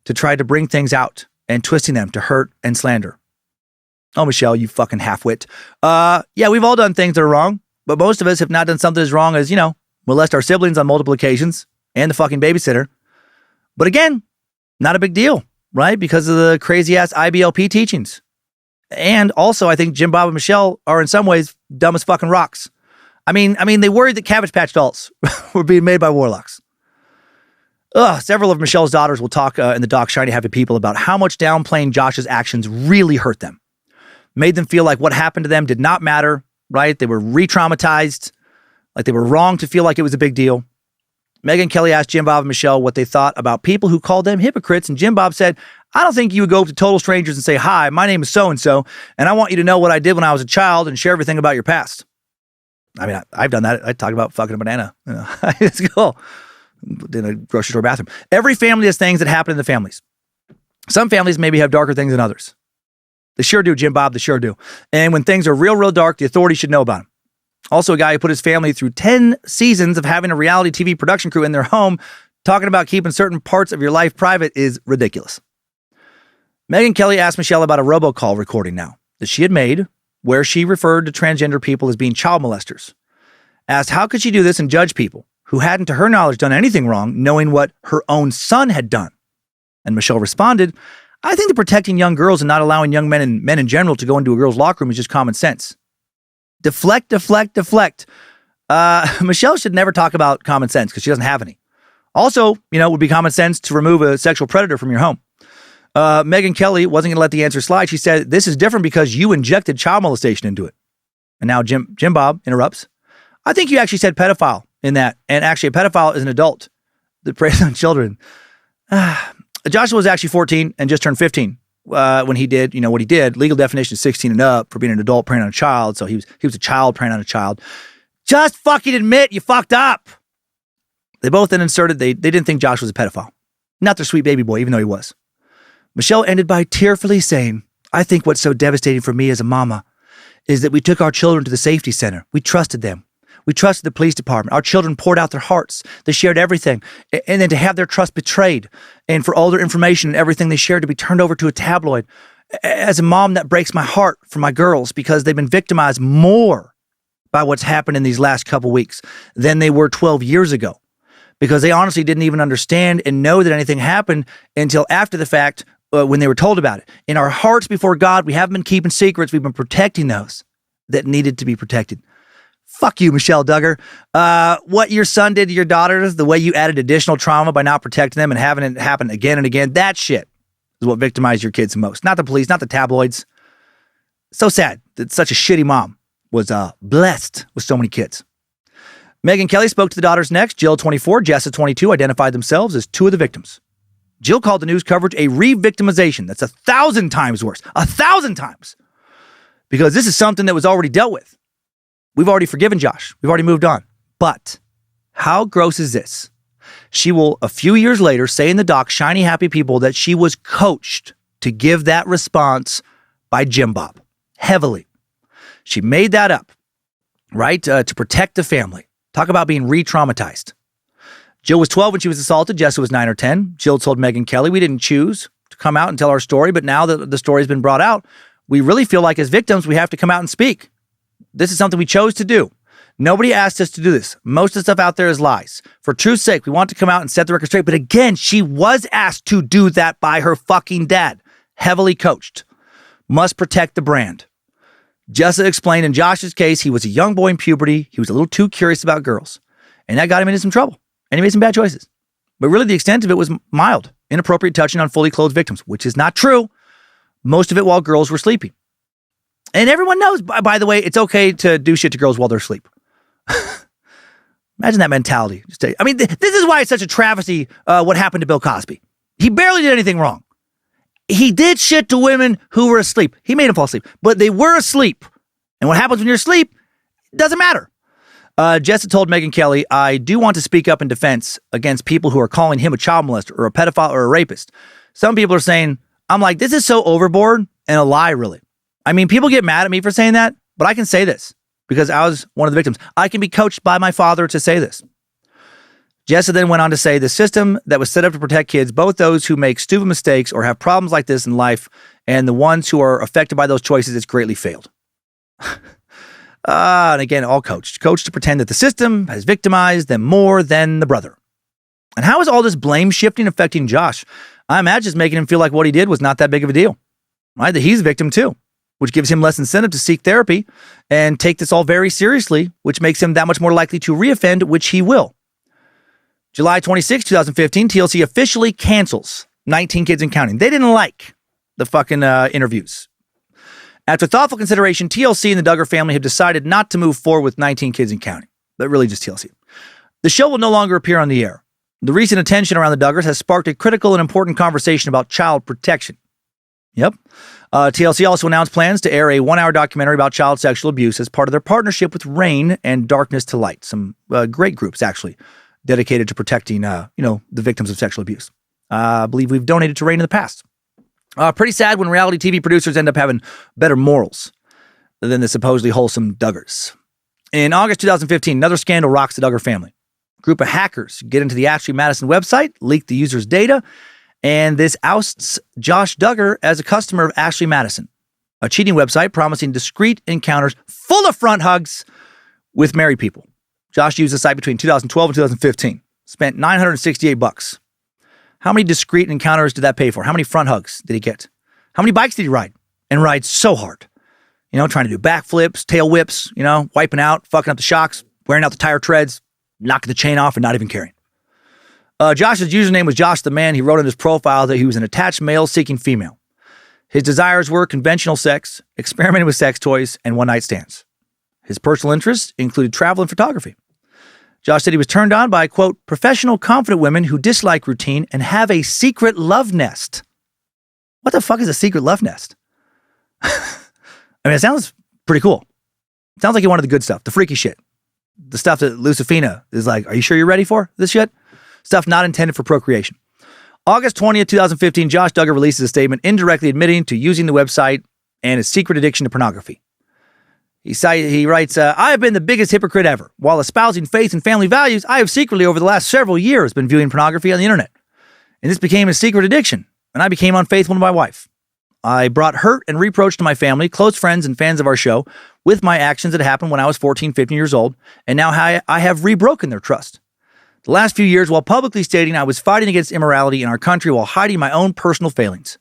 to try to bring things out and twisting them to hurt and slander. Oh, Michelle, you fucking half-wit. Yeah, we've all done things that are wrong, but most of us have not done something as wrong as, molest our siblings on multiple occasions and the fucking babysitter. But again, not a big deal, right? Because of the crazy-ass IBLP teachings. And also, I think Jim Bob and Michelle are in some ways dumb as fucking rocks. I mean, they worried that Cabbage Patch dolls were being made by warlocks. Several of Michelle's daughters will talk in the doc Shiny Happy People about how much downplaying Josh's actions really hurt them. Made them feel like what happened to them did not matter, right? They were re-traumatized, like they were wrong to feel like it was a big deal. Megyn Kelly asked Jim Bob and Michelle what they thought about people who called them hypocrites, and Jim Bob said, I don't think you would go up to total strangers and say, hi, my name is so-and-so, and I want you to know what I did when I was a child and share everything about your past. I mean, I've done that. I talk about fucking a banana. It's cool. In a grocery store bathroom. Every family has things that happen in the families. Some families maybe have darker things than others. They sure do, Jim Bob. They sure do. And when things are real, real dark, the authorities should know about them. Also, a guy who put his family through 10 seasons of having a reality TV production crew in their home talking about keeping certain parts of your life private is ridiculous. Megyn Kelly asked Michelle about a robocall recording now that she had made where she referred to transgender people as being child molesters. Asked how could she do this and judge people who hadn't, to her knowledge, done anything wrong, knowing what her own son had done. And Michelle responded, I think that protecting young girls and not allowing young men and men in general to go into a girl's locker room is just common sense. Deflect. Michelle should never talk about common sense because she doesn't have any. Also, it would be common sense to remove a sexual predator from your home. Megyn Kelly wasn't going to let the answer slide. She said, this is different because you injected child molestation into it. And now Jim Bob interrupts. I think you actually said pedophile in that. And actually, a pedophile is an adult that preys on children. Joshua was actually 14 and just turned 15 when he did, what he did. Legal definition is 16 and up for being an adult preying on a child. So he was a child preying on a child. Just fucking admit you fucked up. They both then inserted they didn't think Josh was a pedophile. Not their sweet baby boy, even though he was. Michelle ended by tearfully saying, I think what's so devastating for me as a mama is that we took our children to the safety center. We trusted them. We trusted the police department. Our children poured out their hearts. They shared everything. And then to have their trust betrayed and for all their information and everything they shared to be turned over to a tabloid. As a mom, that breaks my heart for my girls because they've been victimized more by what's happened in these last couple weeks than they were 12 years ago. Because they honestly didn't even understand and know that anything happened until after the fact when they were told about it. In our hearts before God, we haven't been keeping secrets. We've been protecting those that needed to be protected. Fuck you, Michelle Duggar. What your son did to your daughters, the way you added additional trauma by not protecting them and having it happen again and again, that shit is what victimized your kids the most. Not the police, not the tabloids. So sad that such a shitty mom was blessed with so many kids. Megyn Kelly spoke to the daughters next. Jill, 24, Jessa, 22, identified themselves as two of the victims. Jill called the news coverage a re-victimization. That's 1,000 times worse. 1,000 times. Because this is something that was already dealt with. We've already forgiven Josh. We've already moved on. But how gross is this? She will, a few years later, say in the doc, Shiny Happy People, that she was coached to give that response by Jim Bob. Heavily. She made that up, right? To protect the family. Talk about being re-traumatized. Jill was 12 when she was assaulted. Jessa was 9 or 10. Jill told Megyn Kelly, we didn't choose to come out and tell our story, but now that the story's been brought out, we really feel like as victims, we have to come out and speak. This is something we chose to do. Nobody asked us to do this. Most of the stuff out there is lies. For truth's sake, we want to come out and set the record straight. But again, she was asked to do that by her fucking dad. Heavily coached. Must protect the brand. Jessa explained in Josh's case, he was a young boy in puberty. He was a little too curious about girls. And that got him into some trouble. And he made some bad choices. But really the extent of it was mild. Inappropriate touching on fully clothed victims, which is not true. Most of it while girls were sleeping. And everyone knows, by the way, it's okay to do shit to girls while they're asleep. Imagine that mentality. This is why it's such a travesty what happened to Bill Cosby. He barely did anything wrong. He did shit to women who were asleep. He made them fall asleep, but they were asleep. And what happens when you're asleep doesn't matter. Jessa told Megyn Kelly, I do want to speak up in defense against people who are calling him a child molester or a pedophile or a rapist. Some people are saying, I'm like, this is so overboard and a lie, really. I mean, people get mad at me for saying that, but I can say this because I was one of the victims. I can be coached by my father to say this. Jessa then went on to say the system that was set up to protect kids, both those who make stupid mistakes or have problems like this in life and the ones who are affected by those choices, it's greatly failed. And again, all coached to pretend that the system has victimized them more than the brother. And how is all this blame shifting affecting Josh? I imagine it's making him feel like what he did was not that big of a deal, right? That he's a victim too, which gives him less incentive to seek therapy and take this all very seriously, which makes him that much more likely to reoffend, which he will. July 26, 2015, TLC officially cancels 19 Kids and Counting. They didn't like the fucking interviews. After thoughtful consideration, TLC and the Duggar family have decided not to move forward with 19 Kids and Counting, but really just TLC. The show will no longer appear on the air. The recent attention around the Duggars has sparked a critical and important conversation about child protection. Yep. TLC also announced plans to air a 1-hour documentary about child sexual abuse as part of their partnership with RAIN and Darkness to Light, some great groups, actually, dedicated to protecting, the victims of sexual abuse. I believe we've donated to RAIN in the past. Pretty sad when reality TV producers end up having better morals than the supposedly wholesome Duggars. In August 2015, another scandal rocks the Duggar family. A group of hackers get into the Ashley Madison website, leak the user's data, and this ousts Josh Duggar as a customer of Ashley Madison, a cheating website promising discreet encounters full of front hugs with married people. Josh used the site between 2012 and 2015, spent $968. How many discreet encounters did that pay for? How many front hugs did he get? How many bikes did he ride? And ride so hard. trying to do backflips, tail whips, wiping out, fucking up the shocks, wearing out the tire treads, knocking the chain off, and not even caring. Josh's username was Josh the Man. He wrote in his profile that he was an attached male seeking female. His desires were conventional sex, experimenting with sex toys, and one-night stands. His personal interests included travel and photography. Josh said he was turned on by, quote, professional, confident women who dislike routine and have a secret love nest. What the fuck is a secret love nest? It sounds pretty cool. It sounds like he wanted the good stuff, the freaky shit. The stuff that Lucifina is like, are you sure you're ready for this shit? Stuff not intended for procreation. August 20th, 2015, Josh Duggar releases a statement indirectly admitting to using the website and his secret addiction to pornography. He writes, I have been the biggest hypocrite ever. While espousing faith and family values, I have secretly over the last several years been viewing pornography on the internet. And this became a secret addiction, and I became unfaithful to my wife. I brought hurt and reproach to my family, close friends, and fans of our show with my actions that happened when I was 14, 15 years old, and now I have rebroken their trust. The last few years, while publicly stating I was fighting against immorality in our country while hiding my own personal failings.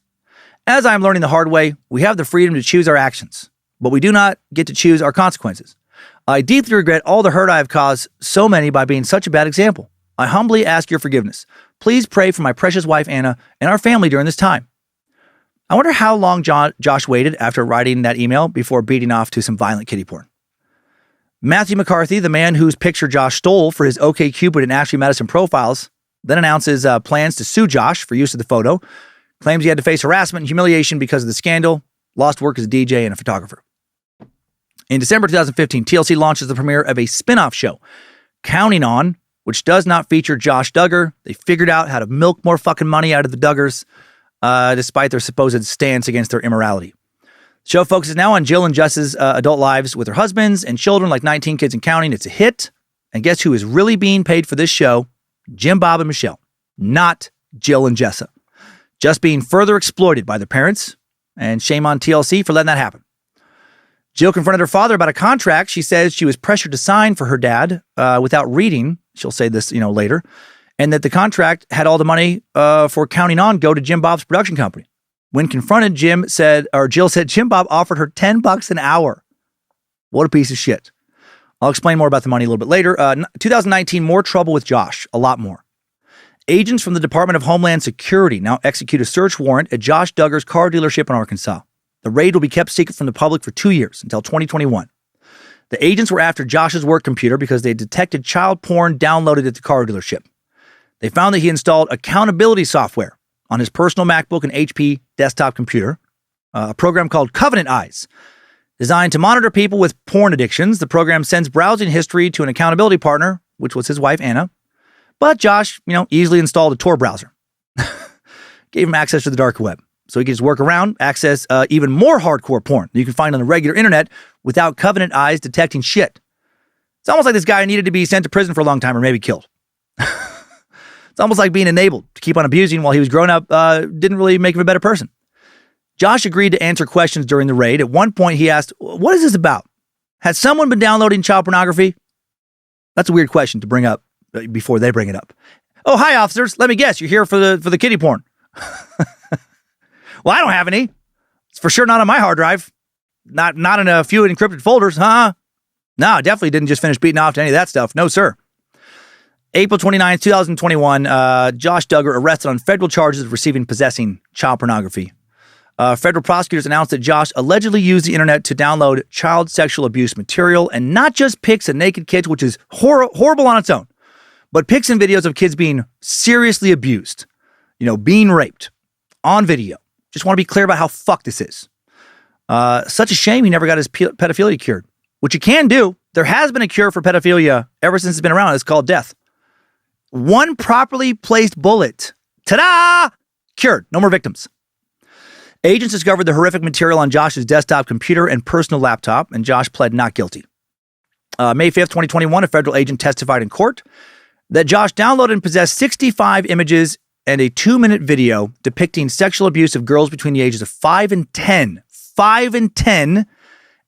As I am learning the hard way, we have the freedom to choose our actions, but we do not get to choose our consequences. I deeply regret all the hurt I have caused so many by being such a bad example. I humbly ask your forgiveness. Please pray for my precious wife, Anna, and our family during this time. I wonder how long Josh waited after writing that email before beating off to some violent kiddie porn. Matthew McCarthy, the man whose picture Josh stole for his OkCupid and Ashley Madison profiles, then announces plans to sue Josh for use of the photo, claims he had to face harassment and humiliation because of the scandal, lost work as a DJ and a photographer. In December 2015, TLC launches the premiere of a spin-off show, Counting On, which does not feature Josh Duggar. They figured out how to milk more fucking money out of the Duggars, despite their supposed stance against their immorality. The show focuses now on Jill and Jess's adult lives with their husbands and children, like 19 Kids and Counting. It's a hit. And guess who is really being paid for this show? Jim, Bob, and Michelle. Not Jill and Jessa. Just being further exploited by their parents. And shame on TLC for letting that happen. Jill confronted her father about a contract she says she was pressured to sign for her dad without reading. She'll say this, later. And that the contract had all the money for Counting On go to Jim Bob's production company. When confronted, Jill said Jim Bob offered her $10 an hour. What a piece of shit. I'll explain more about the money a little bit later. 2019, more trouble with Josh. A lot more. Agents from the Department of Homeland Security now execute a search warrant at Josh Duggar's car dealership in Arkansas. The raid will be kept secret from the public for 2 years, until 2021. The agents were after Josh's work computer because they detected child porn downloaded at the car dealership. They found that he installed accountability software on his personal MacBook and HP desktop computer, a program called Covenant Eyes. Designed to monitor people with porn addictions, the program sends browsing history to an accountability partner, which was his wife, Anna. But Josh, easily installed a Tor browser. Gave him access to the dark web. So he could just work around, access even more hardcore porn that you can find on the regular internet without Covenant Eyes detecting shit. It's almost like this guy needed to be sent to prison for a long time or maybe killed. It's almost like being enabled to keep on abusing while he was growing up didn't really make him a better person. Josh agreed to answer questions during the raid. At one point, he asked, what is this about? Has someone been downloading child pornography? That's a weird question to bring up before they bring it up. Oh, hi, officers. Let me guess. You're here for the kiddie porn. Well, I don't have any. It's for sure not on my hard drive. Not in a few encrypted folders, huh? No, definitely didn't just finish beating off to any of that stuff. No, sir. April 29, 2021, Josh Duggar arrested on federal charges of possessing child pornography. Federal prosecutors announced that Josh allegedly used the internet to download child sexual abuse material, and not just pics of naked kids, which is horrible on its own, but pics and videos of kids being seriously abused, being raped on video. Just want to be clear about how fucked this is. Such a shame he never got his pedophilia cured, which you can do. There has been a cure for pedophilia ever since it's been around. It's called death. One properly placed bullet. Ta-da! Cured. No more victims. Agents discovered the horrific material on Josh's desktop computer and personal laptop, and Josh pled not guilty. May 5th, 2021, a federal agent testified in court that Josh downloaded and possessed 65 images and a 2-minute video depicting sexual abuse of girls between the ages of 5 and 10. 5 and 10.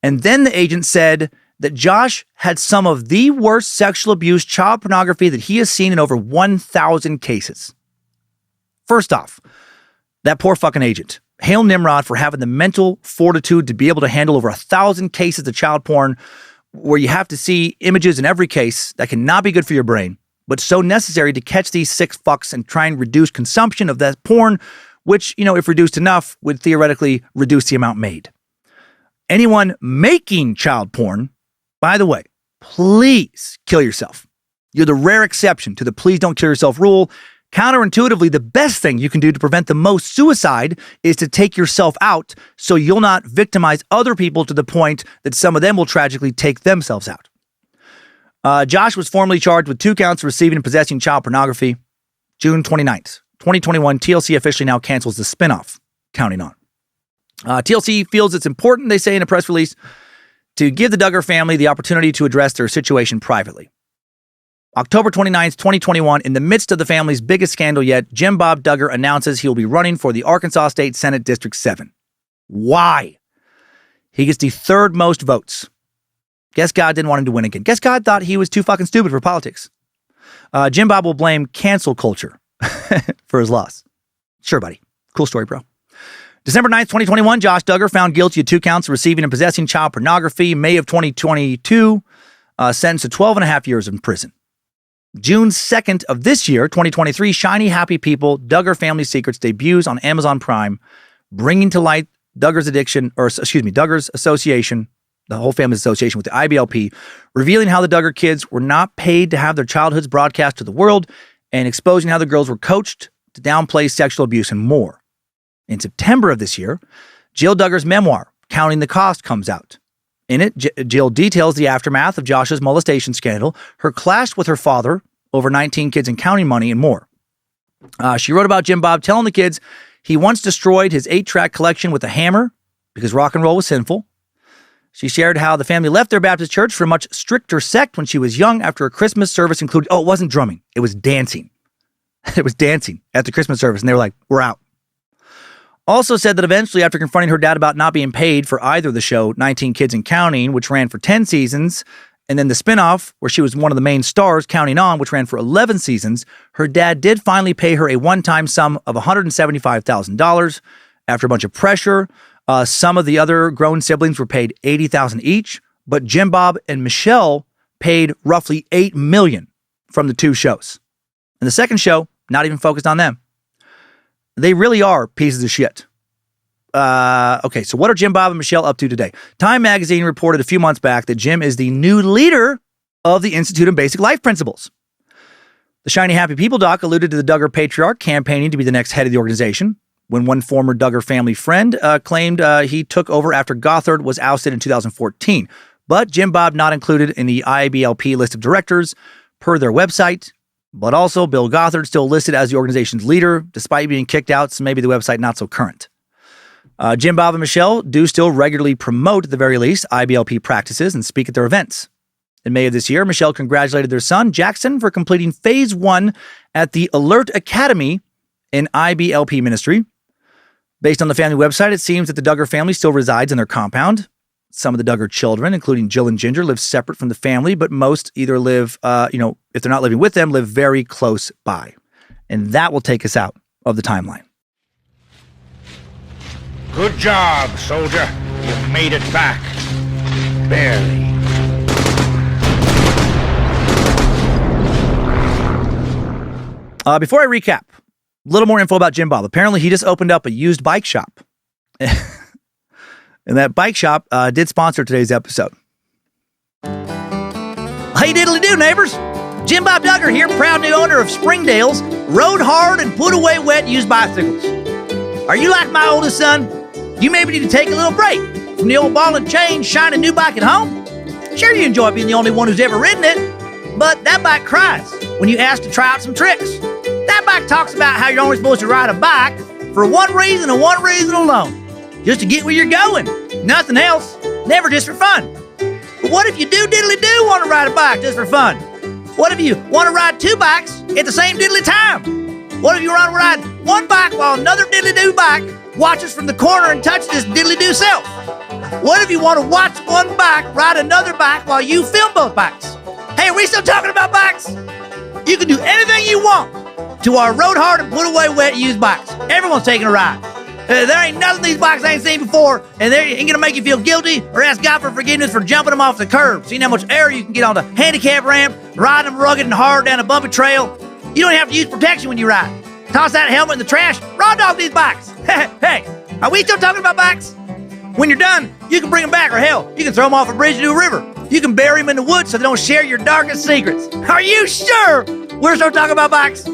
And then the agent said that Josh had some of the worst sexual abuse child pornography that he has seen in over 1,000 cases. First off, that poor fucking agent Hail Nimrod for having the mental fortitude to be able to handle over 1,000 cases of child porn where you have to see images in every case that cannot be good for your brain, but so necessary to catch these sick fucks and try and reduce consumption of that porn, which, if reduced enough, would theoretically reduce the amount made. Anyone making child porn, by the way, please kill yourself. You're the rare exception to the please don't kill yourself rule. Counterintuitively, the best thing you can do to prevent the most suicide is to take yourself out so you'll not victimize other people to the point that some of them will tragically take themselves out. Josh was formally charged with 2 counts of receiving and possessing child pornography. June 29th, 2021, TLC officially now cancels the spinoff, Counting On. TLC feels it's important, they say in a press release, to give the Duggar family the opportunity to address their situation privately. October 29th, 2021, in the midst of the family's biggest scandal yet, Jim Bob Duggar announces he will be running for the Arkansas State Senate District 7. Why? He gets the 3rd most votes. Guess God didn't want him to win again. Guess God thought he was too fucking stupid for politics. Jim Bob will blame cancel culture for his loss. Sure, buddy. Cool story, bro. December 9th, 2021, Josh Duggar found guilty of 2 counts of receiving and possessing child pornography. May of 2022, sentenced to 12 and a half years in prison. June 2nd of this year, 2023, Shiny Happy People, Duggar Family Secrets debuts on Amazon Prime, bringing to light Duggar's association, the whole family's association with the IBLP, revealing how the Duggar kids were not paid to have their childhoods broadcast to the world, and exposing how the girls were coached to downplay sexual abuse and more. In September of this year, Jill Duggar's memoir, Counting the Cost, comes out. In it, Jill details the aftermath of Josh's molestation scandal, her clash with her father over 19 kids and counting money, and more. She wrote about Jim Bob telling the kids he once destroyed his 8-track collection with a hammer because rock and roll was sinful. She shared how the family left their Baptist church for a much stricter sect when she was young after a Christmas service included, it wasn't drumming, it was dancing. It was dancing at the Christmas service, and they were like, we're out. Also said that eventually, after confronting her dad about not being paid for either the show 19 Kids and Counting, which ran for 10 seasons, and then the spinoff, where she was one of the main stars, Counting On, which ran for 11 seasons, her dad did finally pay her a one-time sum of $175,000 after a bunch of pressure. Some of the other grown siblings were paid $80,000 each, but Jim Bob and Michelle paid roughly $8 million from the 2 shows. And the second show, not even focused on them. They really are pieces of shit. Okay, so what are Jim Bob and Michelle up to today? Time magazine reported a few months back that Jim is the new leader of the Institute of Basic Life Principles. The Shiny Happy People doc alluded to the Duggar patriarch campaigning to be the next head of the organization, when one former Duggar family friend claimed he took over after Gothard was ousted in 2014. But Jim Bob not included in the IBLP list of directors per their website. But also, Bill Gothard still listed as the organization's leader, despite being kicked out, so maybe the website not so current. Jim Bob and Michelle do still regularly promote, at the very least, IBLP practices and speak at their events. In May of this year, Michelle congratulated their son, Jackson, for completing Phase 1 at the Alert Academy in IBLP ministry. Based on the family website, it seems that the Duggar family still resides in their compound. Some of the Duggar children, including Jill and Ginger, live separate from the family, but most either live, if they're not living with them, live very close by. And that will take us out of the timeline. Good job, soldier. You made it back. Barely. Before I recap, a little more info about Jim Bob. Apparently, he just opened up a used bike shop. And that bike shop did sponsor today's episode. Hey diddly do, neighbors. Jim Bob Duggar here, proud new owner of Springdale's Rode Hard and Put Away Wet used bicycles. Are you like my oldest son? You maybe need to take a little break from the old ball and chain shiny new bike at home. Sure, you enjoy being the only one who's ever ridden it, but that bike cries when you ask to try out some tricks. That bike talks about how you're only supposed to ride a bike for one reason and one reason alone. Just to get where you're going. Nothing else. Never just for fun. But what if you do want to ride a bike just for fun? What if you want to ride 2 bikes at the same diddly time? What if you want to ride one bike while another diddly-doo bike watches from the corner and touches this diddly-doo self? What if you want to watch one bike ride another bike while you film both bikes? Hey, are we still talking about bikes? You can do anything you want to our Rode Hard and Put Away Wet used bikes. Everyone's taking a ride. There ain't nothing these boxes ain't seen before, and they ain't gonna make you feel guilty or ask God for forgiveness for jumping them off the curb. Seeing how much air you can get on the handicap ramp, riding them rugged and hard down a bumpy trail. You don't have to use protection when you ride. Toss that helmet in the trash, raw dog these bikes. Hey, are we still talking about bikes? When you're done, you can bring them back, or hell, you can throw them off a bridge into a river. You can bury them in the woods so they don't share your darkest secrets. Are you sure we're still talking about bikes?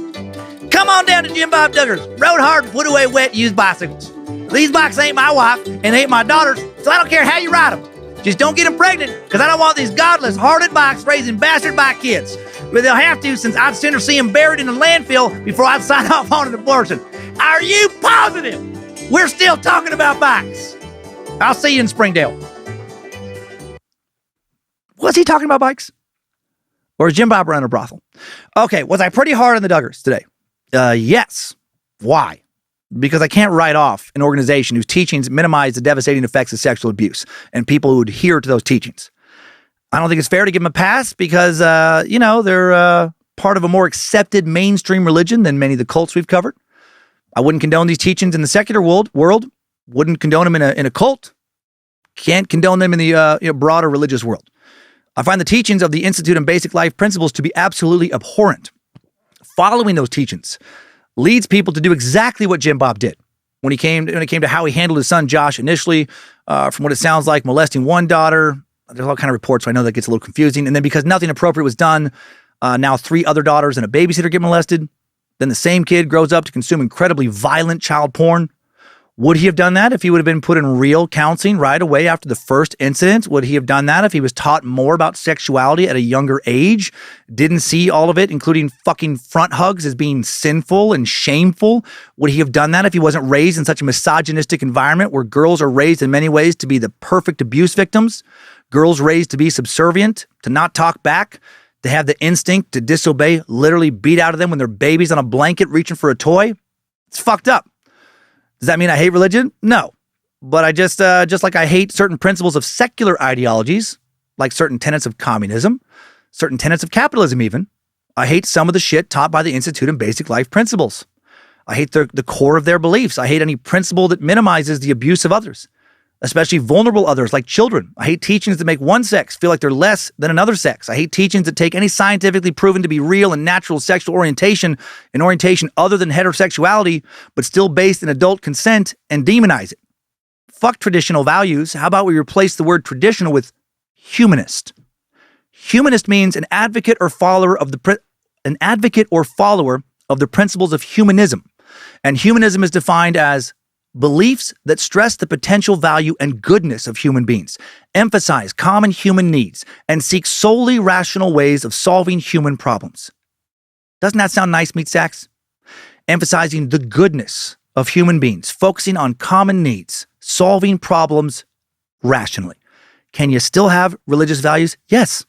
Come on down to Jim Bob Duggar's. Road hard, put away wet, used bicycles. These bikes ain't my wife and ain't my daughters, so I don't care how you ride them. Just don't get them pregnant, because I don't want these godless, hearted bikes raising bastard bike kids. But they'll have to, since I'd sooner see them buried in a landfill before I'd sign off on an abortion. Are you positive we're still talking about bikes? I'll see you in Springdale. Was he talking about bikes? Or is Jim Bob running a brothel? Okay, was I pretty hard on the Duggars today? Yes. Why? Because I can't write off an organization whose teachings minimize the devastating effects of sexual abuse and people who adhere to those teachings. I don't think it's fair to give them a pass because, they're part of a more accepted mainstream religion than many of the cults we've covered. I wouldn't condone these teachings in the secular world. Wouldn't condone them in a cult. Can't condone them in the broader religious world. I find the teachings of the Institute and Basic Life Principles to be absolutely abhorrent. Following those teachings leads people to do exactly what Jim Bob did when it came to how he handled his son Josh initially. From what it sounds like, molesting one daughter. There's all kind of reports, so I know that gets a little confusing. And then because nothing appropriate was done, now 3 other daughters and a babysitter get molested. Then the same kid grows up to consume incredibly violent child porn. Would he have done that if he would have been put in real counseling right away after the first incident? Would he have done that if he was taught more about sexuality at a younger age? Didn't see all of it, including fucking front hugs, as being sinful and shameful? Would he have done that if he wasn't raised in such a misogynistic environment where girls are raised in many ways to be the perfect abuse victims? Girls raised to be subservient, to not talk back, to have the instinct to disobey, literally beat out of them when they're babies on a blanket reaching for a toy? It's fucked up. Does that mean I hate religion? No. But I just like I hate certain principles of secular ideologies, like certain tenets of communism, certain tenets of capitalism even. I hate some of the shit taught by the Institute and Basic Life Principles. I hate the core of their beliefs. I hate any principle that minimizes the abuse of others, especially vulnerable others like children. I hate teachings that make one sex feel like they're less than another sex. I hate teachings that take any scientifically proven to be real and natural sexual orientation, an orientation other than heterosexuality, but still based in adult consent, and demonize it. Fuck traditional values. How about we replace the word traditional with humanist? Humanist means an advocate or follower of the principles of humanism. And humanism is defined as beliefs that stress the potential value and goodness of human beings, emphasize common human needs, and seek solely rational ways of solving human problems. Doesn't that sound nice, meat sacks? Emphasizing the goodness of human beings, focusing on common needs, solving problems rationally. Can you still have religious values? Yes.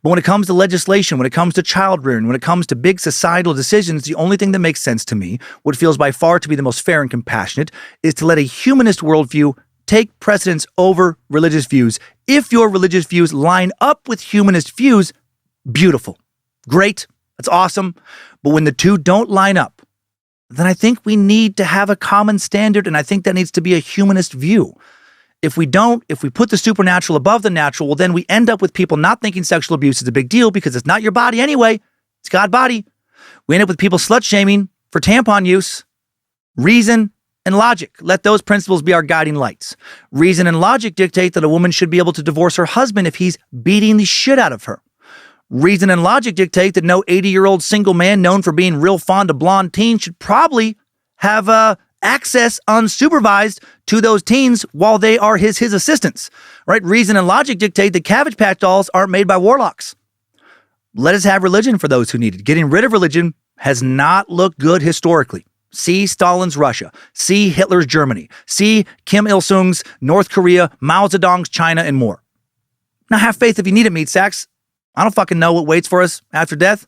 But when it comes to legislation, when it comes to child rearing, when it comes to big societal decisions, the only thing that makes sense to me, what feels by far to be the most fair and compassionate, is to let a humanist worldview take precedence over religious views. If your religious views line up with humanist views, beautiful. Great. That's awesome. But when the two don't line up, then I think we need to have a common standard, and I think that needs to be a humanist view. If we put the supernatural above the natural, well, then we end up with people not thinking sexual abuse is a big deal because it's not your body anyway. It's God's body. We end up with people slut-shaming for tampon use. Reason and logic. Let those principles be our guiding lights. Reason and logic dictate that a woman should be able to divorce her husband if he's beating the shit out of her. Reason and logic dictate that no 80-year-old single man known for being real fond of blonde teens should probably have access unsupervised to those teens while they are his assistants, right? Reason and logic dictate that Cabbage Patch dolls aren't made by warlocks. Let us have religion for those who need it. Getting rid of religion has not looked good historically. See Stalin's Russia. See Hitler's Germany. See Kim Il-sung's North Korea, Mao Zedong's China, and more. Now have faith if you need it, meat sacks. I don't fucking know what waits for us after death.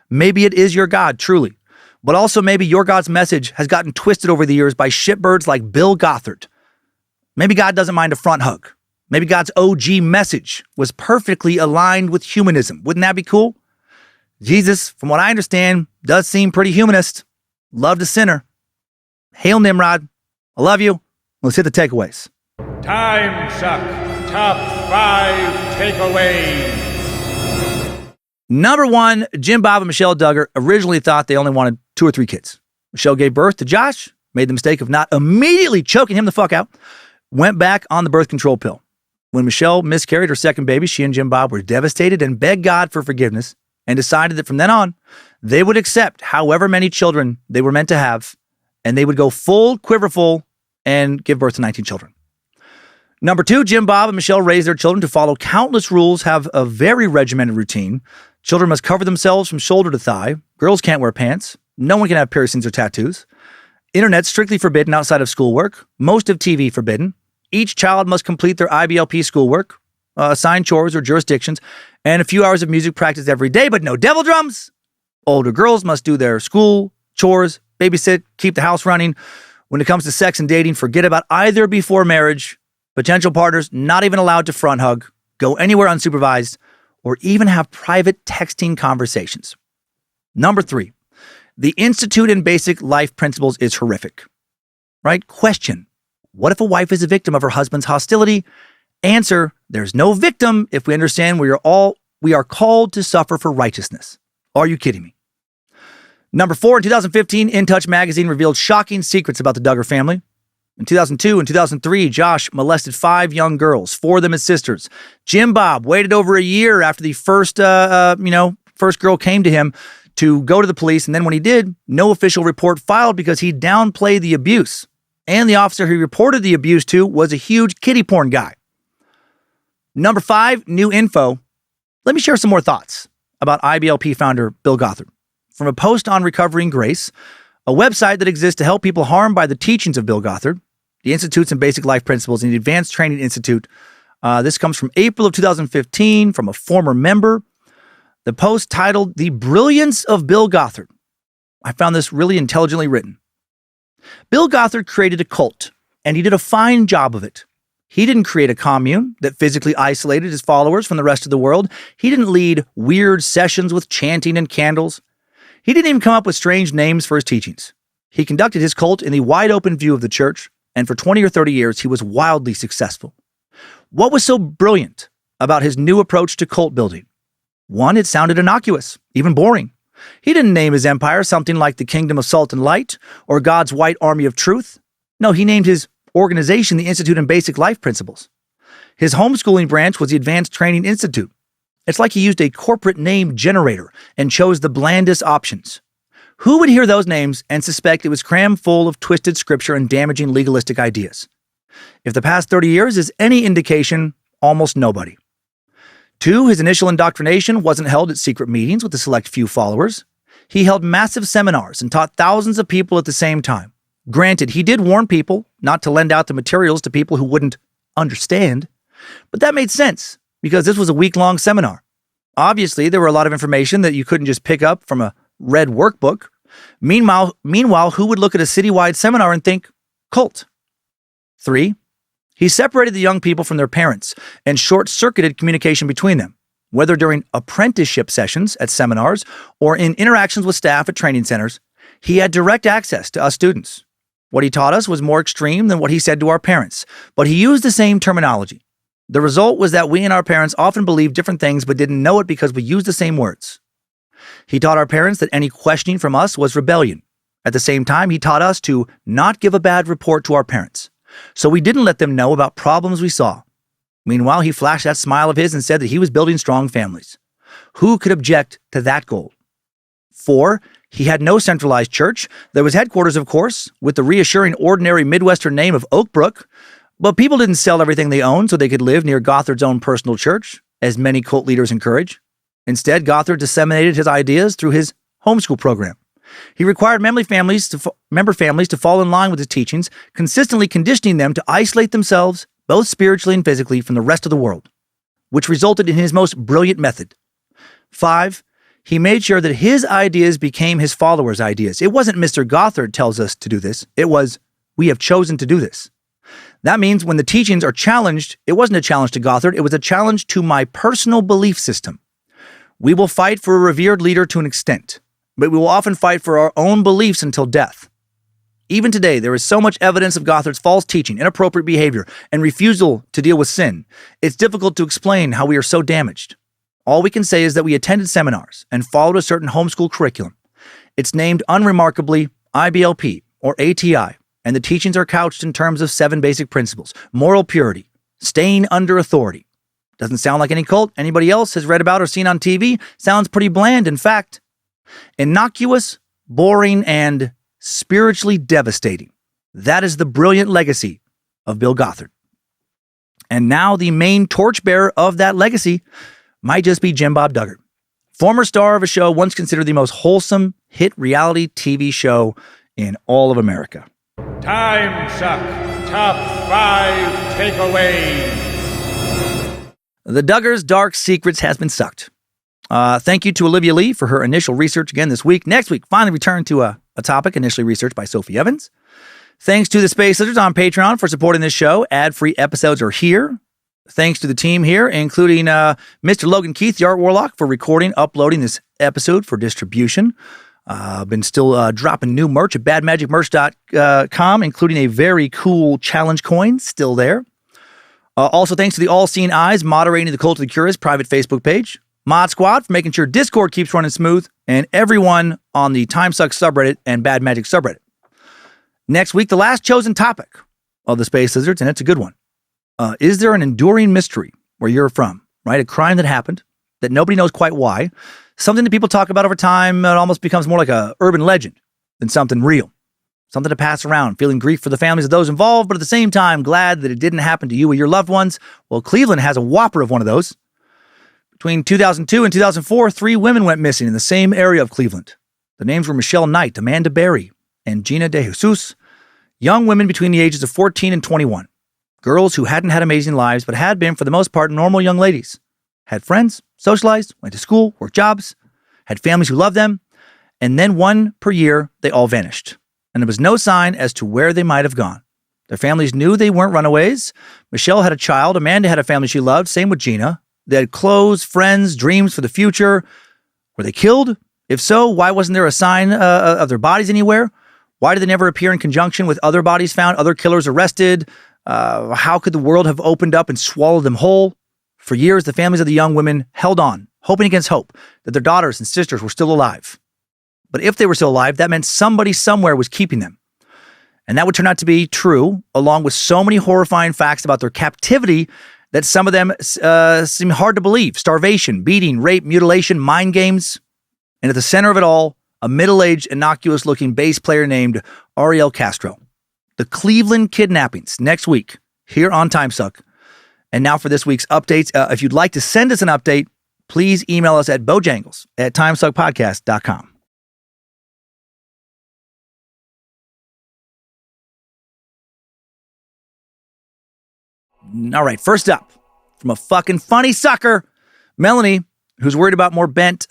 Maybe it is your God, truly. But also maybe your God's message has gotten twisted over the years by shitbirds like Bill Gothard. Maybe God doesn't mind a front hug. Maybe God's OG message was perfectly aligned with humanism. Wouldn't that be cool? Jesus, from what I understand, does seem pretty humanist. Loved a sinner. Hail Nimrod. I love you. Let's hit the takeaways. Timesuck Top 5 Takeaways. Number 1, Jim Bob and Michelle Duggar originally thought they only wanted 2 or 3 kids. Michelle gave birth to Josh, made the mistake of not immediately choking him the fuck out, went back on the birth control pill. When Michelle miscarried her second baby, she and Jim Bob were devastated and begged God for forgiveness and decided that from then on, they would accept however many children they were meant to have, and they would go full quiverful and give birth to 19 children. Number 2, Jim Bob and Michelle raised their children to follow countless rules, have a very regimented routine. Children must cover themselves from shoulder to thigh. Girls can't wear pants. No one can have piercings or tattoos. Internet strictly forbidden outside of schoolwork. Most of TV forbidden. Each child must complete their IBLP schoolwork, assigned chores or jurisdictions, and a few hours of music practice every day, but no devil drums. Older girls must do their school, chores, babysit, keep the house running. When it comes to sex and dating, forget about either before marriage. Potential partners not even allowed to front hug, go anywhere unsupervised, or even have private texting conversations. Number 3, the Institute in Basic Life Principles is horrific. Right? Question: what if a wife is a victim of her husband's hostility? Answer: there's no victim if we understand we are called to suffer for righteousness. Are you kidding me? Number 4, in 2015, In Touch magazine revealed shocking secrets about the Duggar family. In 2002 and 2003, Josh molested 5 young girls, 4 of them as sisters. Jim Bob waited over a year after the first girl came to him to go to the police, and then when he did, no official report filed because he downplayed the abuse. And the officer he reported the abuse to was a huge kiddie porn guy. Number 5, new info. Let me share some more thoughts about IBLP founder Bill Gothard. From a post on Recovering Grace, a website that exists to help people harmed by the teachings of Bill Gothard, the Institutes in Basic Life Principles, and the Advanced Training Institute. This comes from April of 2015 from a former member. The post titled, "The Brilliance of Bill Gothard." I found this really intelligently written. Bill Gothard created a cult, and he did a fine job of it. He didn't create a commune that physically isolated his followers from the rest of the world. He didn't lead weird sessions with chanting and candles. He didn't even come up with strange names for his teachings. He conducted his cult in the wide-open view of the church, and for 20 or 30 years, he was wildly successful. What was so brilliant about his new approach to cult building? 1, it sounded innocuous, even boring. He didn't name his empire something like the Kingdom of Salt and Light or God's White Army of Truth. No, he named his organization the Institute in Basic Life Principles. His homeschooling branch was the Advanced Training Institute. It's like he used a corporate name generator and chose the blandest options. Who would hear those names and suspect it was crammed full of twisted scripture and damaging legalistic ideas? If the past 30 years is any indication, almost nobody. 2, his initial indoctrination wasn't held at secret meetings with a select few followers. He held massive seminars and taught thousands of people at the same time. Granted, he did warn people not to lend out the materials to people who wouldn't understand, but that made sense because this was a week-long seminar. Obviously, there were a lot of information that you couldn't just pick up from a red workbook. Meanwhile, who would look at a citywide seminar and think, cult? 3, he separated the young people from their parents and short-circuited communication between them, whether during apprenticeship sessions at seminars or in interactions with staff at training centers. He had direct access to us students. What he taught us was more extreme than what he said to our parents, but he used the same terminology. The result was that we and our parents often believed different things but didn't know it because we used the same words. He taught our parents that any questioning from us was rebellion. At the same time, he taught us to not give a bad report to our parents, so we didn't let them know about problems we saw. Meanwhile, he flashed that smile of his and said that he was building strong families. Who could object to that goal? 4, he had no centralized church. There was headquarters, of course, with the reassuring ordinary Midwestern name of Oak Brook, but people didn't sell everything they owned so they could live near Gothard's own personal church, as many cult leaders encourage. Instead, Gothard disseminated his ideas through his homeschool program. He required member families to fall in line with his teachings, consistently conditioning them to isolate themselves, both spiritually and physically, from the rest of the world, which resulted in his most brilliant method. 5, he made sure that his ideas became his followers' ideas. It wasn't Mr. Gothard tells us to do this. It was, we have chosen to do this. That means when the teachings are challenged, it wasn't a challenge to Gothard, it was a challenge to my personal belief system. We will fight for a revered leader to an extent, but we will often fight for our own beliefs until death. Even today, there is so much evidence of Gothard's false teaching, inappropriate behavior, and refusal to deal with sin. It's difficult to explain how we are so damaged. All we can say is that we attended seminars and followed a certain homeschool curriculum. It's named unremarkably IBLP or ATI, and the teachings are couched in terms of 7 basic principles: moral purity, staying under authority. Doesn't sound like any cult anybody else has read about or seen on TV. Sounds pretty bland, in fact. Innocuous, boring, and spiritually devastating. That is the brilliant legacy of Bill Gothard. And now the main torchbearer of that legacy might just be Jim Bob Duggar, former star of a show once considered the most wholesome hit reality TV show in all of America. Timesuck Top 5 Takeaways. The Duggars' dark secrets has been sucked. Thank you to Olivia Lee for her initial research again this week. Next week, finally return to a topic initially researched by Sophie Evans. Thanks to the Space Lizards on Patreon for supporting this show. Ad-free episodes are here. Thanks to the team here, including Mr. Logan Keith, the Art Warlock, for recording, uploading this episode for distribution. Been still dropping new merch at badmagicmerch.com, including a very cool challenge coin still there. Also, thanks to the All-Seeing Eyes moderating the Cult of the Curious private Facebook page. Mod Squad for making sure Discord keeps running smooth, and everyone on the Timesuck subreddit and Bad Magic subreddit. Next week, the last chosen topic of the Space Lizards, and it's a good one. Is there an enduring mystery where you're from, right? A crime that happened that nobody knows quite why, something that people talk about over time. It almost becomes more like a urban legend than something real, something to pass around, feeling grief for the families of those involved, but at the same time, glad that it didn't happen to you or your loved ones. Well, Cleveland has a whopper of one of those. Between 2002 and 2004, 3 women went missing in the same area of Cleveland. The names were Michelle Knight, Amanda Berry, and Gina De Jesus, young women between the ages of 14 and 21. Girls who hadn't had amazing lives, but had been, for the most part, normal young ladies. Had friends, socialized, went to school, worked jobs, had families who loved them, and then 1 per year, they all vanished. And there was no sign as to where they might have gone. Their families knew they weren't runaways. Michelle had a child. Amanda had a family she loved. Same with Gina. They had clothes, friends, dreams for the future. Were they killed? If so, why wasn't there a sign of their bodies anywhere? Why did they never appear in conjunction with other bodies found, other killers arrested? How could the world have opened up and swallowed them whole? For years, the families of the young women held on, hoping against hope, that their daughters and sisters were still alive. But if they were still alive, that meant somebody somewhere was keeping them. And that would turn out to be true, along with so many horrifying facts about their captivity that some of them seem hard to believe. Starvation, beating, rape, mutilation, mind games. And at the center of it all, a middle-aged, innocuous-looking bass player named Ariel Castro. The Cleveland kidnappings next week here on Timesuck. And now for this week's updates. If you'd like to send us an update, please email us at bojangles@timesuckpodcast.com. All right, first up, from a fucking funny sucker, Melanie, who's worried about my more bent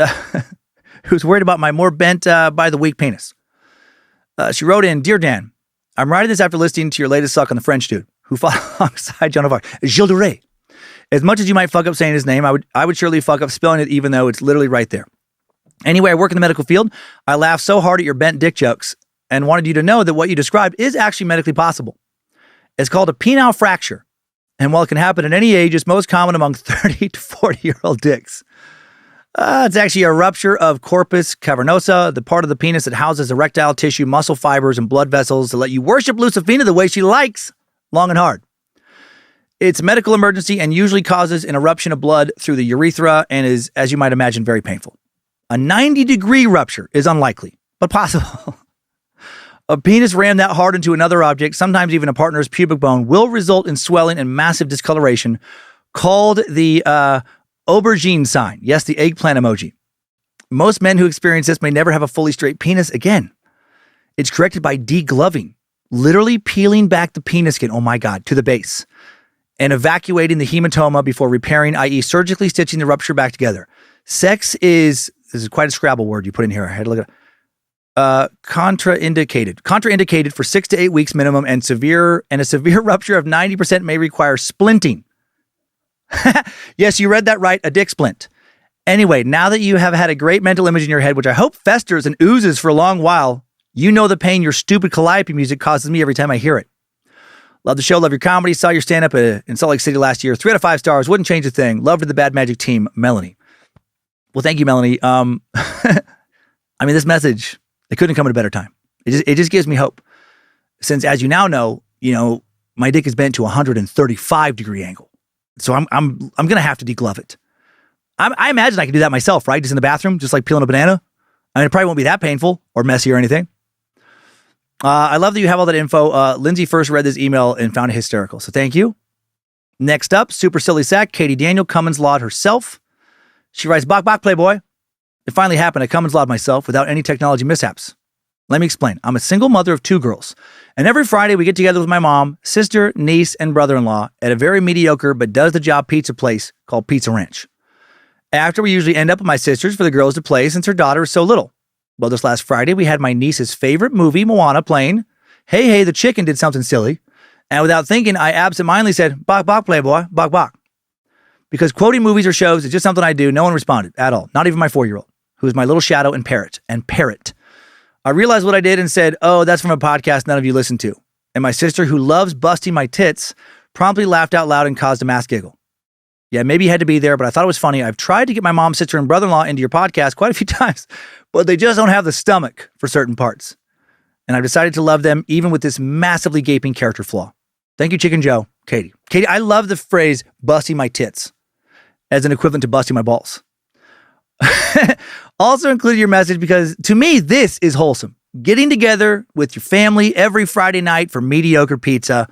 by the week penis. She wrote in, "Dear Dan, I'm writing this after listening to your latest suck on the French dude who fought alongside Joan of Arc, Gilles de Rais. As much as you might fuck up saying his name, I would surely fuck up spelling it, even though it's literally right there. Anyway, I work in the medical field. I laughed so hard at your bent dick jokes and wanted you to know that what you described is actually medically possible. It's called a penile fracture. And while it can happen at any age, it's most common among 30 to 40-year-old dicks. It's actually a rupture of corpus cavernosa, the part of the penis that houses erectile tissue, muscle fibers, and blood vessels to let you worship Lucifina the way she likes, long and hard. It's a medical emergency and usually causes an eruption of blood through the urethra and is, as you might imagine, very painful. A 90-degree rupture is unlikely, but possible. A penis rammed that hard into another object, sometimes even a partner's pubic bone, will result in swelling and massive discoloration called the aubergine sign. Yes, the eggplant emoji. Most men who experience this may never have a fully straight penis again. It's corrected by degloving, literally peeling back the penis skin, oh my God, to the base, and evacuating the hematoma before repairing, i.e. surgically stitching the rupture back together. Sex is, this is quite a Scrabble word you put in here. I had to look it up. Contraindicated for 6 to 8 weeks minimum, and a severe rupture of 90% may require splinting. Yes, you read that right, a dick splint. Anyway, now that you have had a great mental image in your head, which I hope festers and oozes for a long while, You know the pain your stupid Calliope music causes me every time I hear it. Love the show, love your comedy. Saw your stand-up in Salt Lake City last year. 3 out of 5 stars. Wouldn't change a thing. Love to the Bad Magic team, Melanie. Well, thank you, Melanie. I mean, this message, it couldn't come at a better time. It just gives me hope. Since, as you now know, my dick is bent to a 135-degree angle. So I'm going to have to deglove it. I imagine I can do that myself, right? Just in the bathroom, just like peeling a banana. I mean, it probably won't be that painful or messy or anything. I love that you have all that info. Lindsay first read this email and found it hysterical. So thank you. Next up, super silly sack, Katie Daniel, Cummins lawed herself. She writes, Bok Bok Playboy. It finally happened. I Cummins lawed myself without any technology mishaps. Let me explain. I'm a single mother of 2 girls. And every Friday we get together with my mom, sister, niece, and brother-in-law at a very mediocre but does the job pizza place called Pizza Ranch. After, we usually end up with my sisters for the girls to play since her daughter is so little. Well, this last Friday, we had my niece's favorite movie, Moana, playing. Hey, the chicken did something silly. And without thinking, I absentmindedly said, Bok Bok Playboy, Bok Bok. Because quoting movies or shows is just something I do. No one responded at all. Not even my 4-year-old, who is my little shadow and parrot. I realized what I did and said, oh, that's from a podcast none of you listen to. And my sister, who loves busting my tits, promptly laughed out loud and caused a mass giggle. Yeah, maybe you had to be there, but I thought it was funny. I've tried to get my mom, sister, and brother-in-law into your podcast quite a few times, but they just don't have the stomach for certain parts. And I've decided to love them even with this massively gaping character flaw. Thank you, Chicken Joe. Katie, I love the phrase busting my tits as an equivalent to busting my balls. Also include your message because to me, this is wholesome. Getting together with your family every Friday night for mediocre pizza,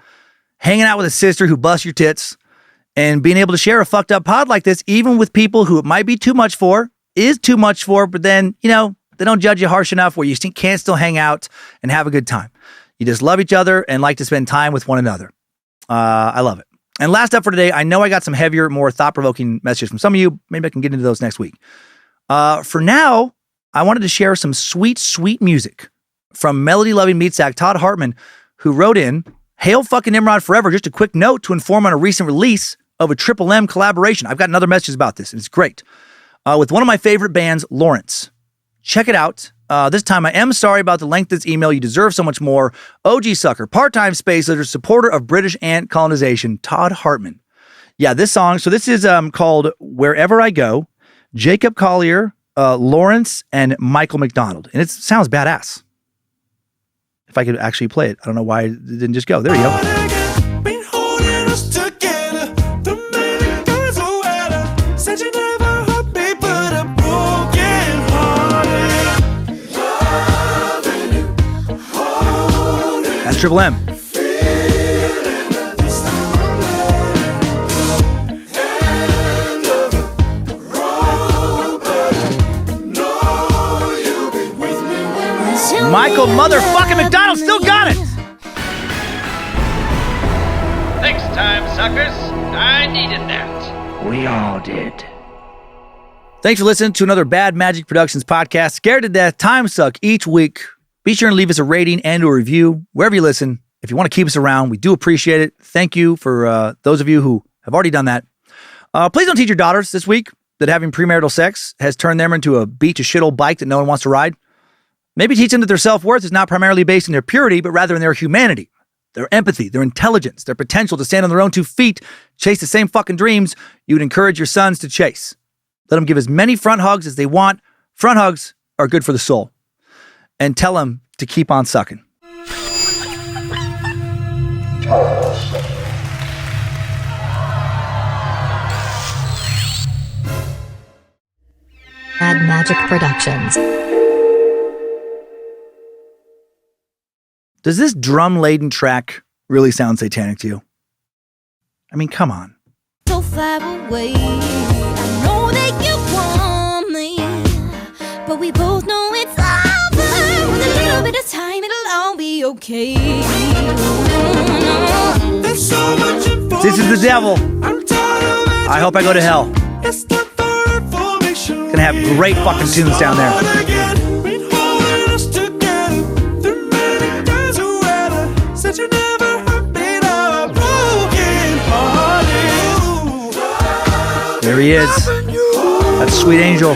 hanging out with a sister who busts your tits, and being able to share a fucked up pod like this, even with people who it might be too much for, but then, they don't judge you harsh enough where you can't still hang out and have a good time. You just love each other and like to spend time with one another. I love it. And last up for today, I know I got some heavier, more thought-provoking messages from some of you. Maybe I can get into those next week. For now, I wanted to share some sweet, sweet music from melody-loving meat sack Todd Hartman, who wrote in, Hail fucking Nimrod forever. Just a quick note to inform on a recent release of a Triple M collaboration. I've got another message about this, and it's great. With one of my favorite bands, Lawrence. Check it out. This time, I am sorry about the length of this email. You deserve so much more. OG sucker, part-time space leader, supporter of British ant colonization, Todd Hartman. Yeah, this song. So this is called Wherever I Go. Jacob Collier, Lawrence, and Michael McDonald. And it sounds badass. If I could actually play it. I don't know why it didn't just go. There you go. That's Triple M. Michael motherfucking McDonald still got it. Next time, suckers. I needed that. We all did. Thanks for listening to another Bad Magic Productions podcast. Scared to Death, Timesuck each week. Be sure and leave us a rating and a review wherever you listen. If you want to keep us around, we do appreciate it. Thank you for those of you who have already done that. Please don't teach your daughters this week that having premarital sex has turned them into a beat to shit old bike that no one wants to ride. Maybe teach them that their self-worth is not primarily based in their purity, but rather in their humanity, their empathy, their intelligence, their potential to stand on their own 2 feet, chase the same fucking dreams you would encourage your sons to chase. Let them give as many front hugs as they want. Front hugs are good for the soul. And tell them to keep on sucking. Bad Magic Productions. Does this drum-laden track really sound satanic to you? I mean, come on. So far away, I know that you want me, but we both know it's over. With a little bit of time, it'll all be okay. This is the devil. I hope I go to hell. Gonna have great fucking tunes down there. There he is. That's Sweet Angel.